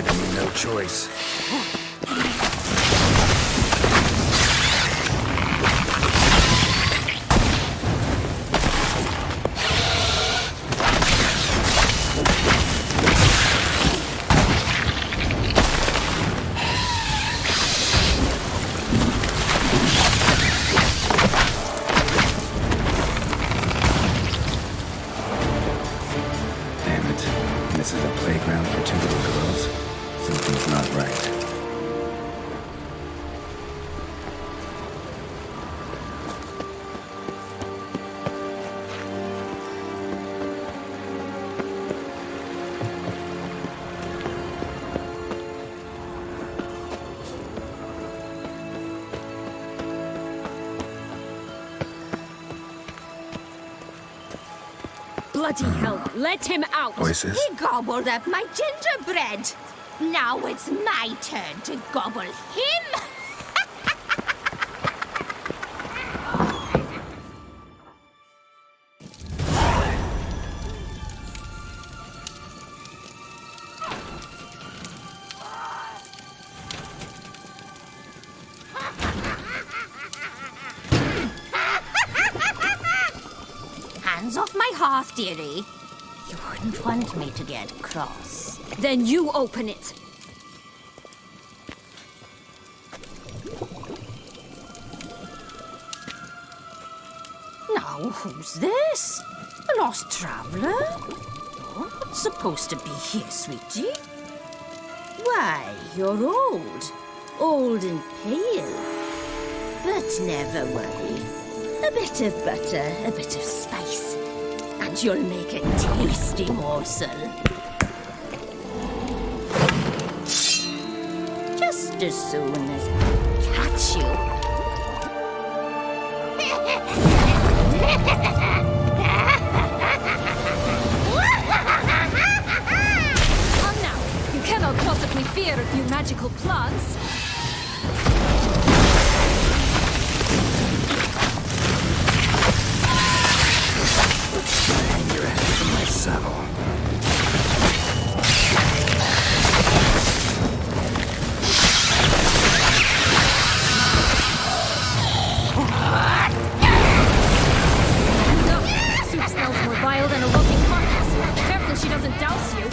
given me no choice. This is a playground for two little girls. Something's not right. Bloody hell, let him out! Voices? He gobbled up my gingerbread. Now it's my turn to gobble him. Hands off my hearth, dearie. You wouldn't want me to get cross. Then you open it. Now, who's this? A lost traveler? You're not supposed to be here, sweetie. Why, you're old. Old and pale. But never worry. A bit of butter, a bit of spice, and you'll make a tasty morsel. Just as soon as I catch you. Come now, you cannot possibly fear a few magical plants. Hang your head from my saddle. Soup smells more vile than a rotting carcass. Careful she doesn't douse you.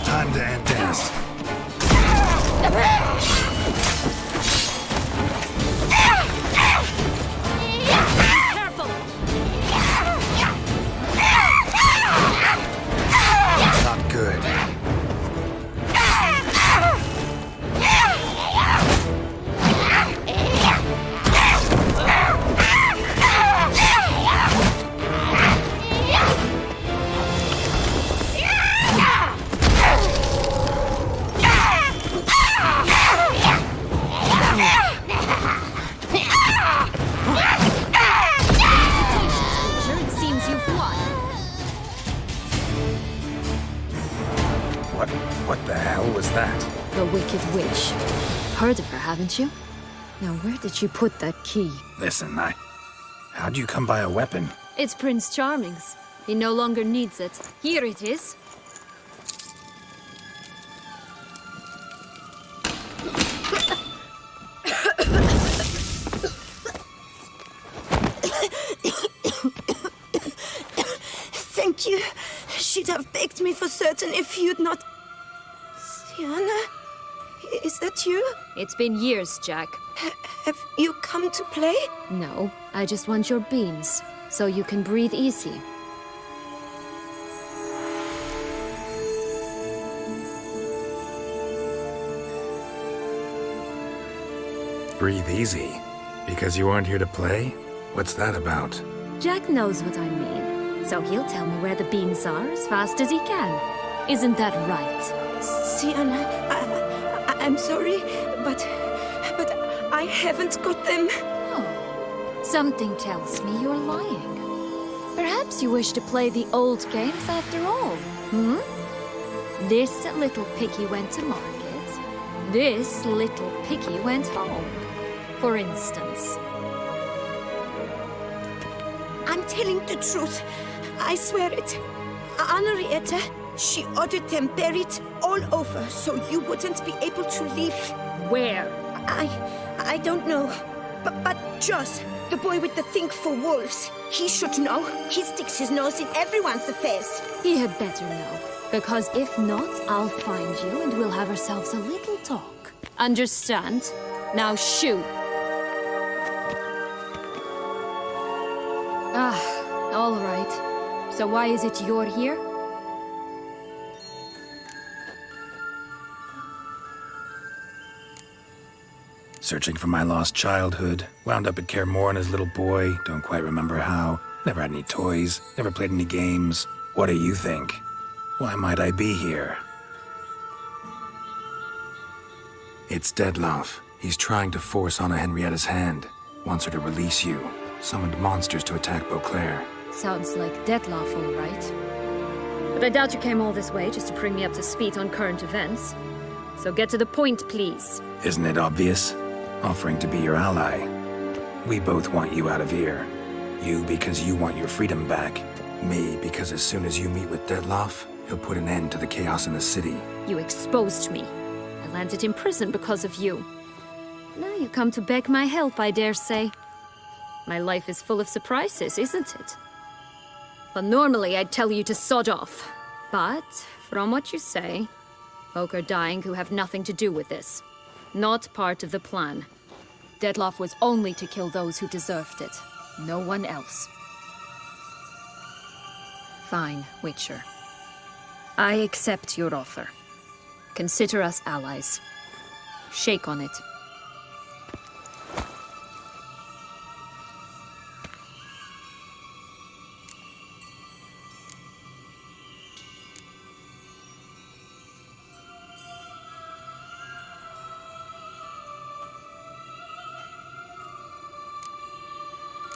Time to end this. Not good. What the hell was that? The Wicked Witch. Heard of her, haven't you? Now, where did you put that key? Listen, how'd you come by a weapon? It's Prince Charming's. He no longer needs it. Here it is. Thank you. She'd have begged me for certain if you'd not... Sienna? Is that you? It's been years, Jack. Have you come to play? No, I just want your beans, so you can breathe easy. Breathe easy? Because you aren't here to play? What's that about? Jack knows what I mean, so he'll tell me where the beans are as fast as he can. Isn't that right? Sienna, I'm sorry, but I haven't got them. Oh, something tells me you're lying. Perhaps you wish to play the old games after all, hmm? This little piggy went to market. This little piggy went home, for instance. I'm telling the truth. I swear it. Henrietta, she ordered them buried all over so you wouldn't be able to leave. Where? I don't know. But Joss, the boy with the thing for wolves, he should know. He sticks his nose in everyone's affairs. He had better know. Because if not, I'll find you and we'll have ourselves a little talk. Understand? Now shoo! Ah, all right. So why is it you're here? Searching for my lost childhood. Wound up at Kaer Morhen as a little boy. Don't quite remember how. Never had any toys. Never played any games. What do you think? Why might I be here? It's Dettlaff. He's trying to force Anna Henrietta's hand. Wants her to release you. Summoned monsters to attack Beauclair. Sounds like Dettlaff, all right. But I doubt you came all this way just to bring me up to speed on current events. So get to the point, please. Isn't it obvious? Offering to be your ally. We both want you out of here. You because you want your freedom back. Me because as soon as you meet with Dettlaff, he'll put an end to the chaos in the city. You exposed me. I landed in prison because of you. Now you come to beg my help, I dare say. My life is full of surprises, isn't it? Well, normally I'd tell you to sod off. But, from what you say, folk are dying who have nothing to do with this. Not part of the plan. Dettlaff was only to kill those who deserved it. No one else. Fine, Witcher. I accept your offer. Consider us allies. Shake on it.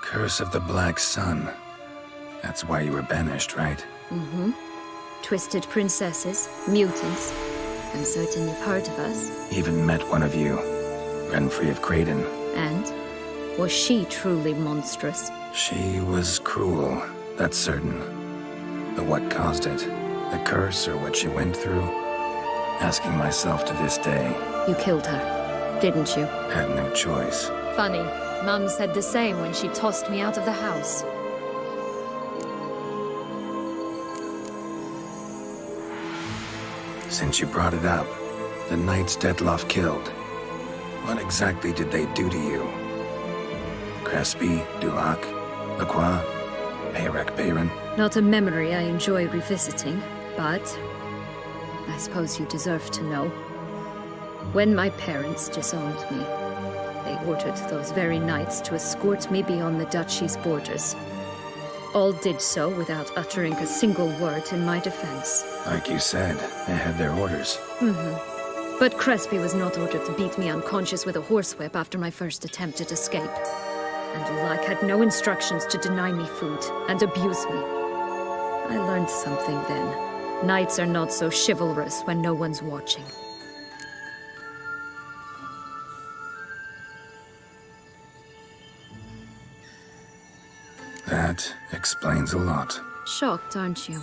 Curse of the Black Sun. That's why you were banished, right? Mm-hmm. Twisted princesses, mutants. I'm certain you've heard of us. Even met one of you. Renfrey of Creighton. And? Was she truly monstrous? She was cruel, that's certain. But what caused it? The curse or what she went through? Asking myself to this day. You killed her, didn't you? Had no choice. Funny. Mum said the same when she tossed me out of the house. Since you brought it up, the knights Detloff killed. What exactly did they do to you? Crespi, Dulac, Lacroix, Peyrac Peyran? Not a memory I enjoy revisiting, but I suppose you deserve to know. When my parents disowned me, they ordered those very knights to escort me beyond the duchy's borders. All did so without uttering a single word in my defense. Like you said, they had their orders. Mm-hmm. But Crespi was not ordered to beat me unconscious with a horsewhip after my first attempted escape. And Dulac had no instructions to deny me food and abuse me. I learned something then. Knights are not so chivalrous when no one's watching. That explains a lot. Shocked, aren't you?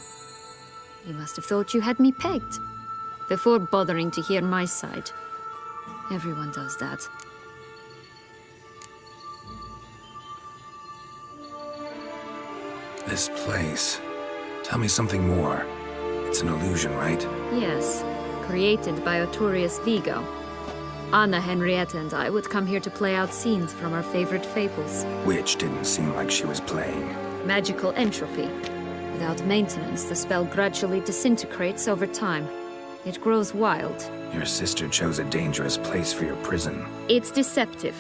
You must have thought you had me pegged. Before bothering to hear my side. Everyone does that. This place. Tell me something more. It's an illusion, right? Yes. Created by Arturius Vigo. Anna, Henrietta, and I would come here to play out scenes from our favorite fables. Which didn't seem like she was playing. Magical entropy. Without maintenance, the spell gradually disintegrates over time. It grows wild. Your sister chose a dangerous place for your prison. It's deceptive.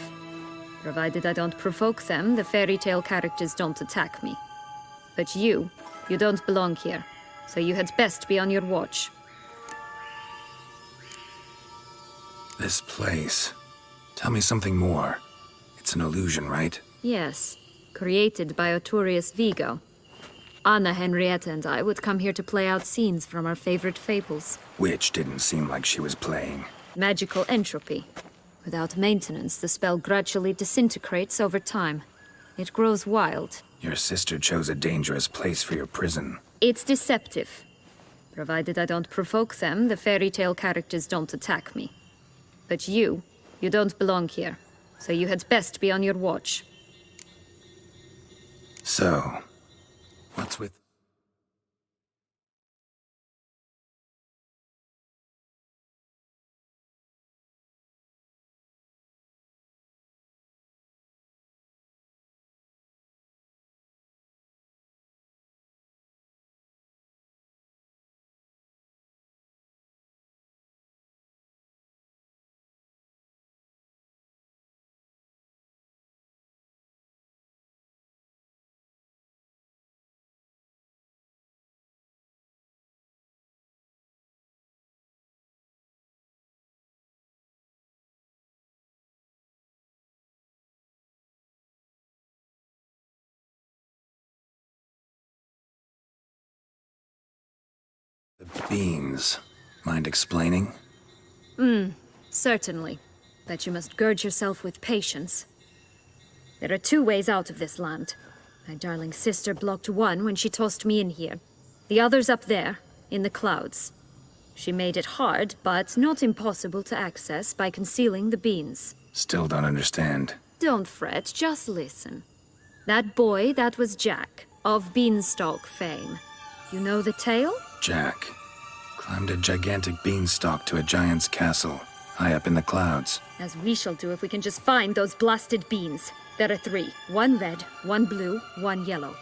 Provided I don't provoke them, the fairy tale characters don't attack me. But you don't belong here. So you had best be on your watch. This place. Tell me something more. It's an illusion, right? Yes. Created by Arturius Vigo. Anna, Henrietta, and I would come here to play out scenes from our favorite fables. Which didn't seem like she was playing. Magical entropy. Without maintenance, the spell gradually disintegrates over time. It grows wild. Your sister chose a dangerous place for your prison. It's deceptive. Provided I don't provoke them, the fairy tale characters don't attack me. But you don't belong here. So you had best be on your watch. So, what's with... The beans. Mind explaining? Certainly. But you must gird yourself with patience. There are 2 ways out of this land. My darling sister blocked one when she tossed me in here. The other's up there, in the clouds. She made it hard, but not impossible to access by concealing the beans. Still don't understand. Don't fret, just listen. That boy, that was Jack, of Beanstalk fame. You know the tale? Jack climbed a gigantic beanstalk to a giant's castle, high up in the clouds. As we shall do if we can just find those blasted beans. There are 3. 1 red, 1 blue, 1 yellow.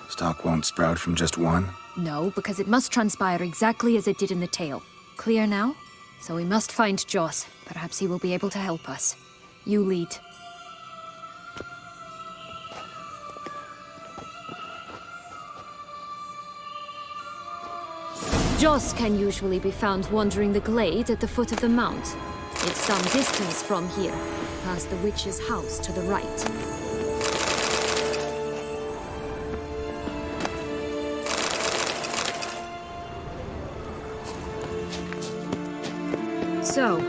Stalk won't sprout from just one? No, because it must transpire exactly as it did in the tale. Clear now? So we must find Joss. Perhaps he will be able to help us. You lead. Joss can usually be found wandering the glade at the foot of the mount. It's some distance from here, past the witch's house to the right. So,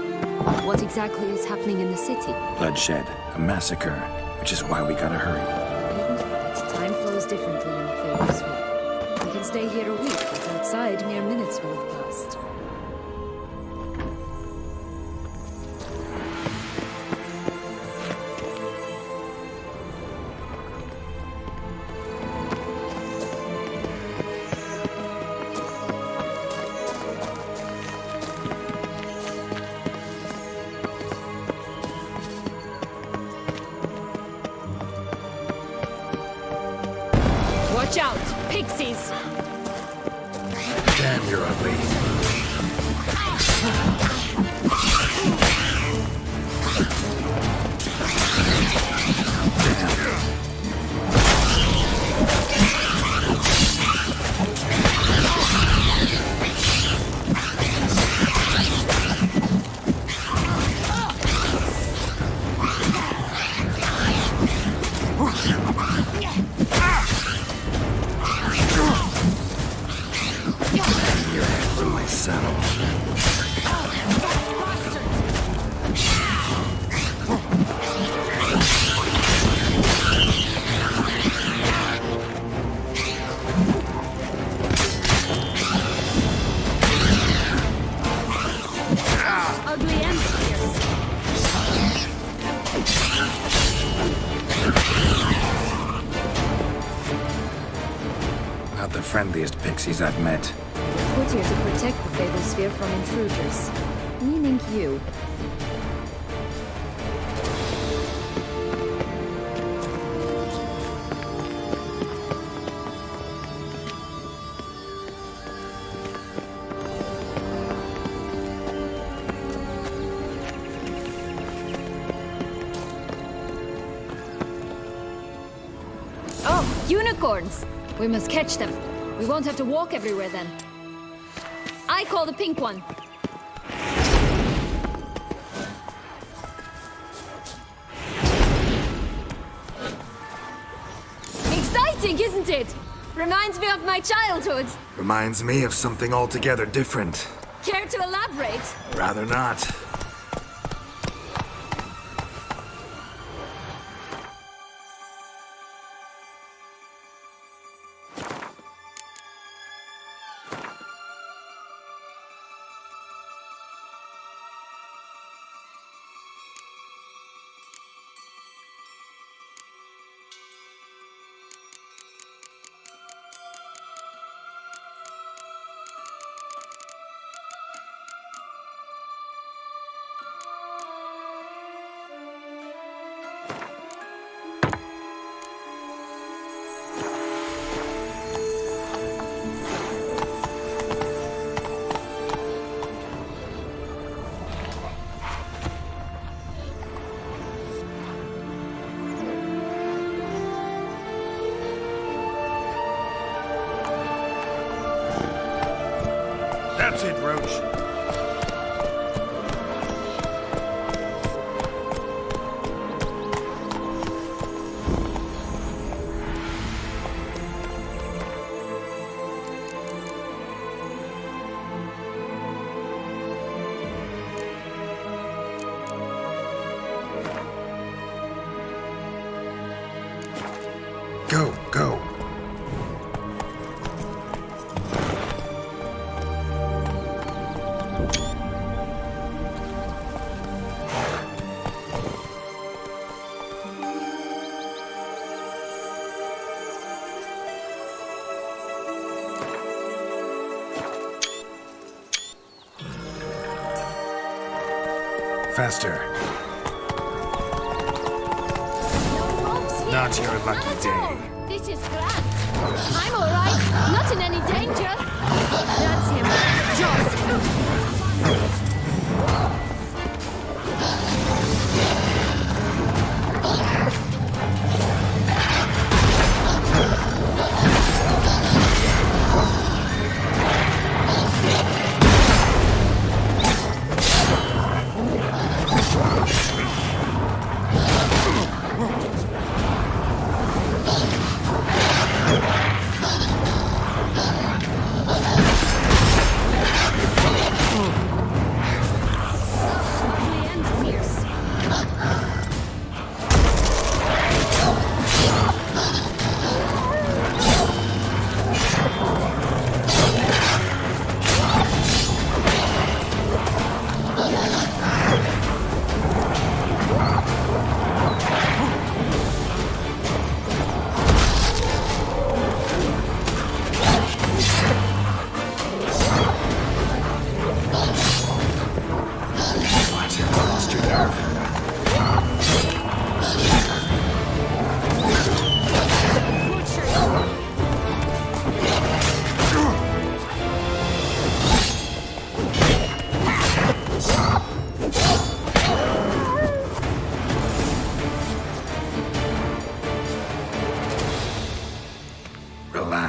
what exactly is happening in the city? Bloodshed, a massacre, which is why we gotta hurry. But time flows differently in the Fable Sphere. We can stay here a week, but outside mere minutes will have passed. Watch out! Pixies! Damn, you're ugly. Not the friendliest pixies I've met. Put here to protect the Fable Sphere from intruders. Meaning you. Oh, unicorns! We must catch them. We won't have to walk everywhere then. I call the pink one. Exciting, isn't it? Reminds me of my childhood. Reminds me of something altogether different. Care to elaborate? Rather not. That's it, Roach. Go, go. Faster. Not your lucky day. This is grand. I'm all right. Not in any danger. That's him. Jaws.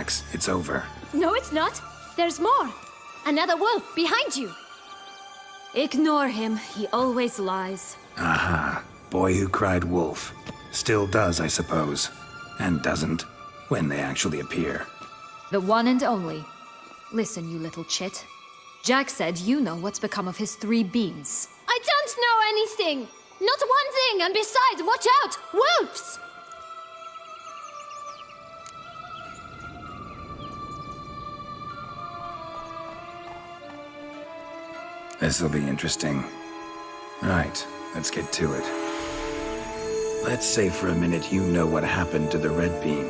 Relax, it's over. No, it's not. There's more. Another wolf behind you. Ignore him. He always lies. Aha. Boy who cried wolf. Still does, I suppose. And doesn't, when they actually appear. The one and only. Listen, you little chit. Jack said you know what's become of his 3 beans. I don't know anything! Not one thing, and besides, watch out! Wolves! This'll be interesting. Right, let's get to it. Let's say for a minute you know what happened to the red bean.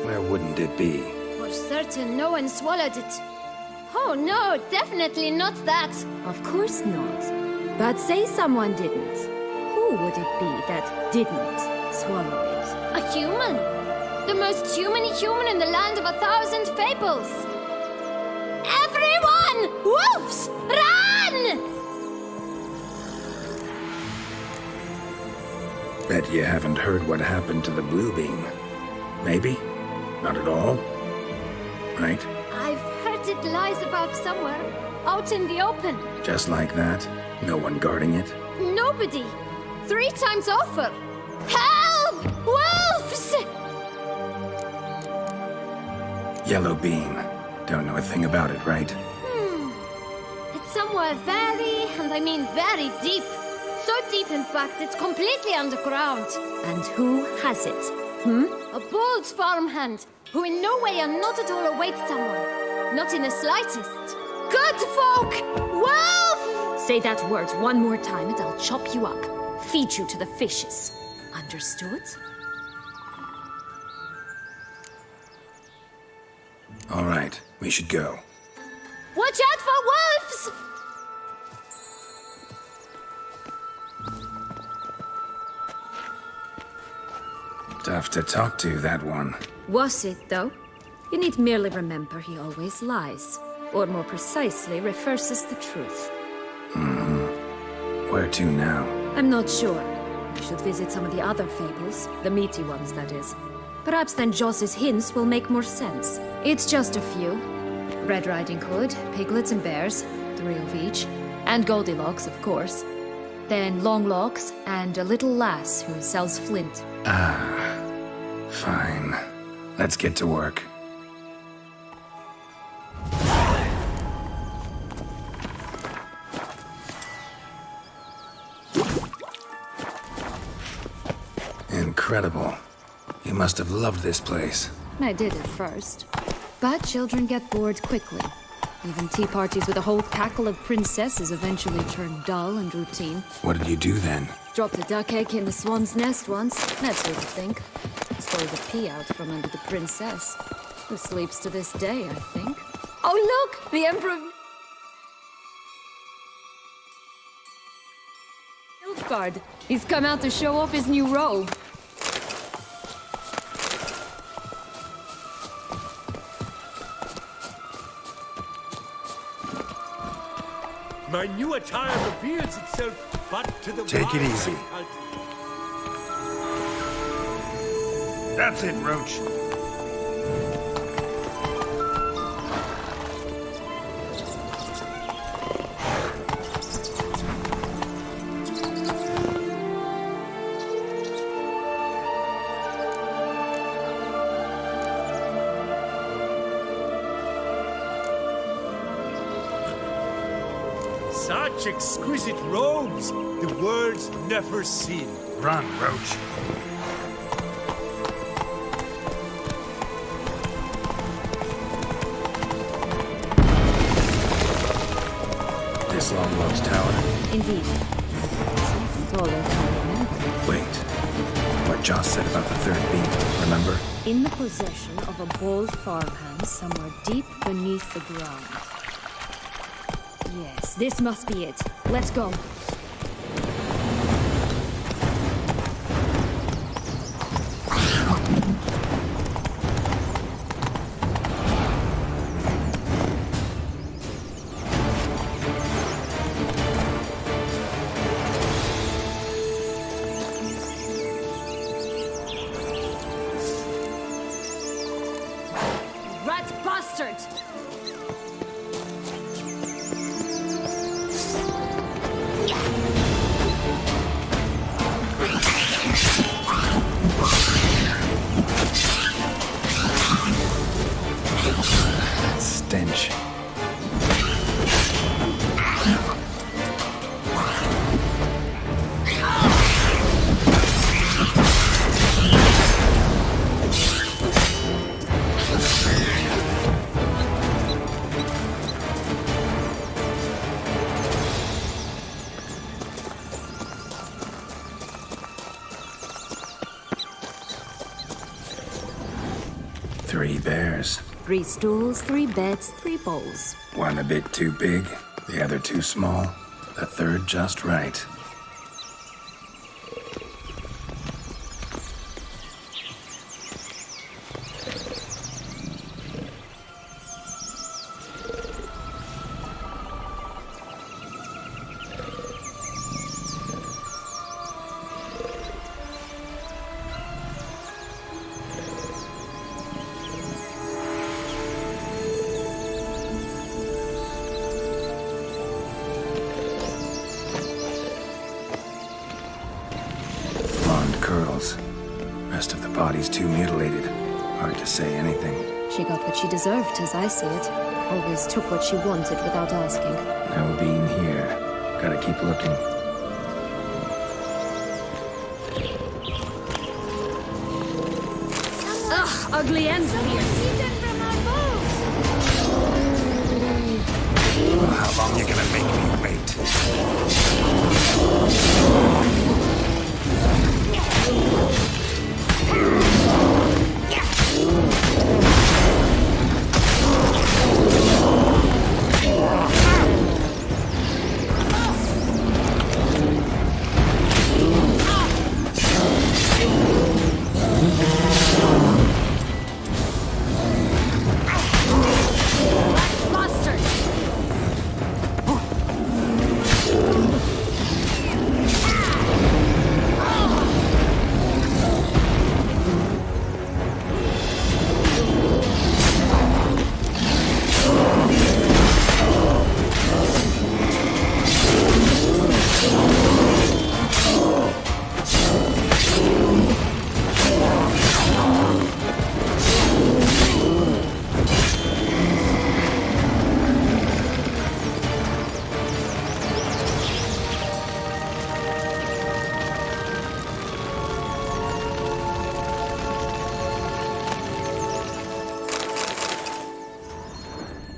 Where wouldn't it be? For certain, no one swallowed it. Oh no, definitely not that. Of course not. But say someone didn't. Who would it be that didn't swallow it? A human. The most human in the land of 1,000 fables. Everyone! Wolves! Run! Bet you haven't heard what happened to the blue bean. Maybe? Not at all? Right? I've heard it lies about somewhere, out in the open. Just like that? No one guarding it? Nobody. 3 times over. Help! Wolves! Yellow bean. Don't know a thing about it, right? It's somewhere very, and I mean very deep. So deep, in fact, it's completely underground. And who has it? A bold farmhand, who in no way and not at all awaits someone. Not in the slightest. Good folk! Wolf! Say that word one more time and I'll chop you up. Feed you to the fishes. Understood? All right, we should go. Watch out for wolves! Tough to talk to, that one. Was it, though? You need merely remember he always lies. Or more precisely, reverses the truth. Where to now? I'm not sure. We should visit some of the other fables. The meaty ones, that is. Perhaps then Joss's hints will make more sense. It's just a few. Red Riding Hood, piglets and bears, 3 of each. And Goldilocks, of course. Then Longlocks, and a little lass who sells flint. Fine. Let's get to work. Incredible. You must have loved this place. I did at first. But children get bored quickly. Even tea parties with a whole cackle of princesses eventually turn dull and routine. What did you do then? Dropped a duck egg in the swan's nest once, that sort of thing. Stole the pea out from under the princess, who sleeps to this day, I think. Oh look! The Emperor... Nilfgaard. He's come out to show off his new robe. My new attire reveals itself but to the Take it wise easy. and cultivated. That's it, Roach. Such exquisite robes, the world's never seen. Run, Roach. This Longlocks Tower? Indeed. Taller tower. Wait. What Joss said about the 3rd beam, remember? In the possession of a bold farmhand somewhere deep beneath the ground. Yes, this must be it. Let's go. bastard! Stench. Three bears. 3 stools, 3 beds, 3 bowls. One a bit too big, the other too small, the third just right. Curls. Rest of the body's too mutilated. Hard to say anything. She got what she deserved, as I see it. Always took what she wanted without asking. No being here. Gotta keep looking. Ugh, ugly ends here. Well, how long you gonna make me wait?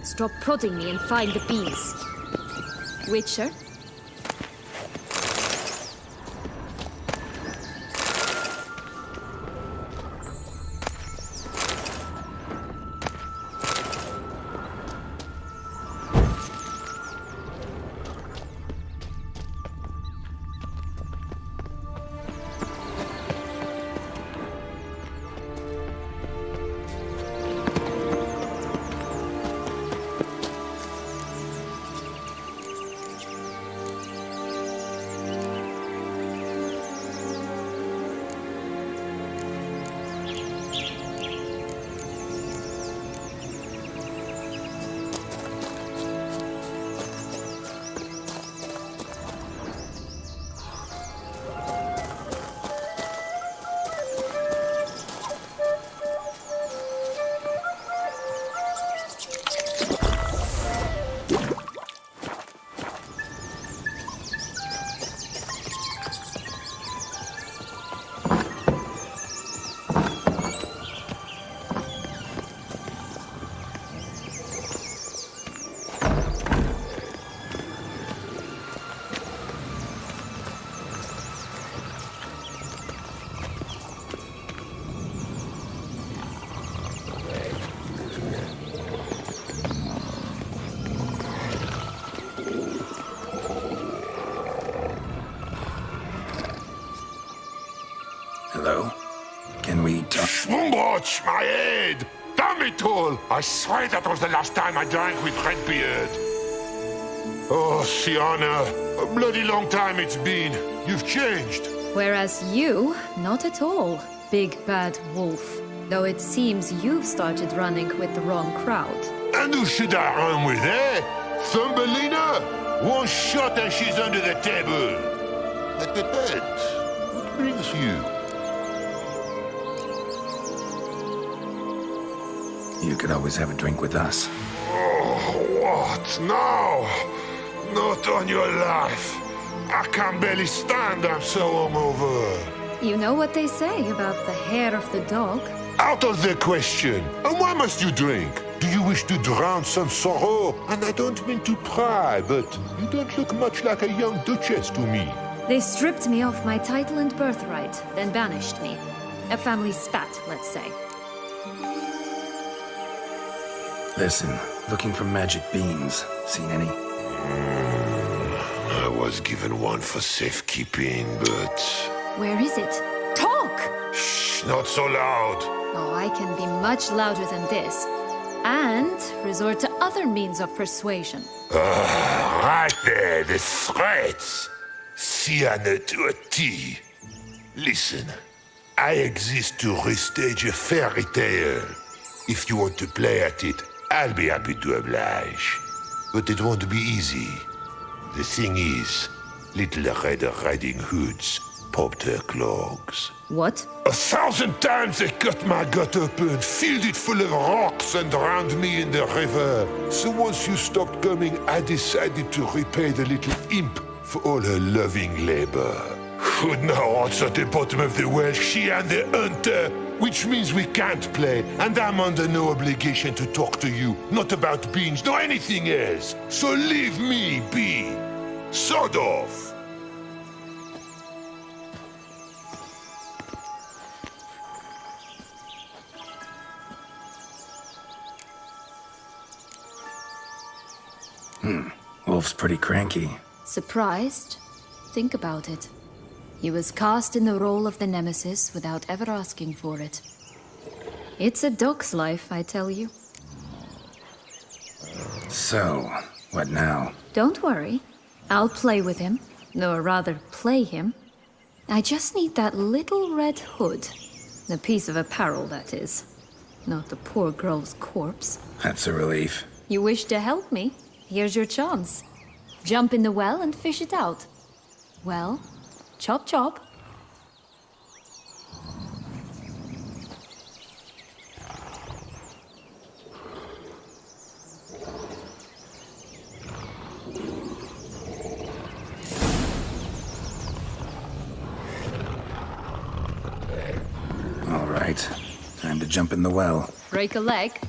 Stop prodding me and find the bees. Witcher? Hello? Can we talk? Watch my head! Damn it all! I swear that was the last time I drank with Redbeard. Oh, Sienna, a bloody long time it's been. You've changed. Whereas you, not at all, big bad wolf. Though it seems you've started running with the wrong crowd. And who should I run with, eh? Thumbelina? One shot and she's under the table. That depends. What brings you? You could always have a drink with us. Oh, what now? Not on your life. I can barely stand, I'm so hungover. You know what they say about the hair of the dog? Out of the question. And why must you drink? Do you wish to drown some sorrow? And I don't mean to pry, but you don't look much like a young duchess to me. They stripped me of my title and birthright, then banished me. A family spat, let's say. Listen, looking for magic beans. Seen any? I was given one for safekeeping, but... Where is it? Talk! Shh, not so loud. Oh, I can be much louder than this. And resort to other means of persuasion. Right there, the threats. Sienna to a T. Listen, I exist to restage a fairy tale. If you want to play at it, I'll be happy to oblige. But it won't be easy. The thing is, Little Red Riding Hoods popped her clogs. What? 1,000 times they cut my gut open, filled it full of rocks and drowned me in the river. So once you stopped coming, I decided to repay the little imp for all her loving labor. Who'd now answer the bottom of the well, she and the hunter, which means we can't play, and I'm under no obligation to talk to you, not about beans, nor anything else. So leave me be. Sod off. Wolf's pretty cranky. Surprised? Think about it. He was cast in the role of the Nemesis without ever asking for it. It's a dog's life, I tell you. So, what now? Don't worry. I'll play with him. Or rather, play him. I just need that little red hood. The piece of apparel, that is. Not the poor girl's corpse. That's a relief. You wish to help me? Here's your chance. Jump in the well and fish it out. Well, chop chop. All right. Time to jump in the well. Break a leg.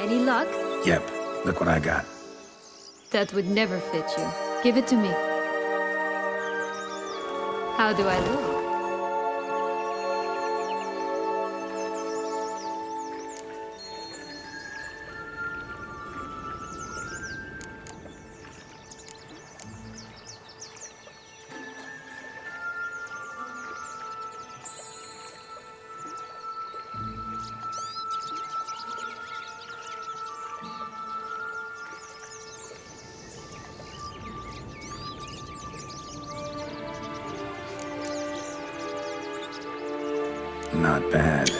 Any luck? Yep. Look what I got. That would never fit you. Give it to me. How do I look? Not bad.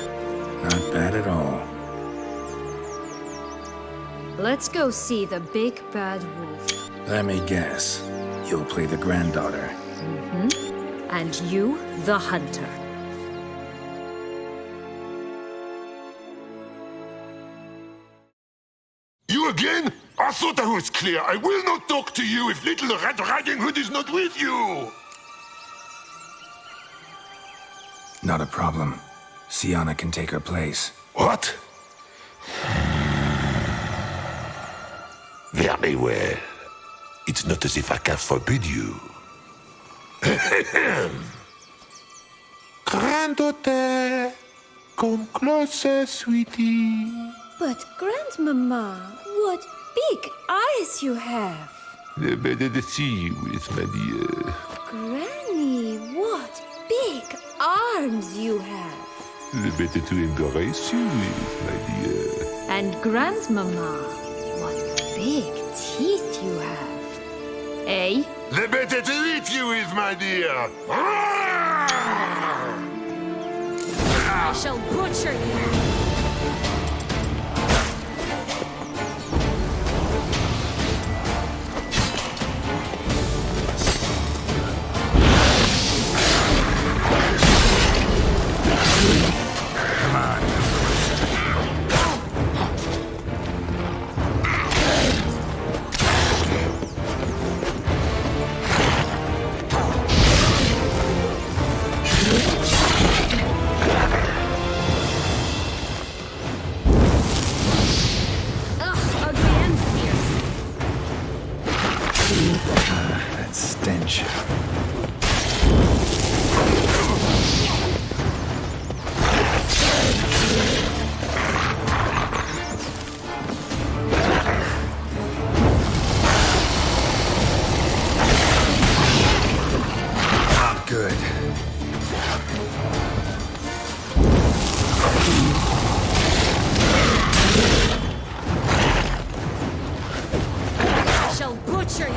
Not bad at all. Let's go see the big bad wolf. Let me guess. You'll play the granddaughter. And you, the hunter. You again? I thought I was clear. I will not talk to you if little Red Riding Hood is not with you. Not a problem. Sienna can take her place. What? Very well. It's not as if I can forbid you. Granddaughter, come closer, sweetie. But, Grandmama, what big eyes you have. The better to see you with, my dear. Granny, what big arms you have. The better to embrace you with, my dear. And Grandmama, what big teeth you have. Eh? The better to eat you with, my dear. I shall butcher you. That stench. Not good. I shall butcher you.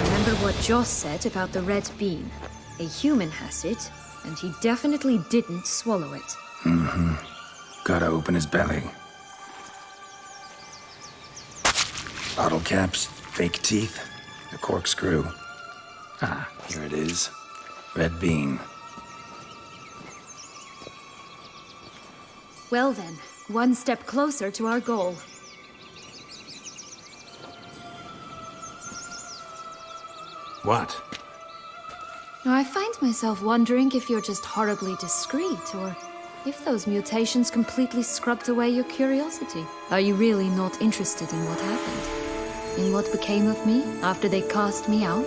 Remember what Joss said about the red bean? A human has it, and he definitely didn't swallow it. Gotta open his belly. Bottle caps, fake teeth, the corkscrew. Ah, here it is. Red bean. Well then, one step closer to our goal. What? Now, I find myself wondering if you're just horribly discreet, or if those mutations completely scrubbed away your curiosity. Are you really not interested in what happened? In what became of me after they cast me out?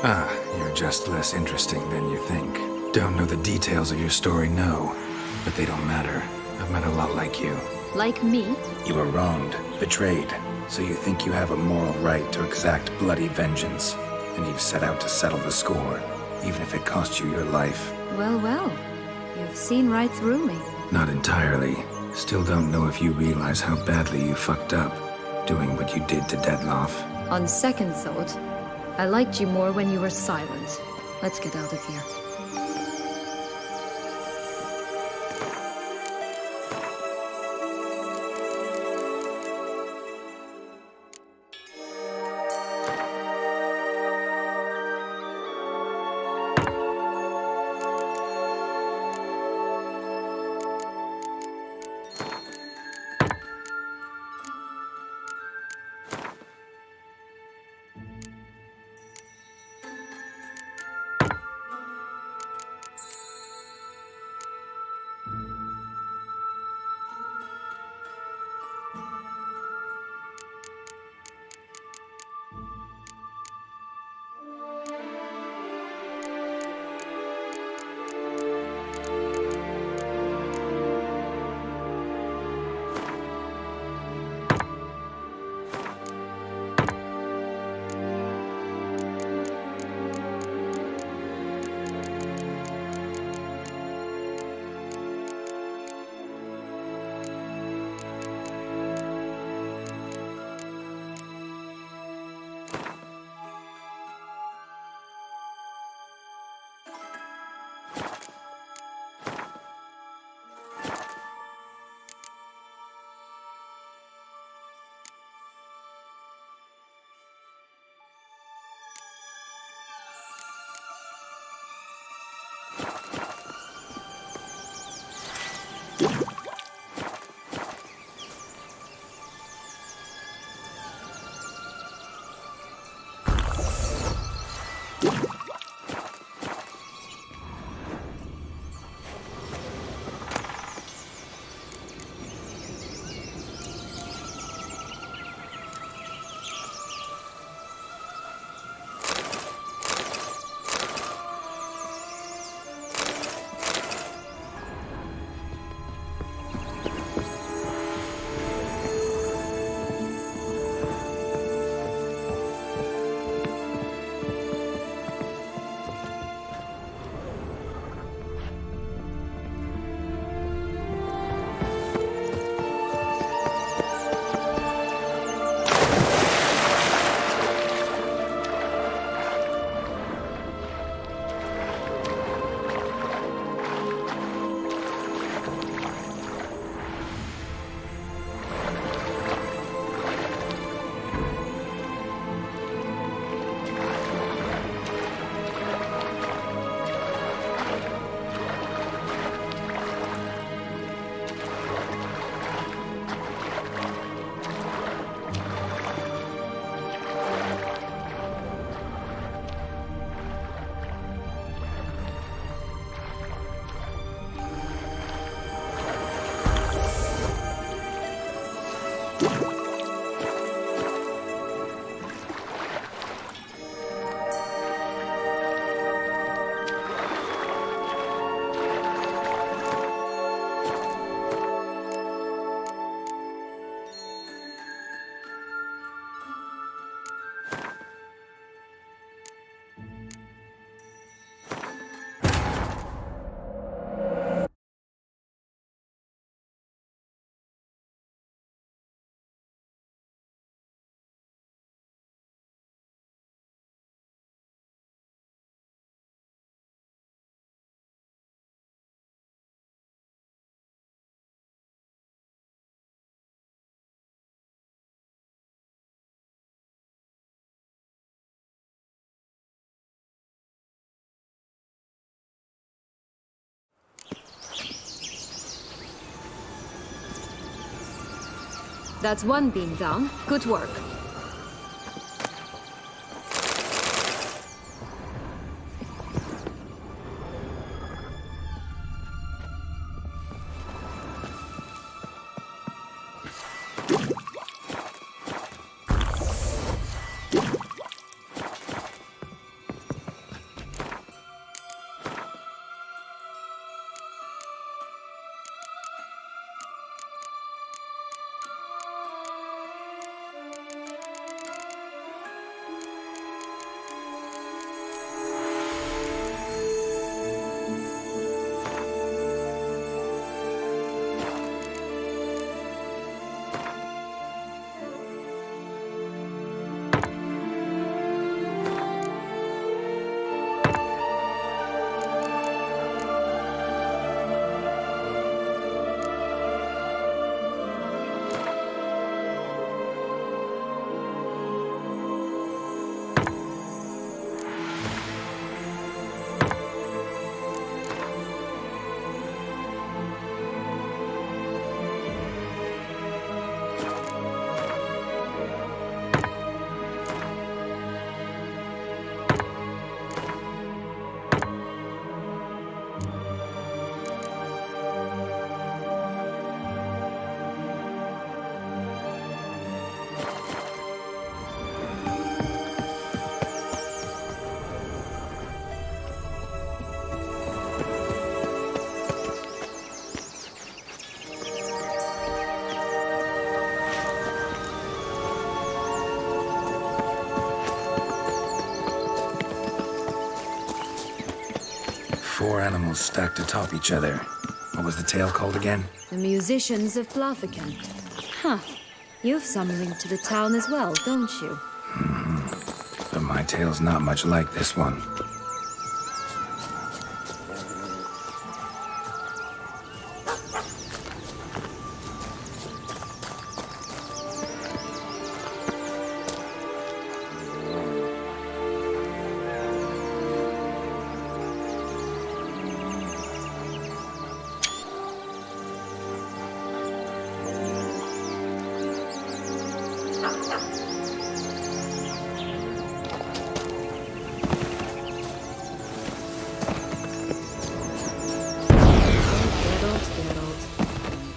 Ah, you're just less interesting than you think. Don't know the details of your story, no. But they don't matter. I've met a lot like you. Like me? You were wronged, betrayed, so you think you have a moral right to exact bloody vengeance. And you've set out to settle the score, even if it cost you your life. Well, well. You've seen right through me. Not entirely. Still don't know if you realize how badly you fucked up, doing what you did to Deadloff. On second thought, I liked you more when you were silent. Let's get out of here. That's one beam down. Good work. Four animals stacked atop each other. What was the tale called again? The musicians of Blaviken. Huh. You've some link to the town as well, don't you? But my tale's not much like this one.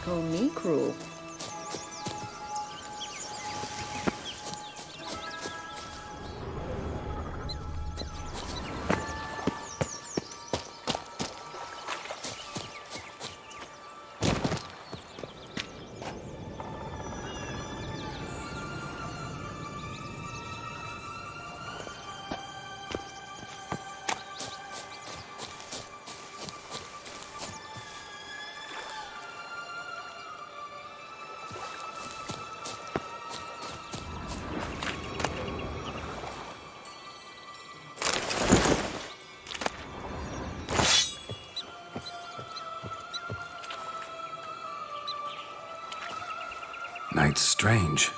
Call me cruel. Knight's strange.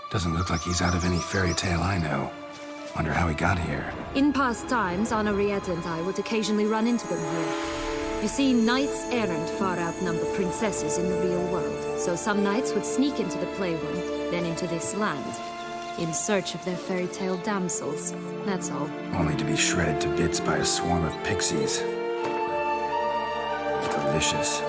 Doesn't look like he's out of any fairy tale I know. Wonder how he got here. In past times, Henriette and I would occasionally run into them here. You see, knights errant far outnumber princesses in the real world, so some knights would sneak into the playroom, then into this land, in search of their fairy tale damsels. That's all. Only to be shredded to bits by a swarm of pixies. Delicious.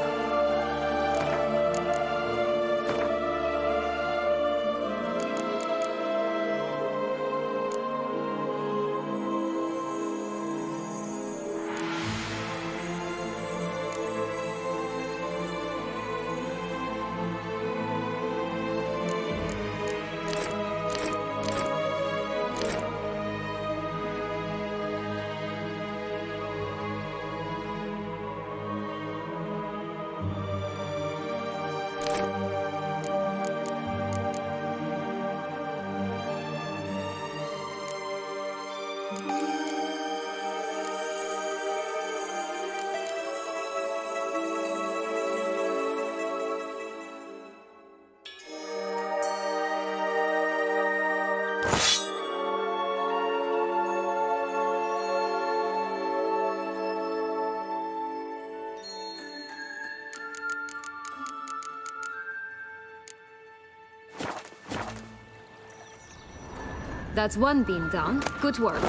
That's one bean down. Good work.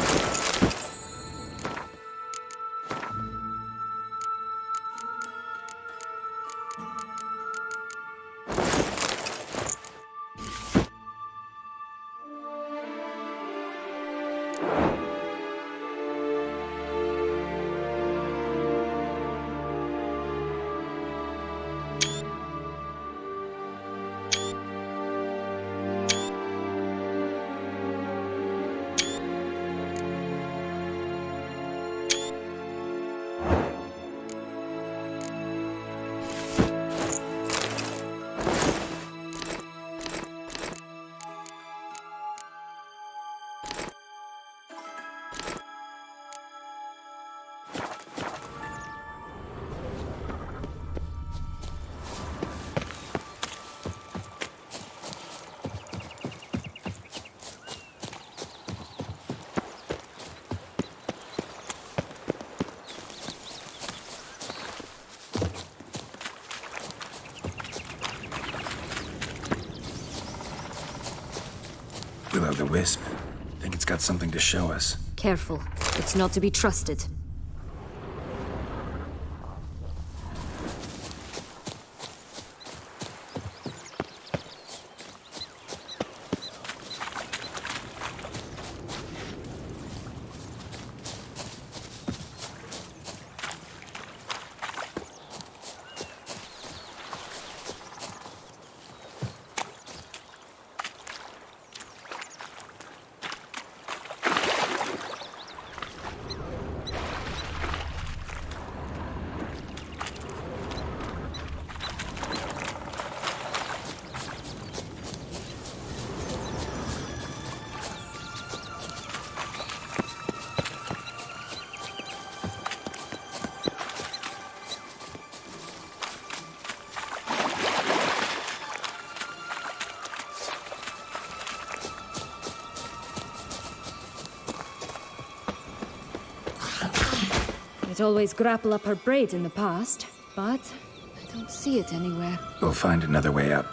Will-o'-the-wisp. Think it's got something to show us. Careful. It's not to be trusted. I'd always grapple up her braid in the past, but I don't see it anywhere. We'll find another way up.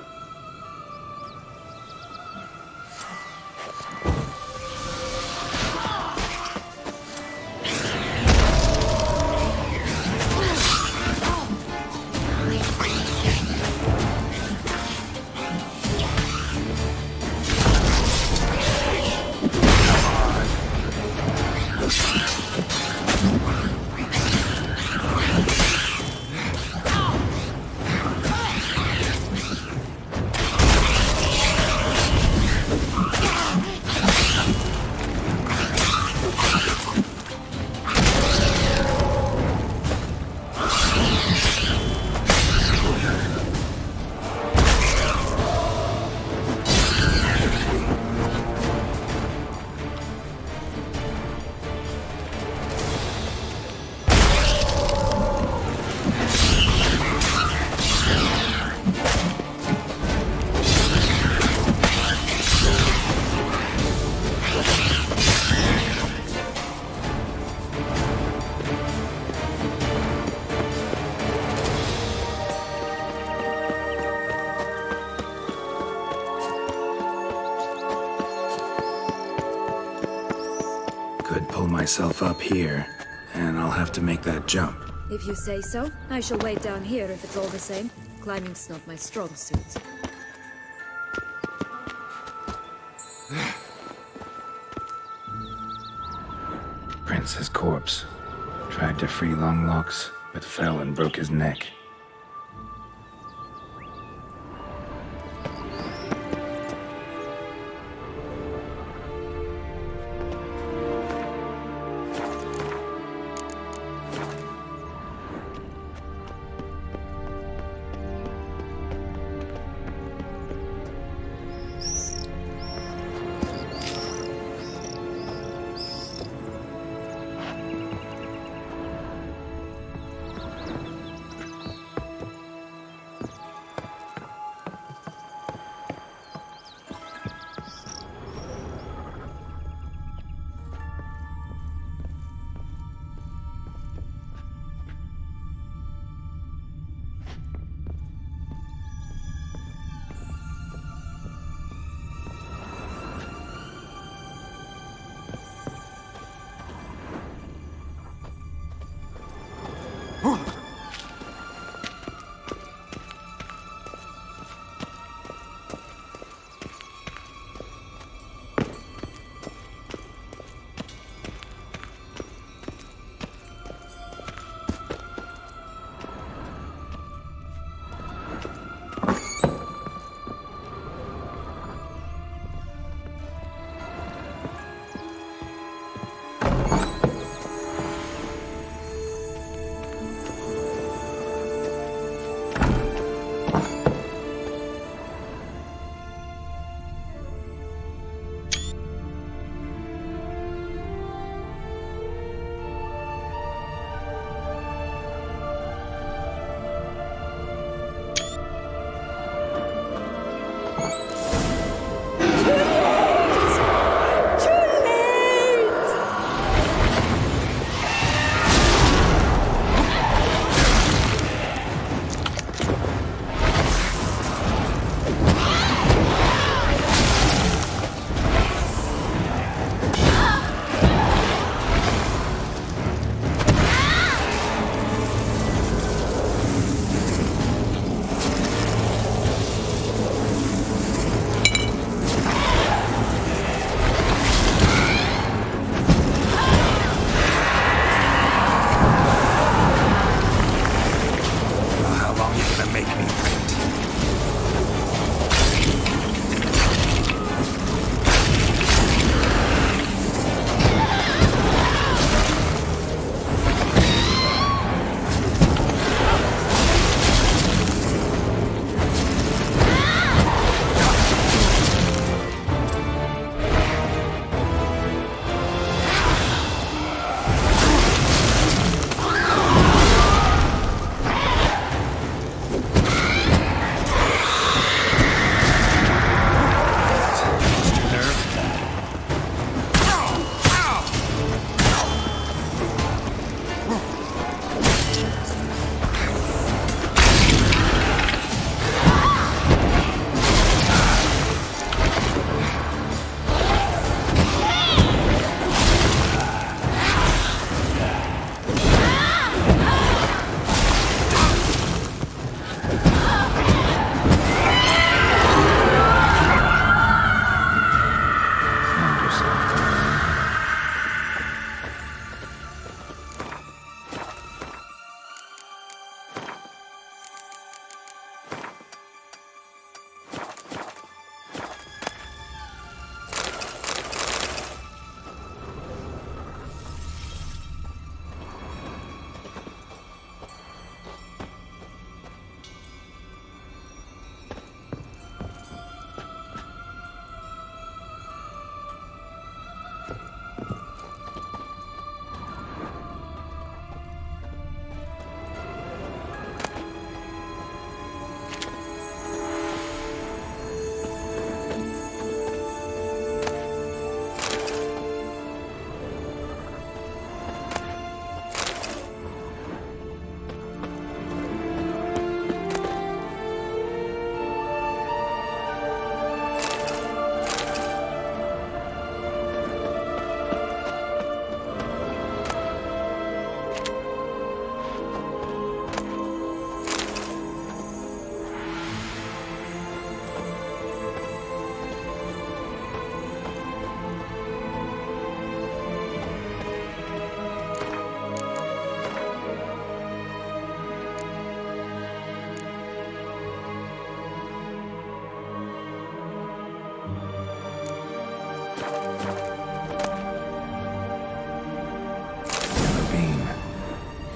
Could pull myself up here, and I'll have to make that jump. If you say so, I shall wait down here if it's all the same. Climbing's not my strong suit. Prince's corpse. Tried to free Longlocks, but fell and broke his neck.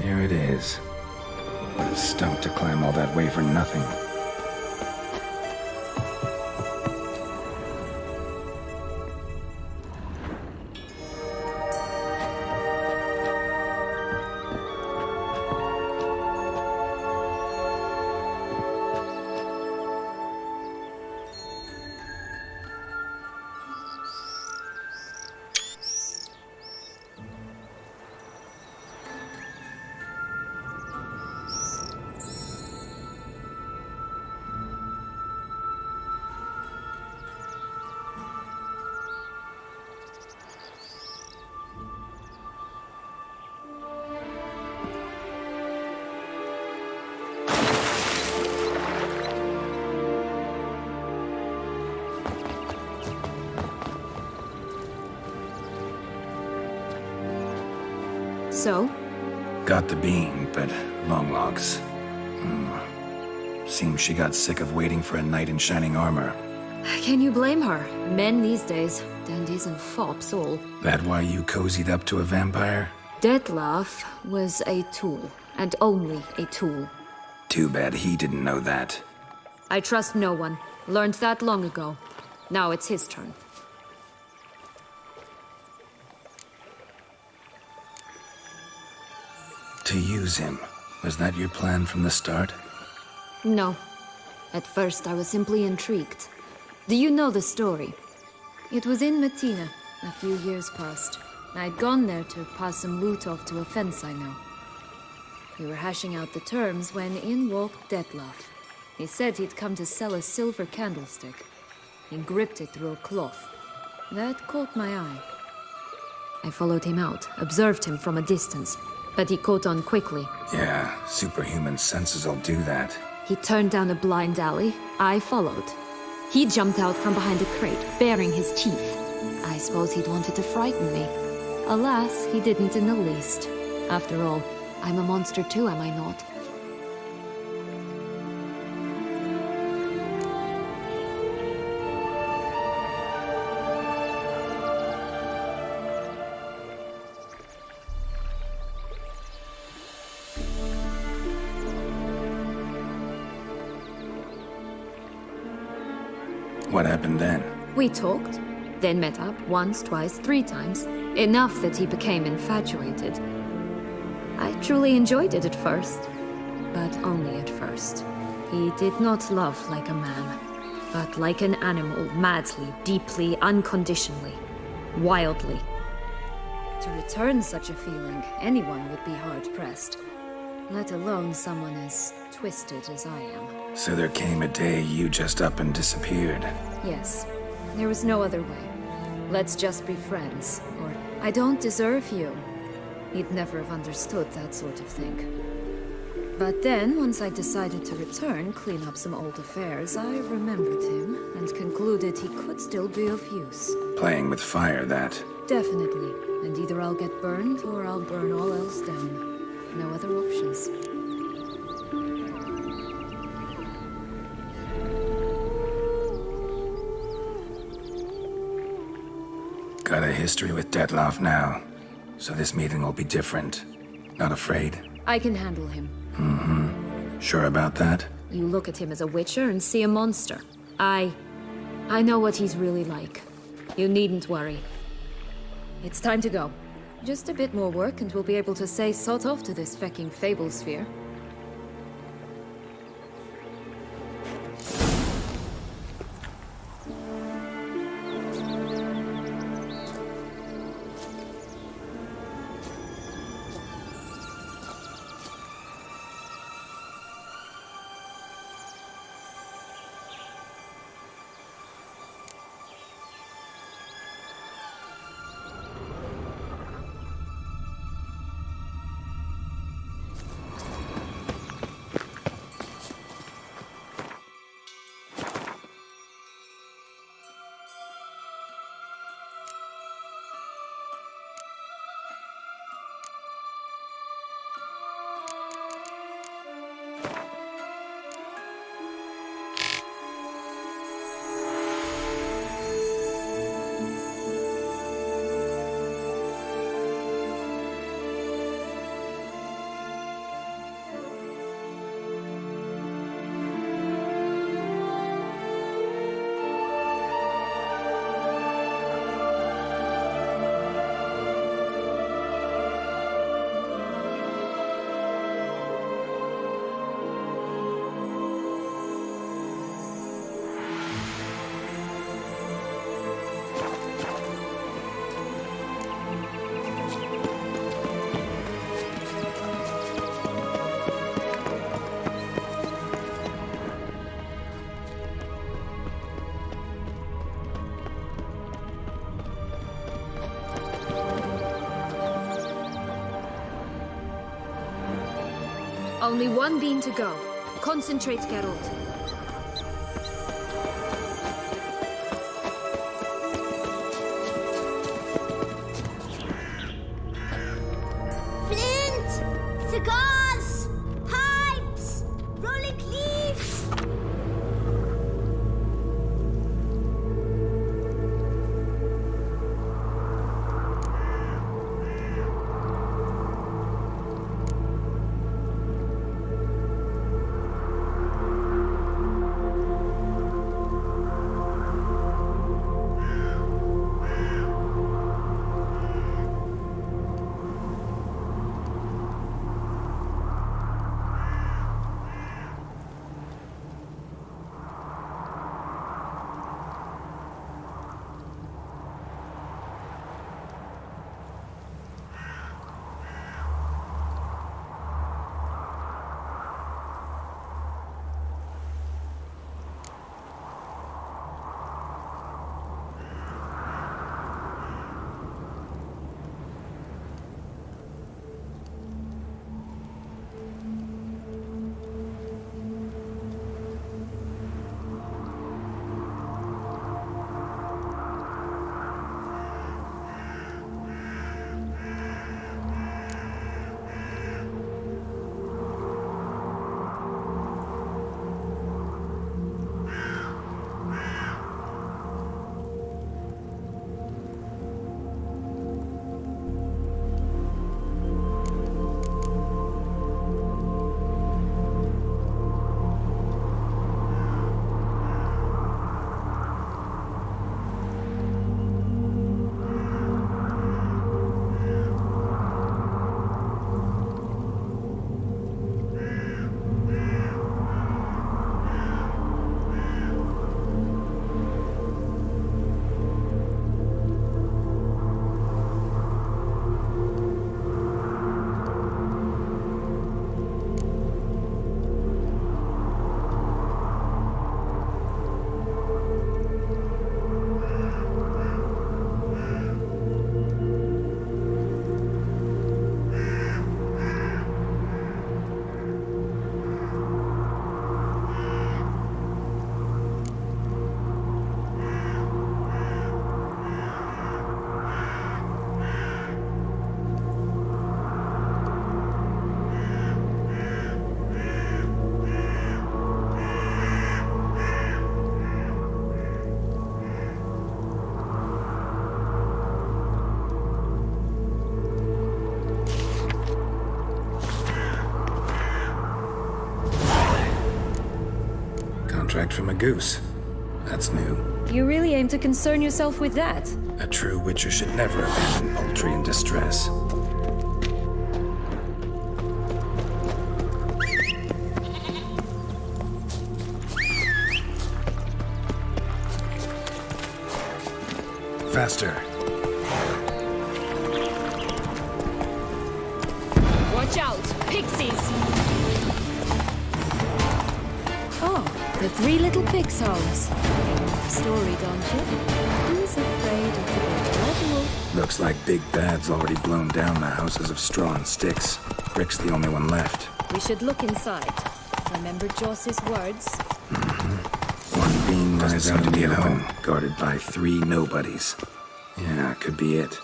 Here it is. What a stump to climb all that way for nothing. So? Got the bean, but long logs. Seems she got sick of waiting for a knight in shining armor. Can you blame her? Men these days, dandies and fops all. That why you cozied up to a vampire? Detlef was a tool, and only a tool. Too bad he didn't know that. I trust no one. Learned that long ago. Now it's his turn. To use him. Was that your plan from the start? No. At first I was simply intrigued. Do you know the story? It was in Mettina, a few years past. I'd gone there to pass some loot off to a fence I know. We were hashing out the terms when in walked Detlef. He said he'd come to sell a silver candlestick. He gripped it through a cloth. That caught my eye. I followed him out, observed him from a distance, but he caught on quickly. Yeah, superhuman senses will do that. He turned down a blind alley. I followed. He jumped out from behind a crate, baring his teeth. I suppose he'd wanted to frighten me. Alas, he didn't in the least. After all, I'm a monster too, am I not? What happened then? We talked, then met up once, twice, 3 times. Enough that he became infatuated. I truly enjoyed it at first, but only at first. He did not love like a man, but like an animal, madly, deeply, unconditionally, wildly. To return such a feeling, anyone would be hard-pressed, let alone someone as twisted as I am. So there came a day you just up and disappeared. Yes, there was no other way. Let's just be friends, or I don't deserve you. He'd never have understood that sort of thing. But then, once I decided to return, clean up some old affairs, I remembered him and concluded he could still be of use. Playing with fire, that. Definitely. And either I'll get burned or I'll burn all else down. No other options. Got a history with Detlef now, so this meeting will be different. Not afraid? I can handle him. Mm-hmm. Sure about that? You look at him as a witcher and see a monster. I know what he's really like. You needn't worry. It's time to go. Just a bit more work and we'll be able to say sod off to this fecking fable sphere. Only one beam to go. Concentrate, Geralt. Flint! Cigars! Pipes! Rolling leaves! Contract from a goose. That's new. You really aim to concern yourself with that? A true Witcher should never abandon poultry in distress. Faster. Watch out! Pixies! Oh, the three little pig songs. Story, don't you? Who's afraid of the red wolf? Looks like Big Bad's already blown down the houses of straw and sticks. Brick's the only one left. We should look inside. Remember Joss's words? One being lies out in the home, guarded by 3 nobodies. Yeah, could be it.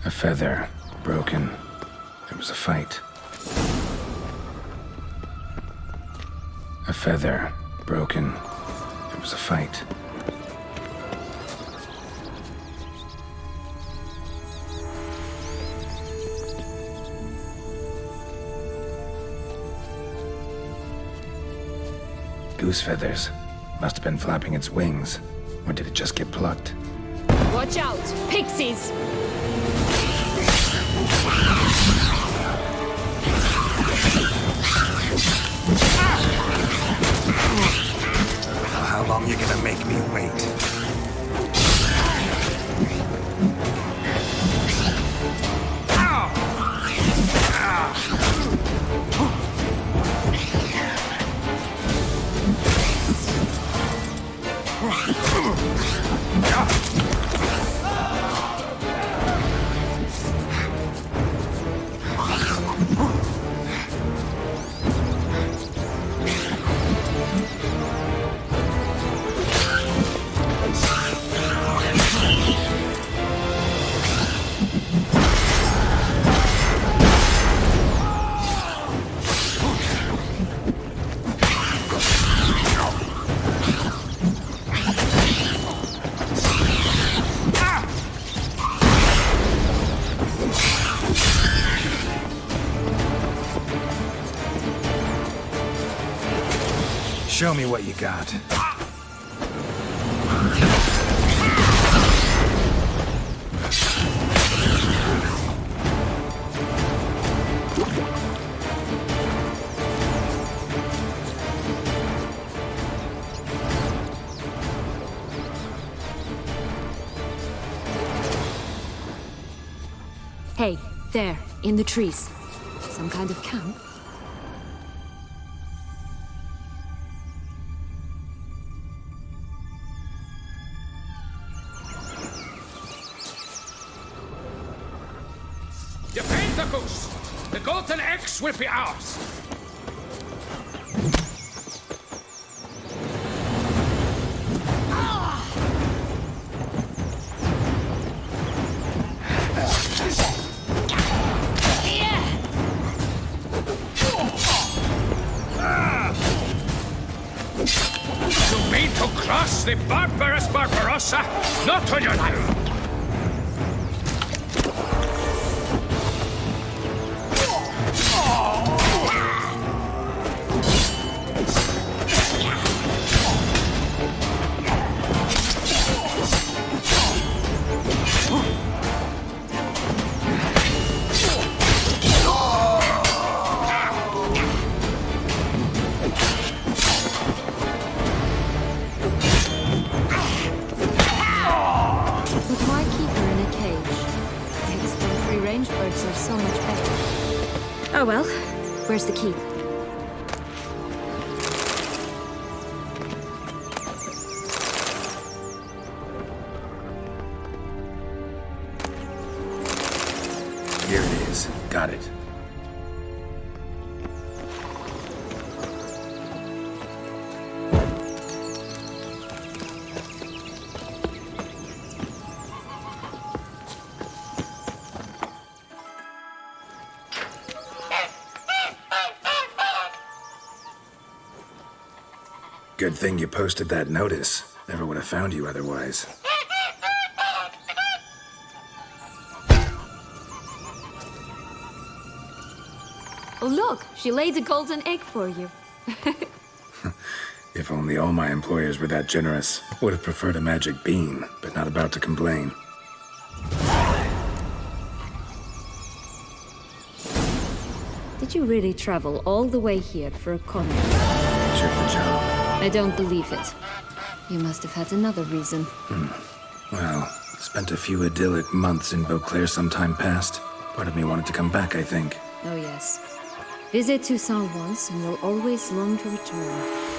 A feather, broken. There was a fight. A feather, broken. There was a fight. Goose feathers. Must have been flapping its wings. Or did it just get plucked? Watch out! Pixies! How long you gonna make me wait? Show me what you got. Hey, there, in the trees. Some kind of camp? Defend the goose! The golden eggs will be ours! You mean to cross the barbarous Barbarossa? Not on your life! Oh well, where's the key? Here it is. Got it. Good thing you posted that notice. Never would have found you otherwise. Oh, look, she laid a golden egg for you. If only all my employers were that generous. Would have preferred a magic bean, but not about to complain. Did you really travel all the way here for a comment? Check the job. I don't believe it. You must have had another reason. Well, spent a few idyllic months in Beauclair some time past. Part of me wanted to come back, I think. Oh, yes. Visit Toussaint once, and you'll always long to return.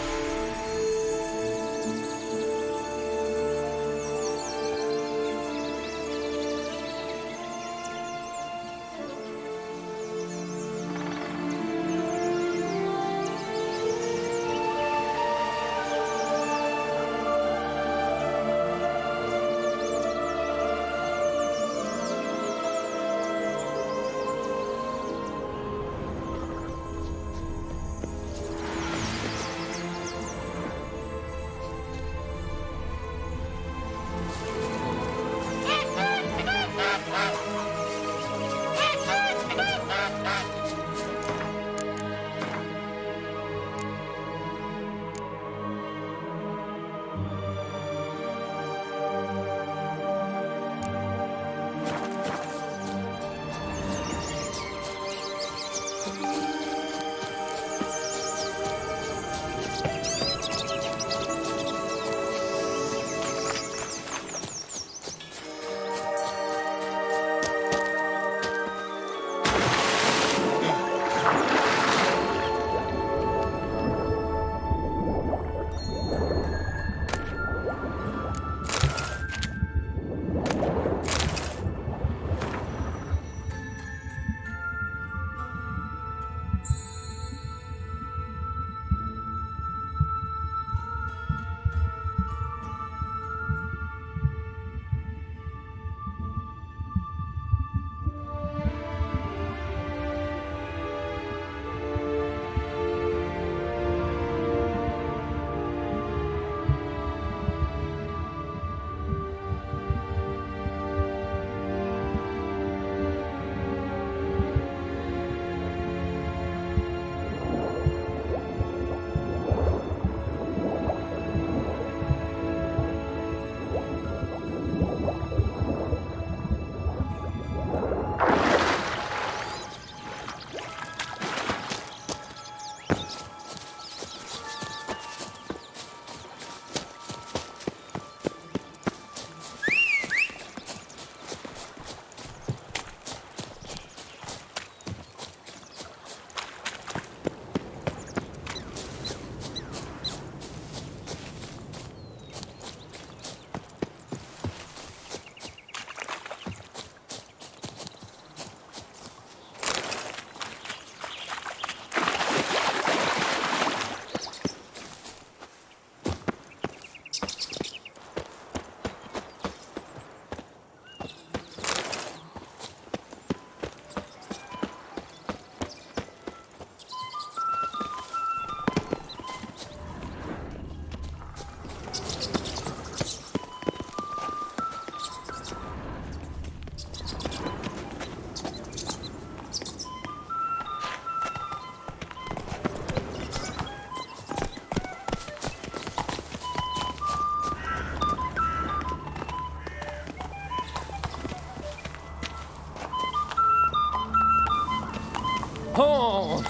Oh!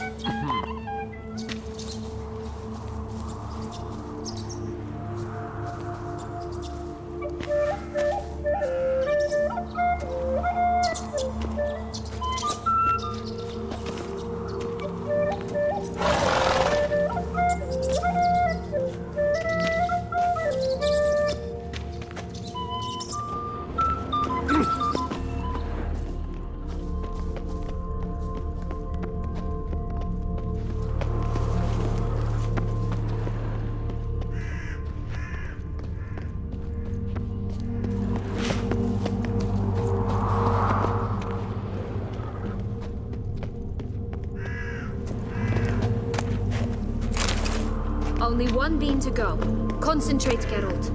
Only one bean to go. Concentrate, Geralt.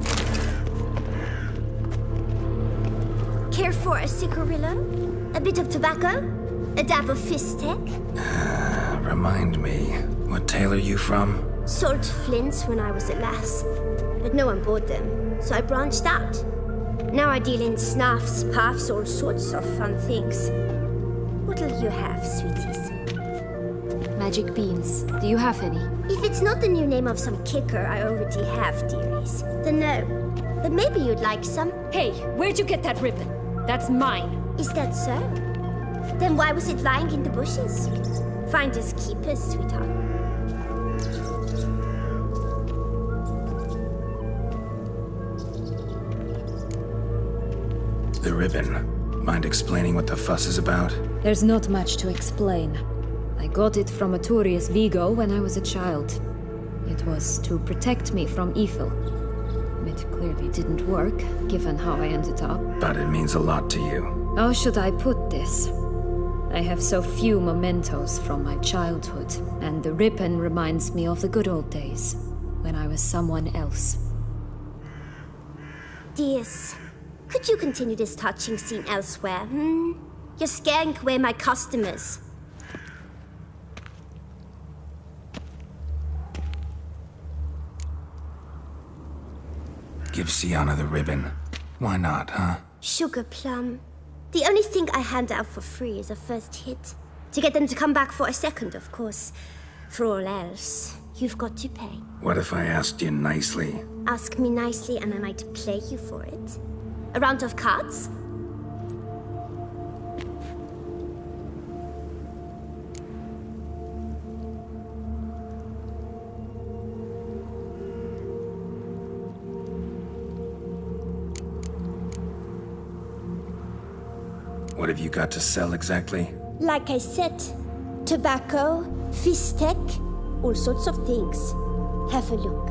Care for a cigarillo? A bit of tobacco? A dab of fistek? Remind me, what tale are you from? Sold flints when I was a lass, but no one bought them, so I branched out. Now I deal in snuffs, puffs, all sorts of fun things. What'll you have, sweeties? Magic beans. Do you have any? If it's not the new name of some kicker I already have, dearies, then no. But maybe you'd like some. Hey, where'd you get that ribbon? That's mine. Is that so? Then why was it lying in the bushes? Finders keepers, sweetheart. The ribbon. Mind explaining what the fuss is about? There's not much to explain. I got it from Arturius Vigo when I was a child. It was to protect me from evil. It clearly didn't work, given how I ended up. But it means a lot to you. How should I put this? I have so few mementos from my childhood, and the ribbon reminds me of the good old days, when I was someone else. Dears, could you continue this touching scene elsewhere, hmm? You're scaring away my customers. Give Sienna the ribbon. Why not, huh? Sugar plum. The only thing I hand out for free is a first hit. To get them to come back for a second, of course. For all else, you've got to pay. What if I asked you nicely? Ask me nicely and I might play you for it. A round of cards? What have you got to sell exactly? Like I said, tobacco, fish tech, all sorts of things. Have a look.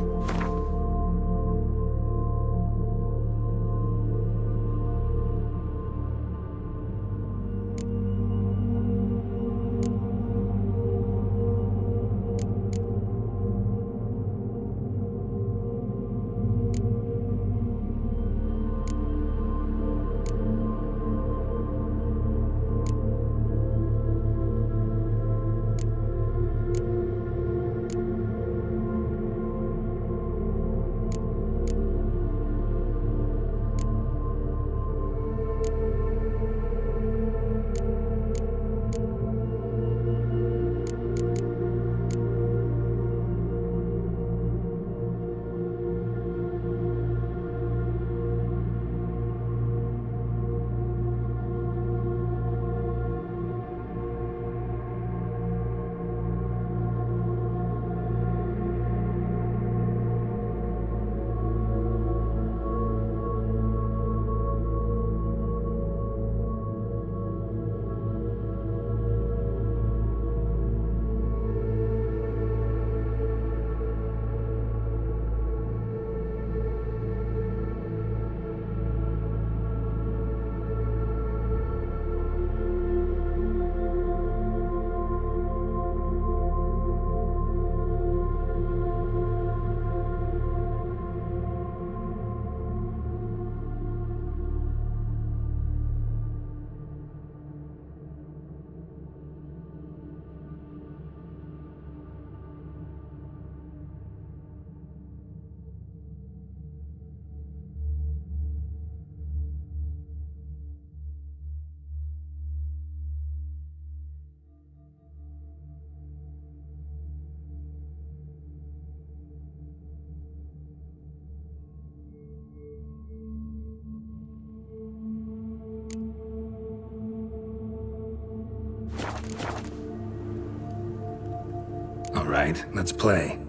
All right, let's play.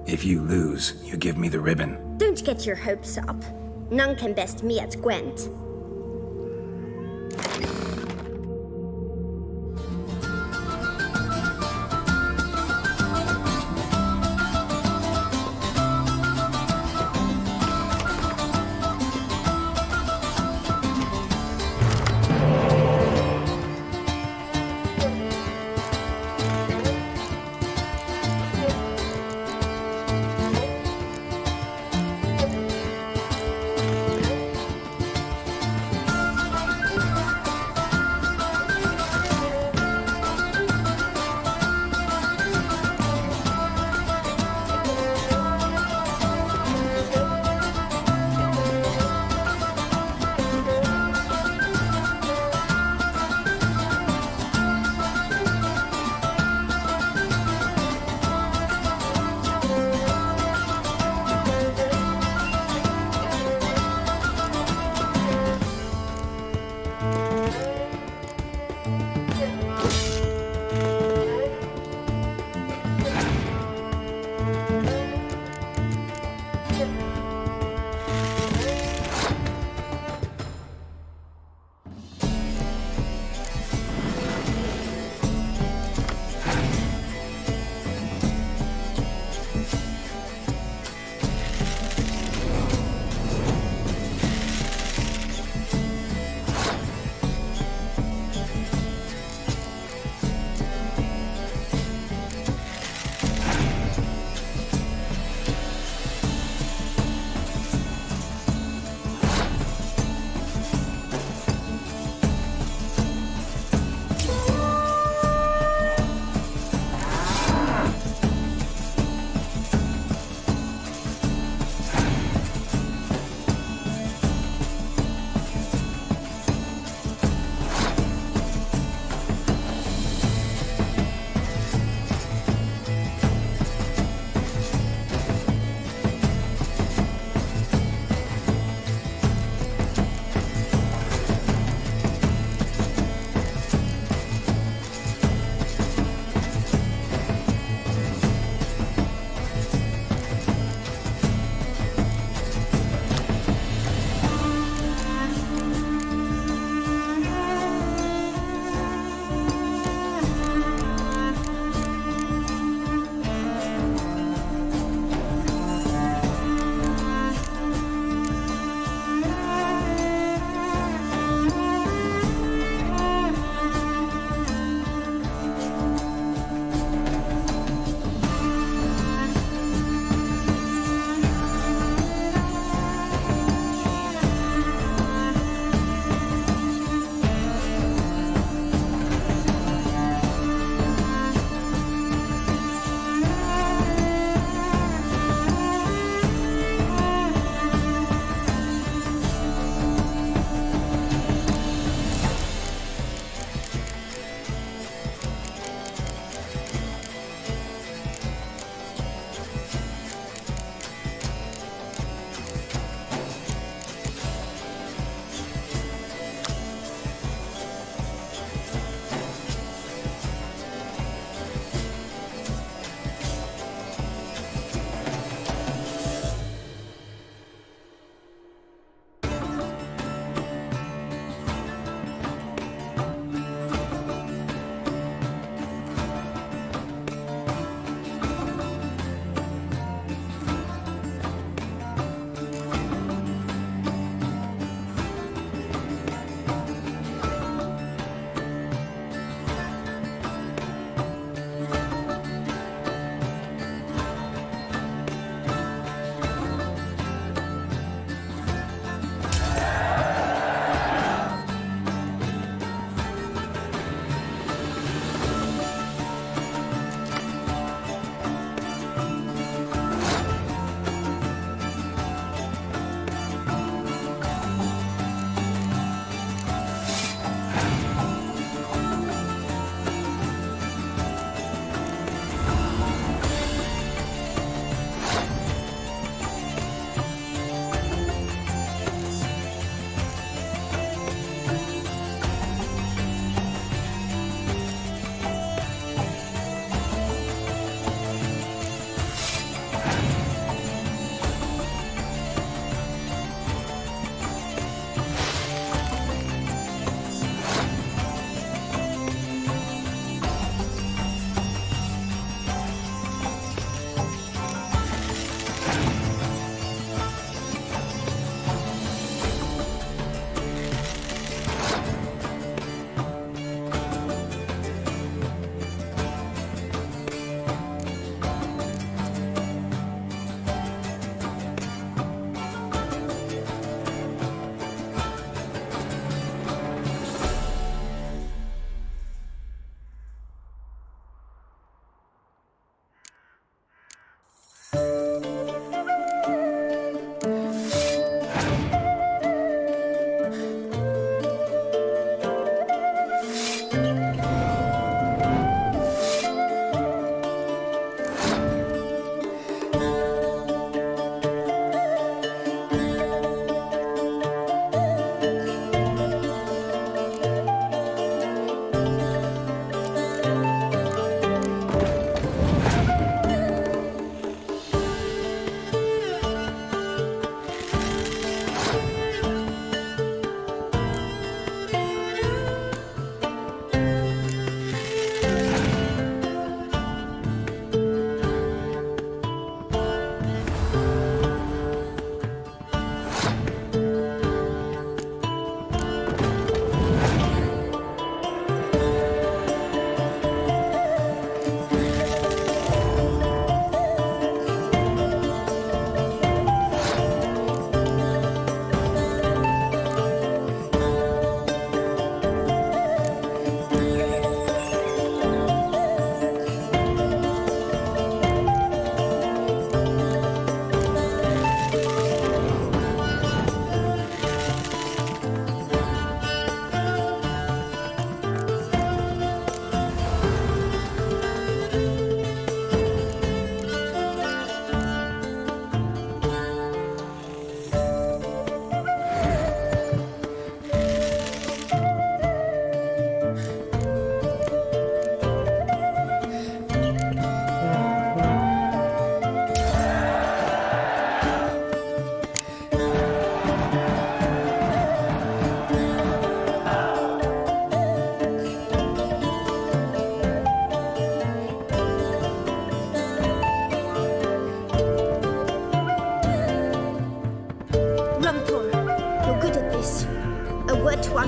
If you lose, you give me the ribbon. Don't get your hopes up. None can best me at Gwent.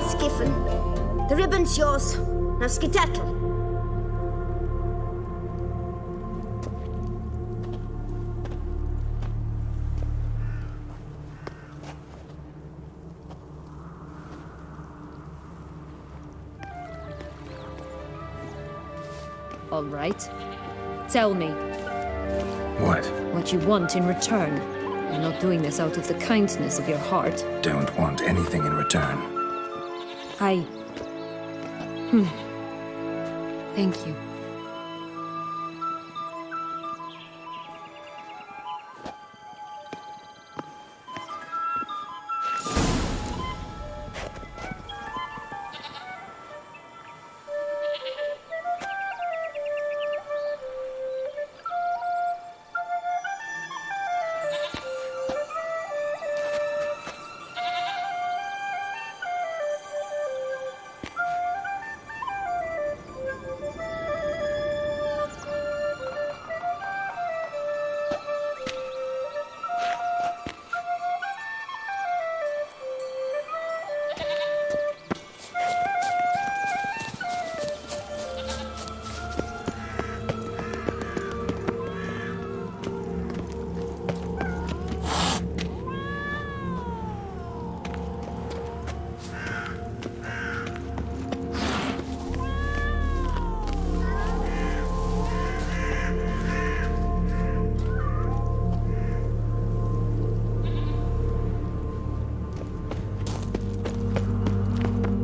Skiffen. The ribbon's yours. Now skedaddle. All right. Tell me. What? What you want in return. You're not doing this out of the kindness of your heart. Don't want anything in return. Thank you.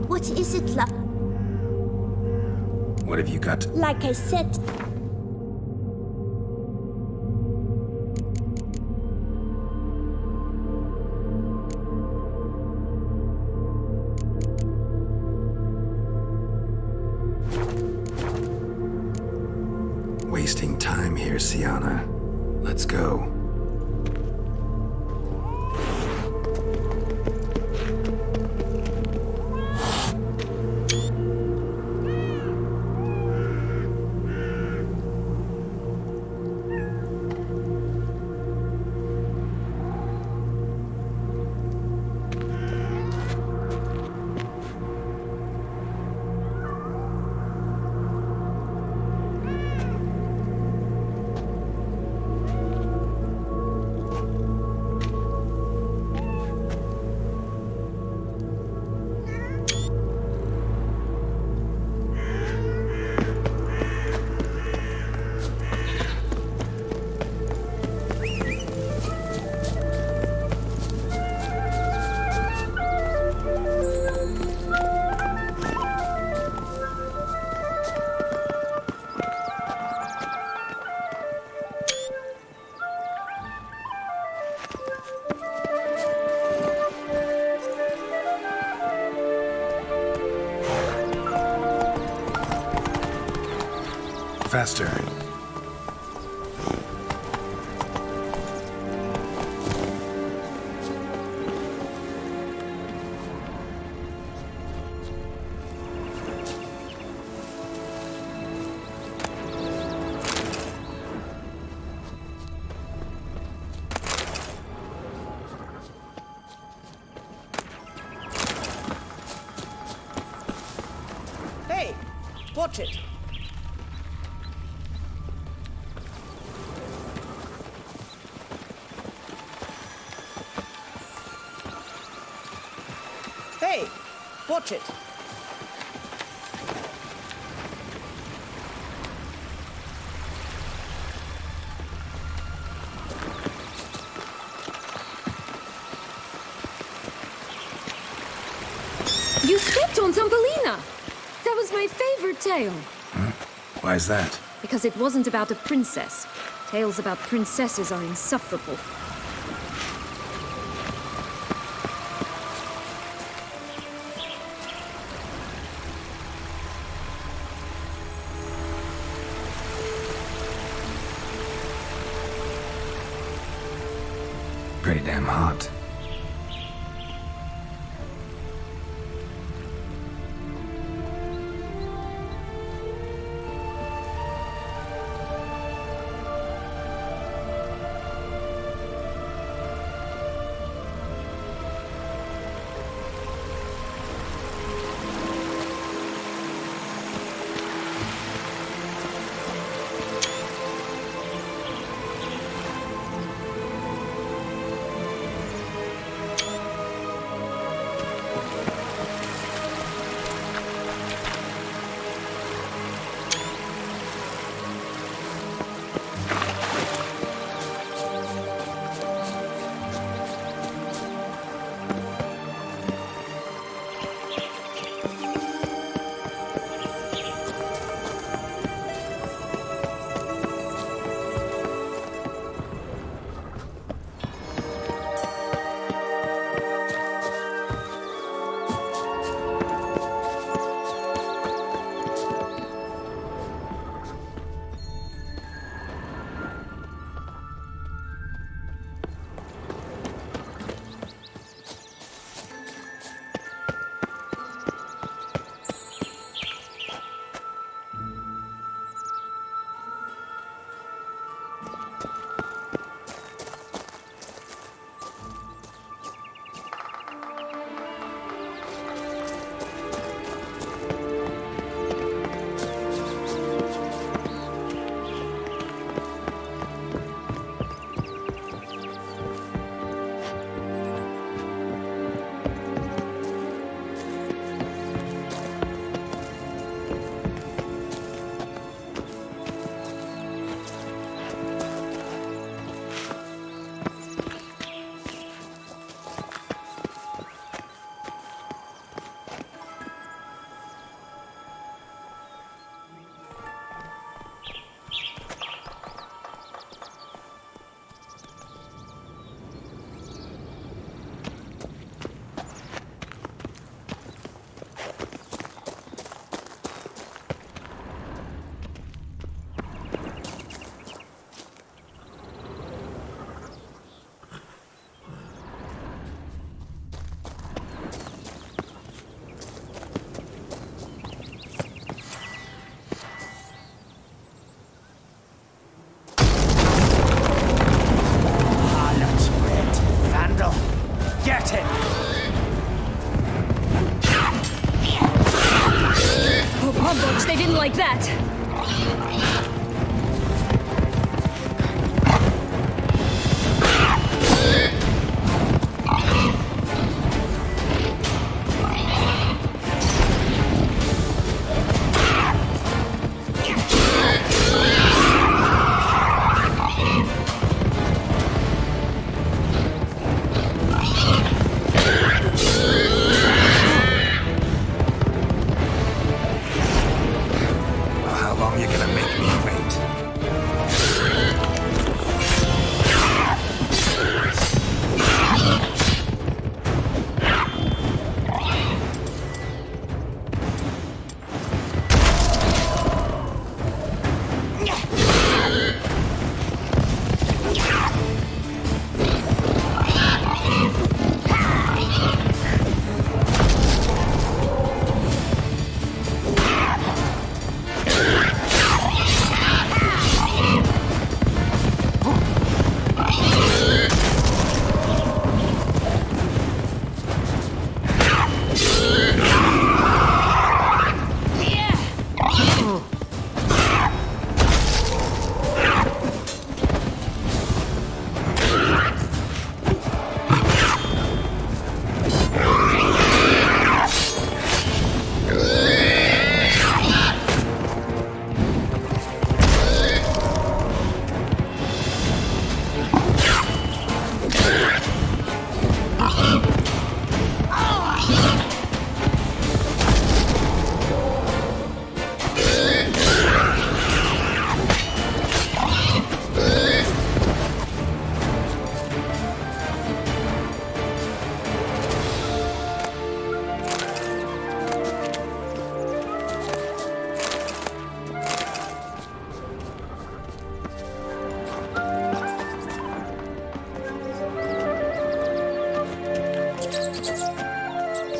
What is it, love? What have you got? Like I said, Wasting time here, Siana. Let's go. Faster. Hey, watch it. Hey, watch it. You stepped on Thumbelina! That was my favorite tale. Why is that? Because it wasn't about a princess. Tales about princesses are insufferable. Pretty damn hot. like that! How long you gonna make me wait?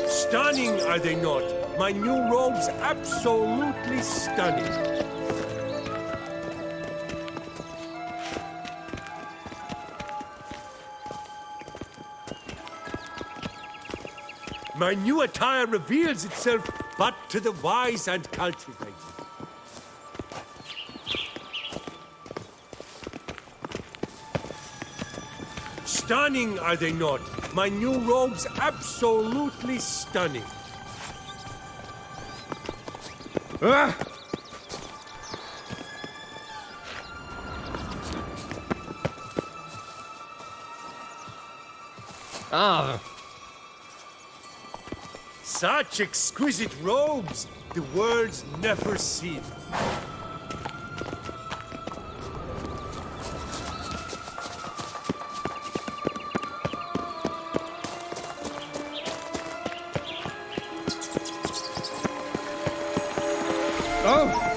Stunning, are they not? My new robe's absolutely stunning. My new attire reveals itself but to the wise and cultivated. Stunning, are they not? My new robe's absolutely stunning. Ah! Ah! Such exquisite robes, the world's never seen. Oh!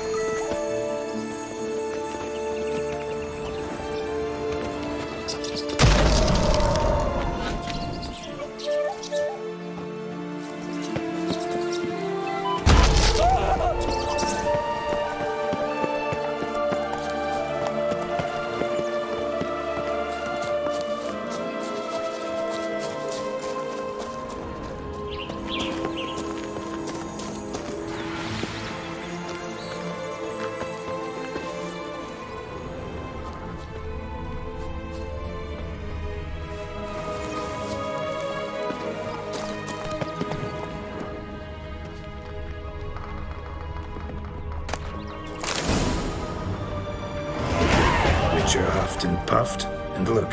Witcher huffed and puffed, and look,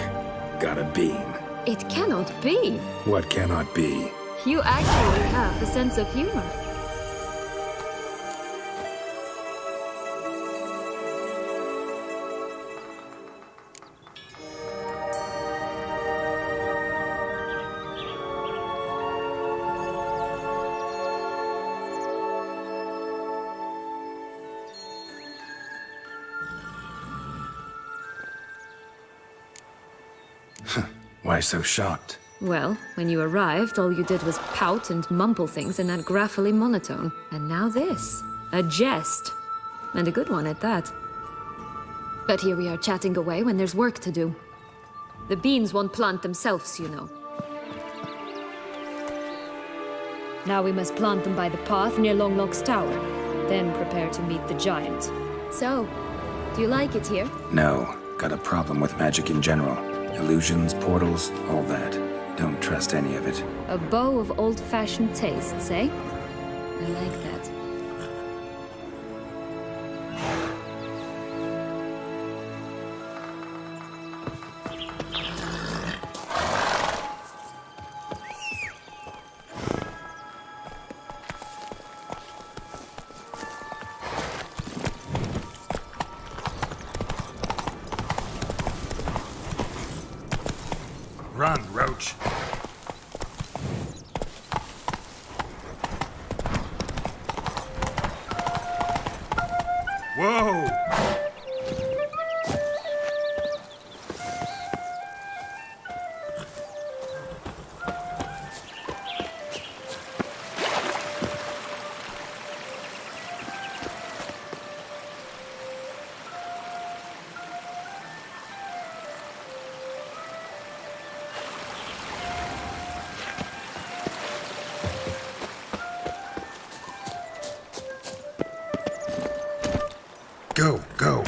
got a beam. It cannot be. What cannot be? You actually have a sense of humor. Why so shocked? Well, when you arrived, all you did was pout and mumble things in that graphily monotone. And now this. A jest. And a good one at that. But here we are chatting away when there's work to do. The beans won't plant themselves, you know. Now we must plant them by the path near Longlock's tower. Then prepare to meet the giant. So, do you like it here? No. Got a problem with magic in general. Illusions, portals, all that. Don't trust any of it. A bow of old-fashioned tastes, eh? I like that. Run, Roach. Whoa! Go, go.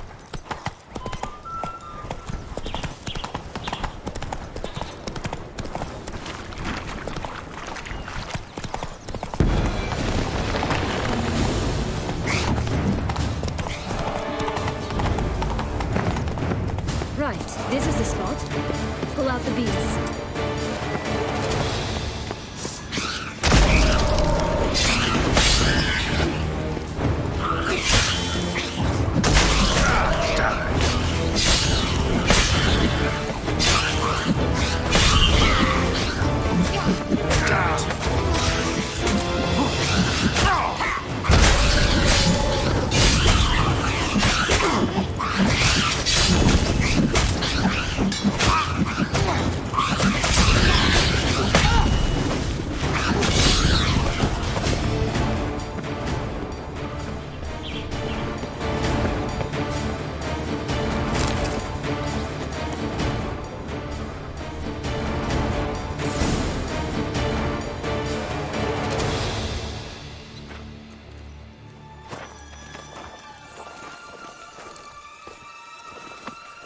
Right, this is the spot. Pull out the bees.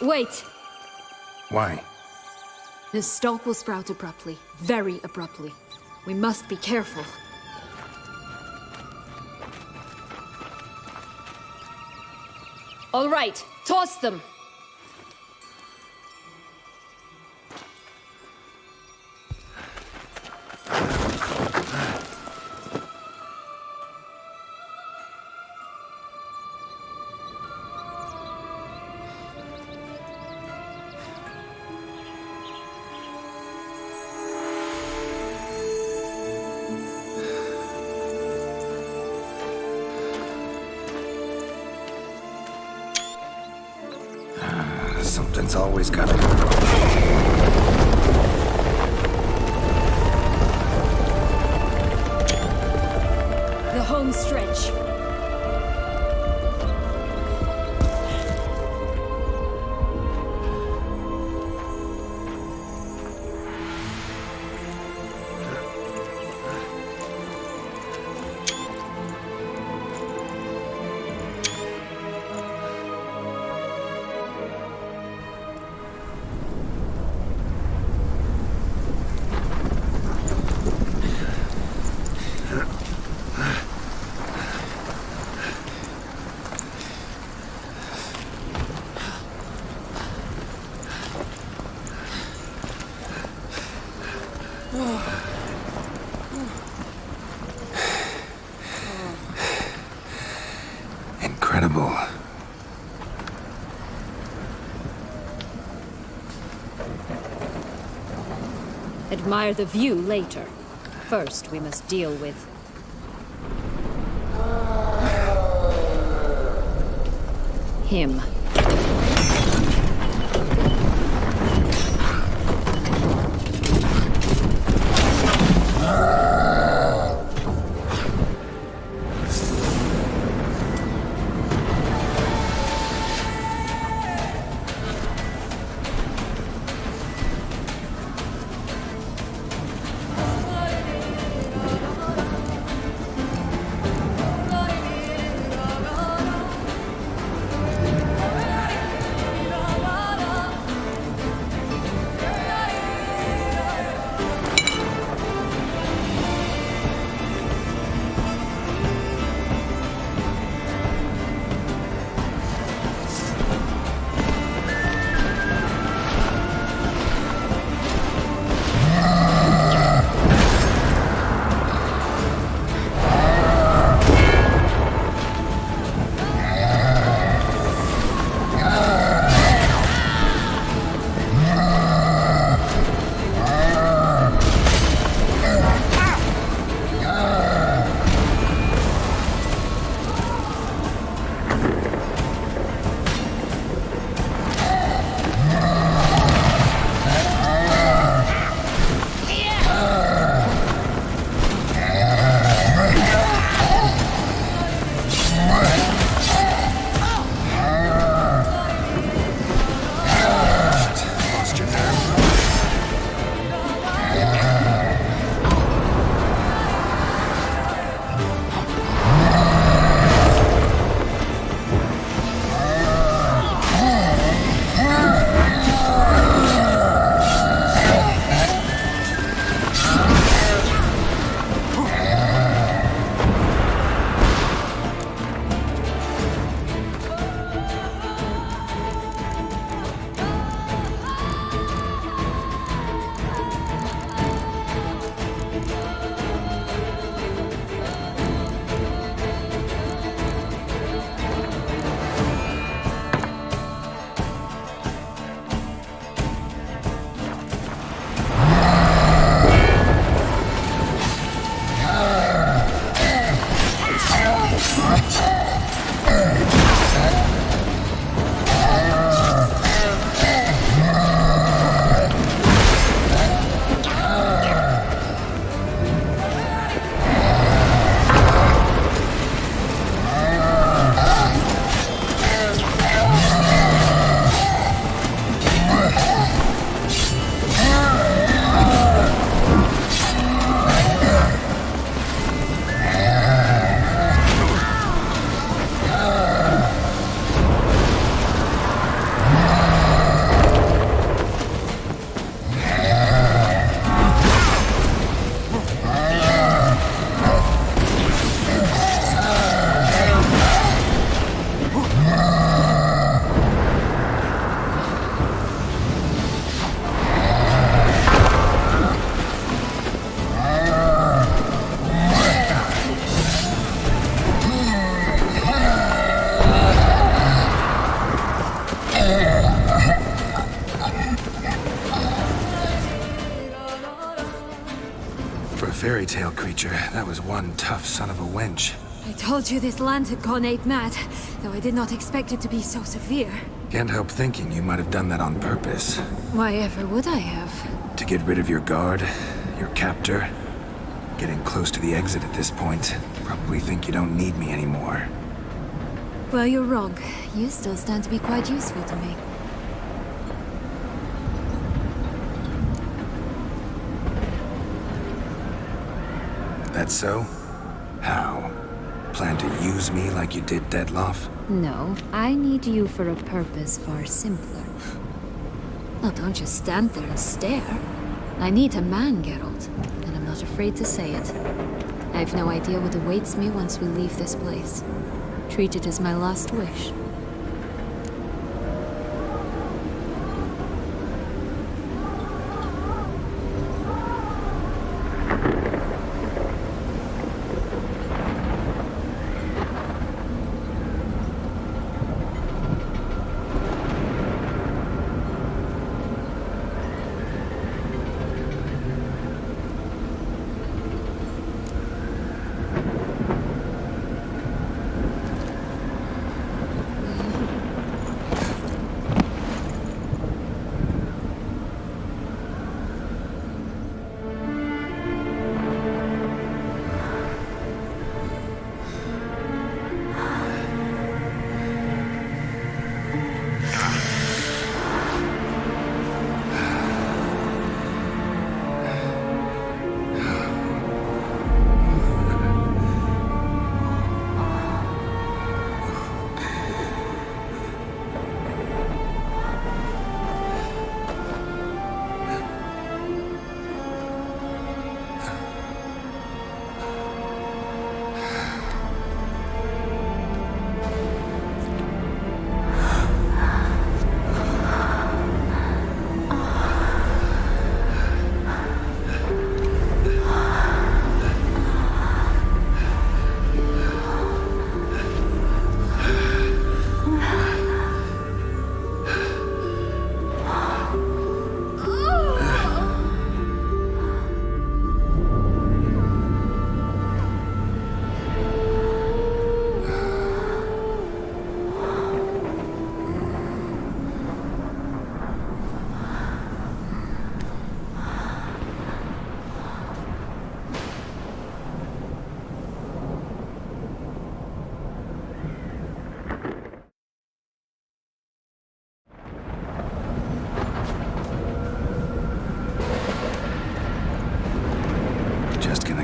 Wait! Why? The stalk will sprout abruptly. Very abruptly. We must be careful. All right, toss them! Something's always gotta go. The home stretch. Incredible. Admire the view later. First, we must deal with... him. fairy tale creature, that was one tough son of a wench. I told you this land had gone ape mad, though I did not expect it to be so severe. Can't help thinking you might have done that on purpose. Why ever would I have? To get rid of your guard, your captor. Getting close to the exit at this point. Probably think you don't need me anymore. Well, you're wrong. You still stand to be quite useful to me. That's so? How? Plan to use me like you did Detloff? No, I need you for a purpose far simpler. Well, don't just stand there and stare. I need a man, Geralt, and I'm not afraid to say it. I have no idea what awaits me once we leave this place. Treat it as my last wish.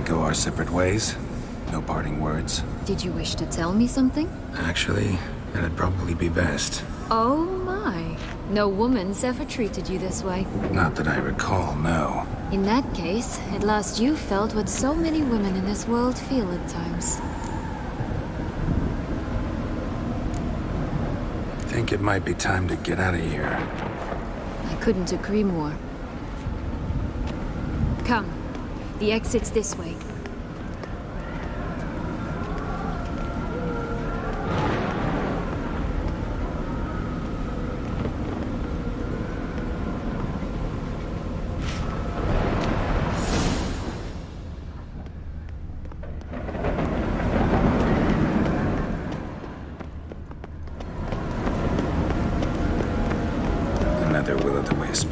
Go our separate ways? No parting words? Did you wish to tell me something? Actually, that'd probably be best. Oh my. No woman's ever treated you this way. Not that I recall, no. In that case, at last you felt what so many women in this world feel at times. Think it might be time to get out of here. I couldn't agree more. Come. The exit's this way. Another will-o'-the-wisp.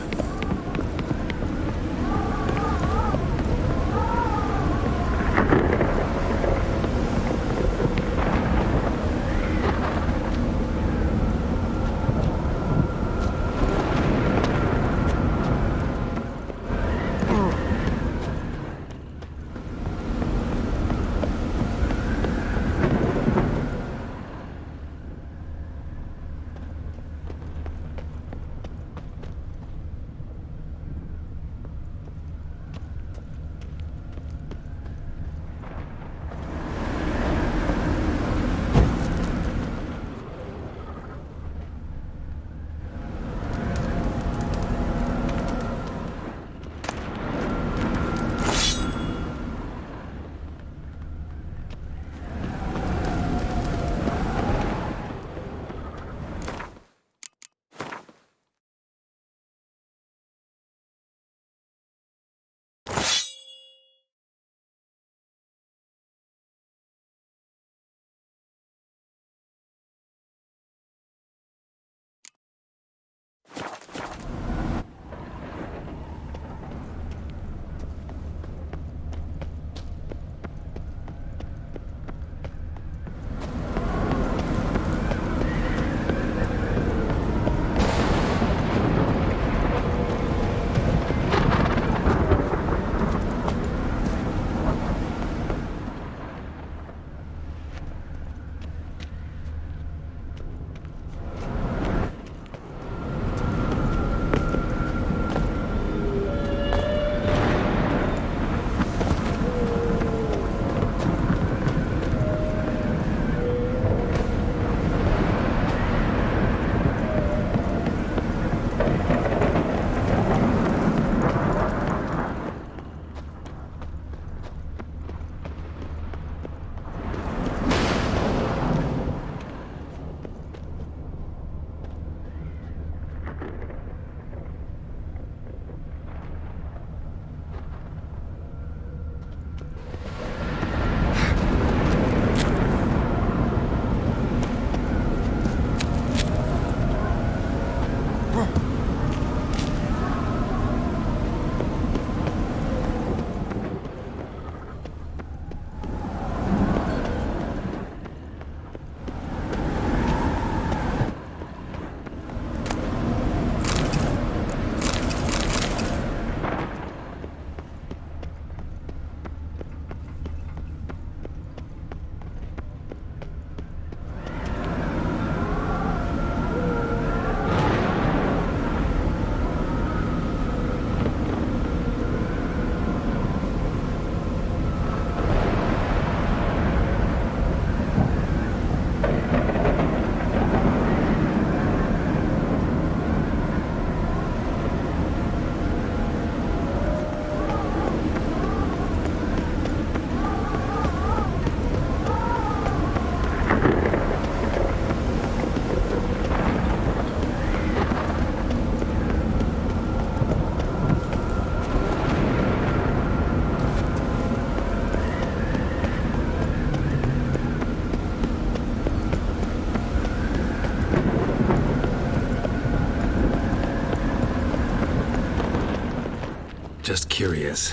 Just curious.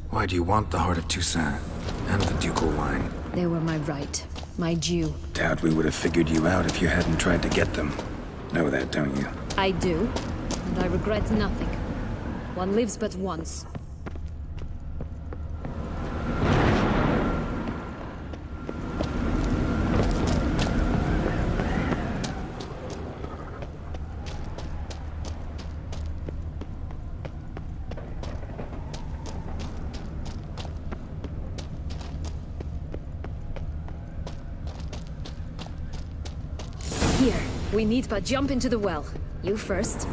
Why do you want the heart of Toussaint and the ducal wine? They were my right. My due. Doubt we would have figured you out if you hadn't tried to get them. Know that, don't you? I do, and I regret nothing. One lives but once. Here, we need but jump into the well. You first.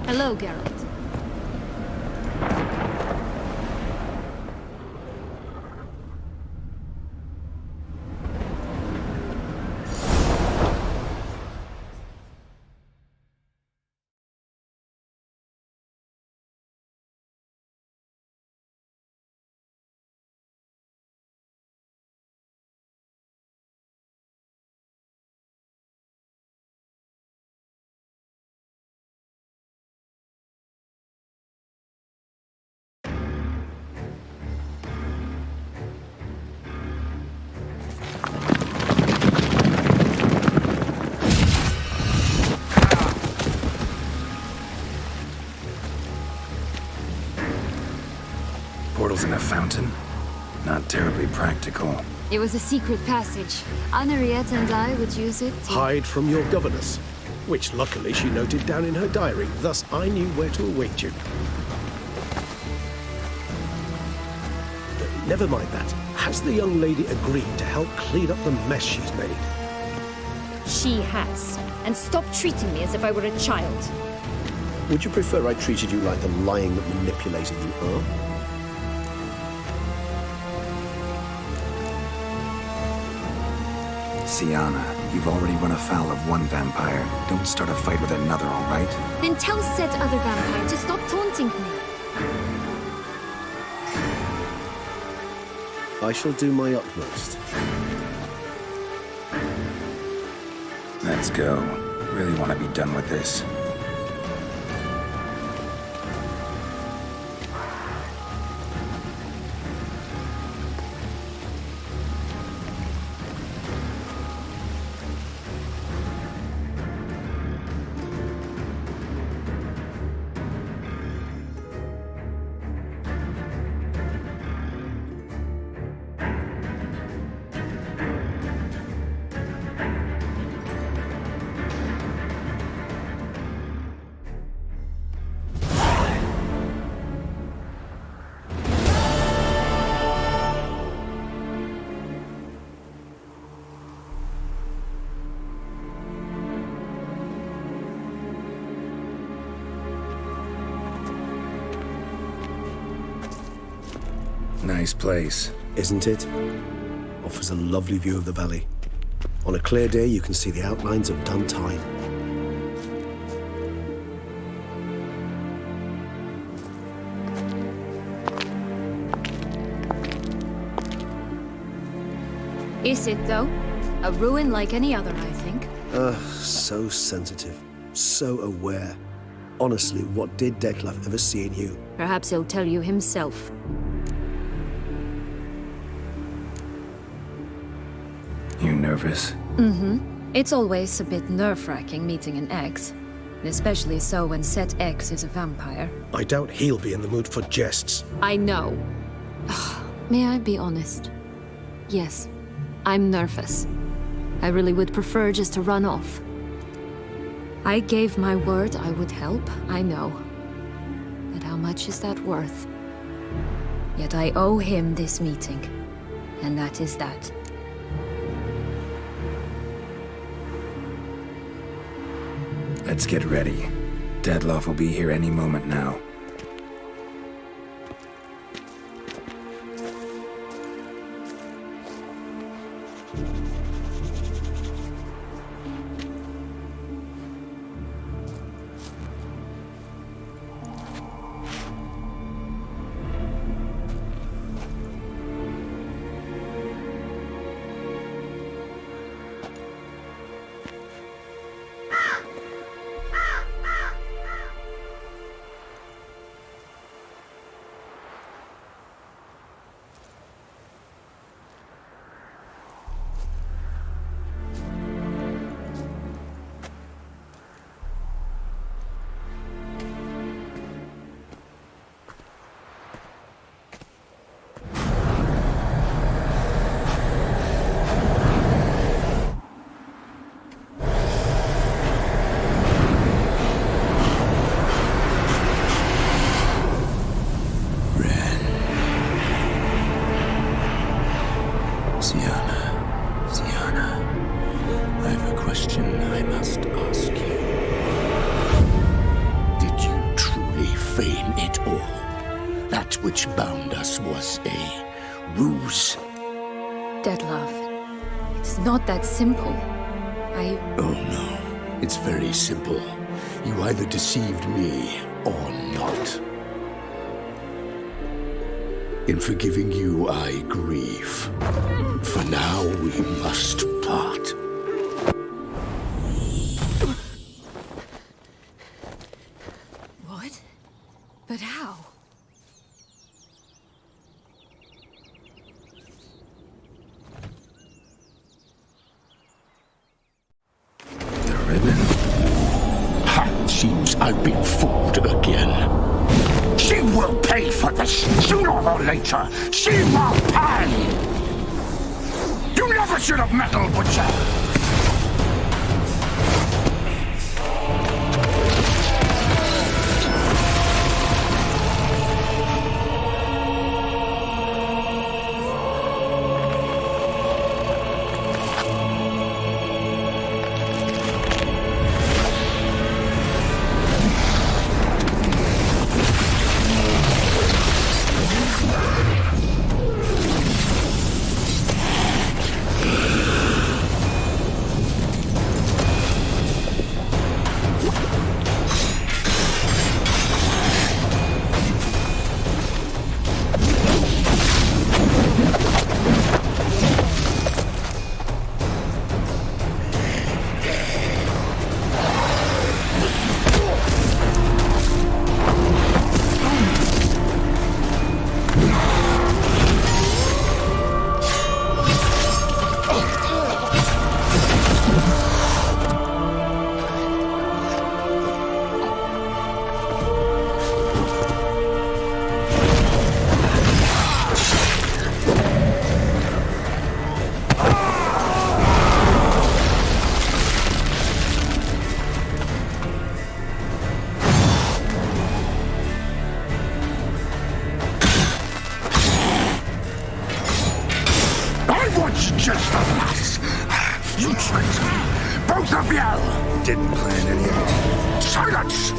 Hello, Geralt. Portals in a fountain? Not terribly practical. It was a secret passage. Henriette and I would use it to... Hide from your governess, which luckily she noted down in her diary. Thus, I knew where to await you. Never mind that. Has the young lady agreed to help clean up the mess she's made? She has. And stop treating me as if I were a child. Would you prefer I treated you like the lying, manipulated you are? Sienna, you've already run afoul of one vampire. Don't start a fight with another, all right? Then tell said other vampire to stop taunting me. I shall do my utmost. Let's go. Really want to be done with this. Nice place. Isn't it? Offers a lovely view of the valley. On a clear day, you can see the outlines of Duntine. Is it, though? A ruin like any other, I think. So sensitive, so aware. honestly, what did Detlef ever see in you? Perhaps he'll tell you himself. You nervous? It's always a bit nerve-wracking meeting an ex. Especially so when said ex is a vampire. I doubt he'll be in the mood for jests. I know. May I be honest? Yes, I'm nervous. I really would prefer just to run off. I gave my word I would help, I know. But how much is that worth? Yet I owe him this meeting. And that is that. Let's get ready. Detlef will be here any moment now. Which bound us was a ruse. Detlef, it's not that simple. Oh no, it's very simple. You either deceived me or not. In forgiving you, I grieve. For now, we must part. What? But how? Seems I've been fooled again. She will pay for this, sooner or later. She will pay! You never should have meddled with her! Just the lass! You tricked me! Both of you! Didn't plan any of it. Silence!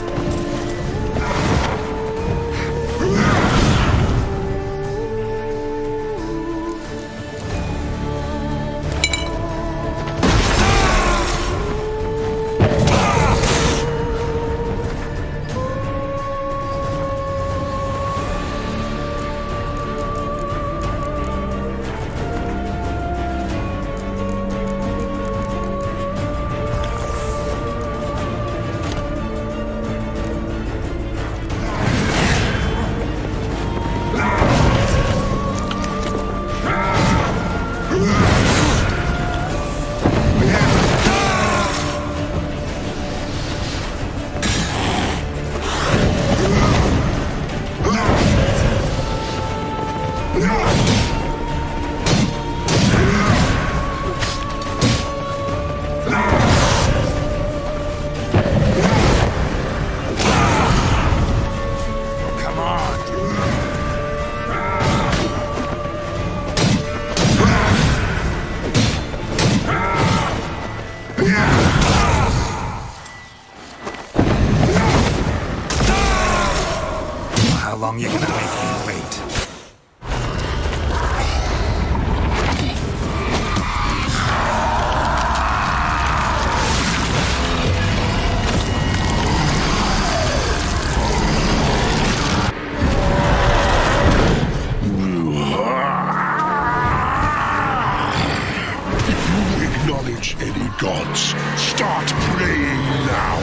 long you gonna make me wait? Acknowledge any gods. Start praying now.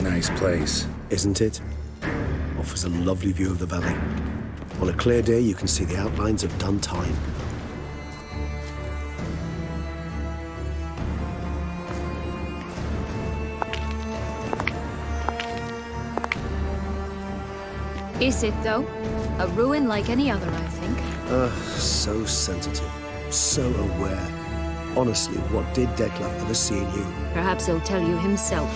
Nice place. Isn't it? Offers a lovely view of the valley. On a clear day, you can see the outlines of done time. Is it, though? A ruin like any other, I think. So sensitive. So aware. Honestly, what did Detlef ever see in you? Perhaps he'll tell you himself.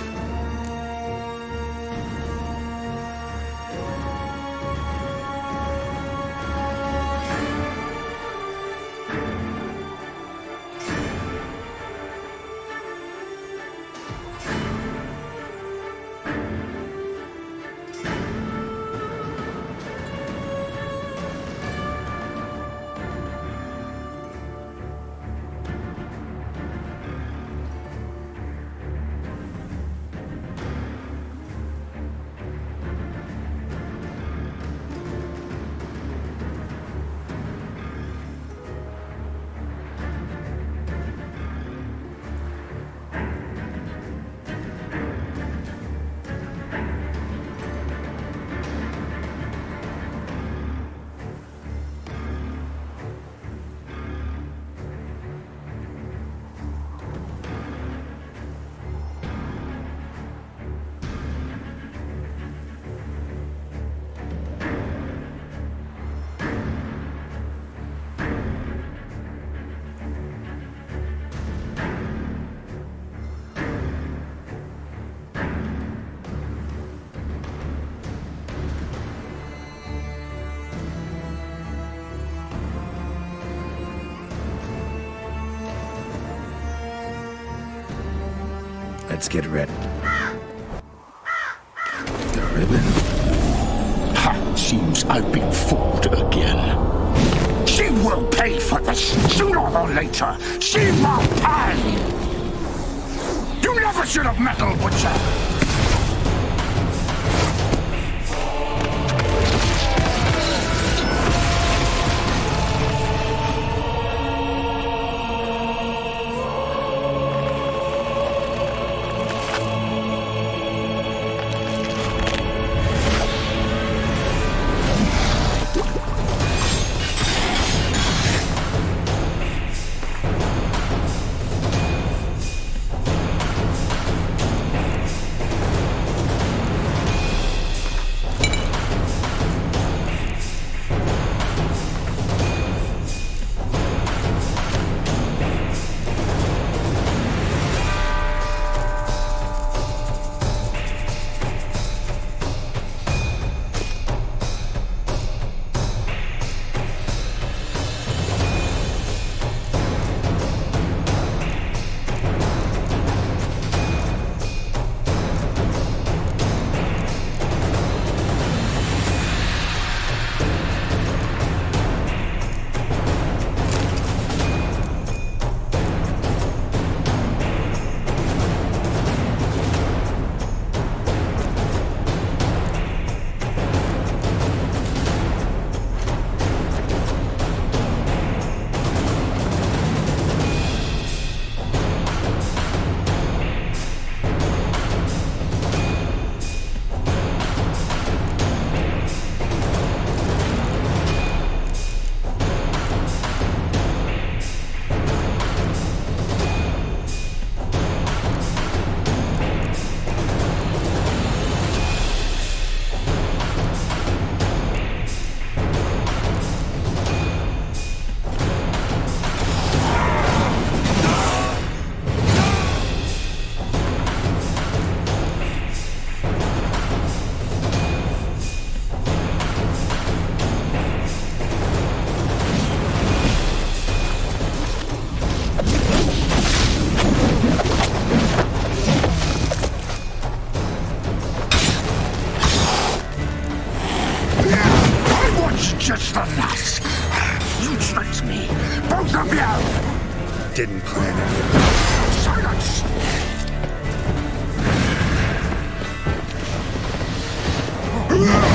Let's get ready. The ribbon? Ha! Seems I've been fooled again. She will pay for this, sooner or later. She will pay! You never should have meddled with her! treasures the lass. You tricked me, both of you! Didn't plan any of it. Silence! Ah!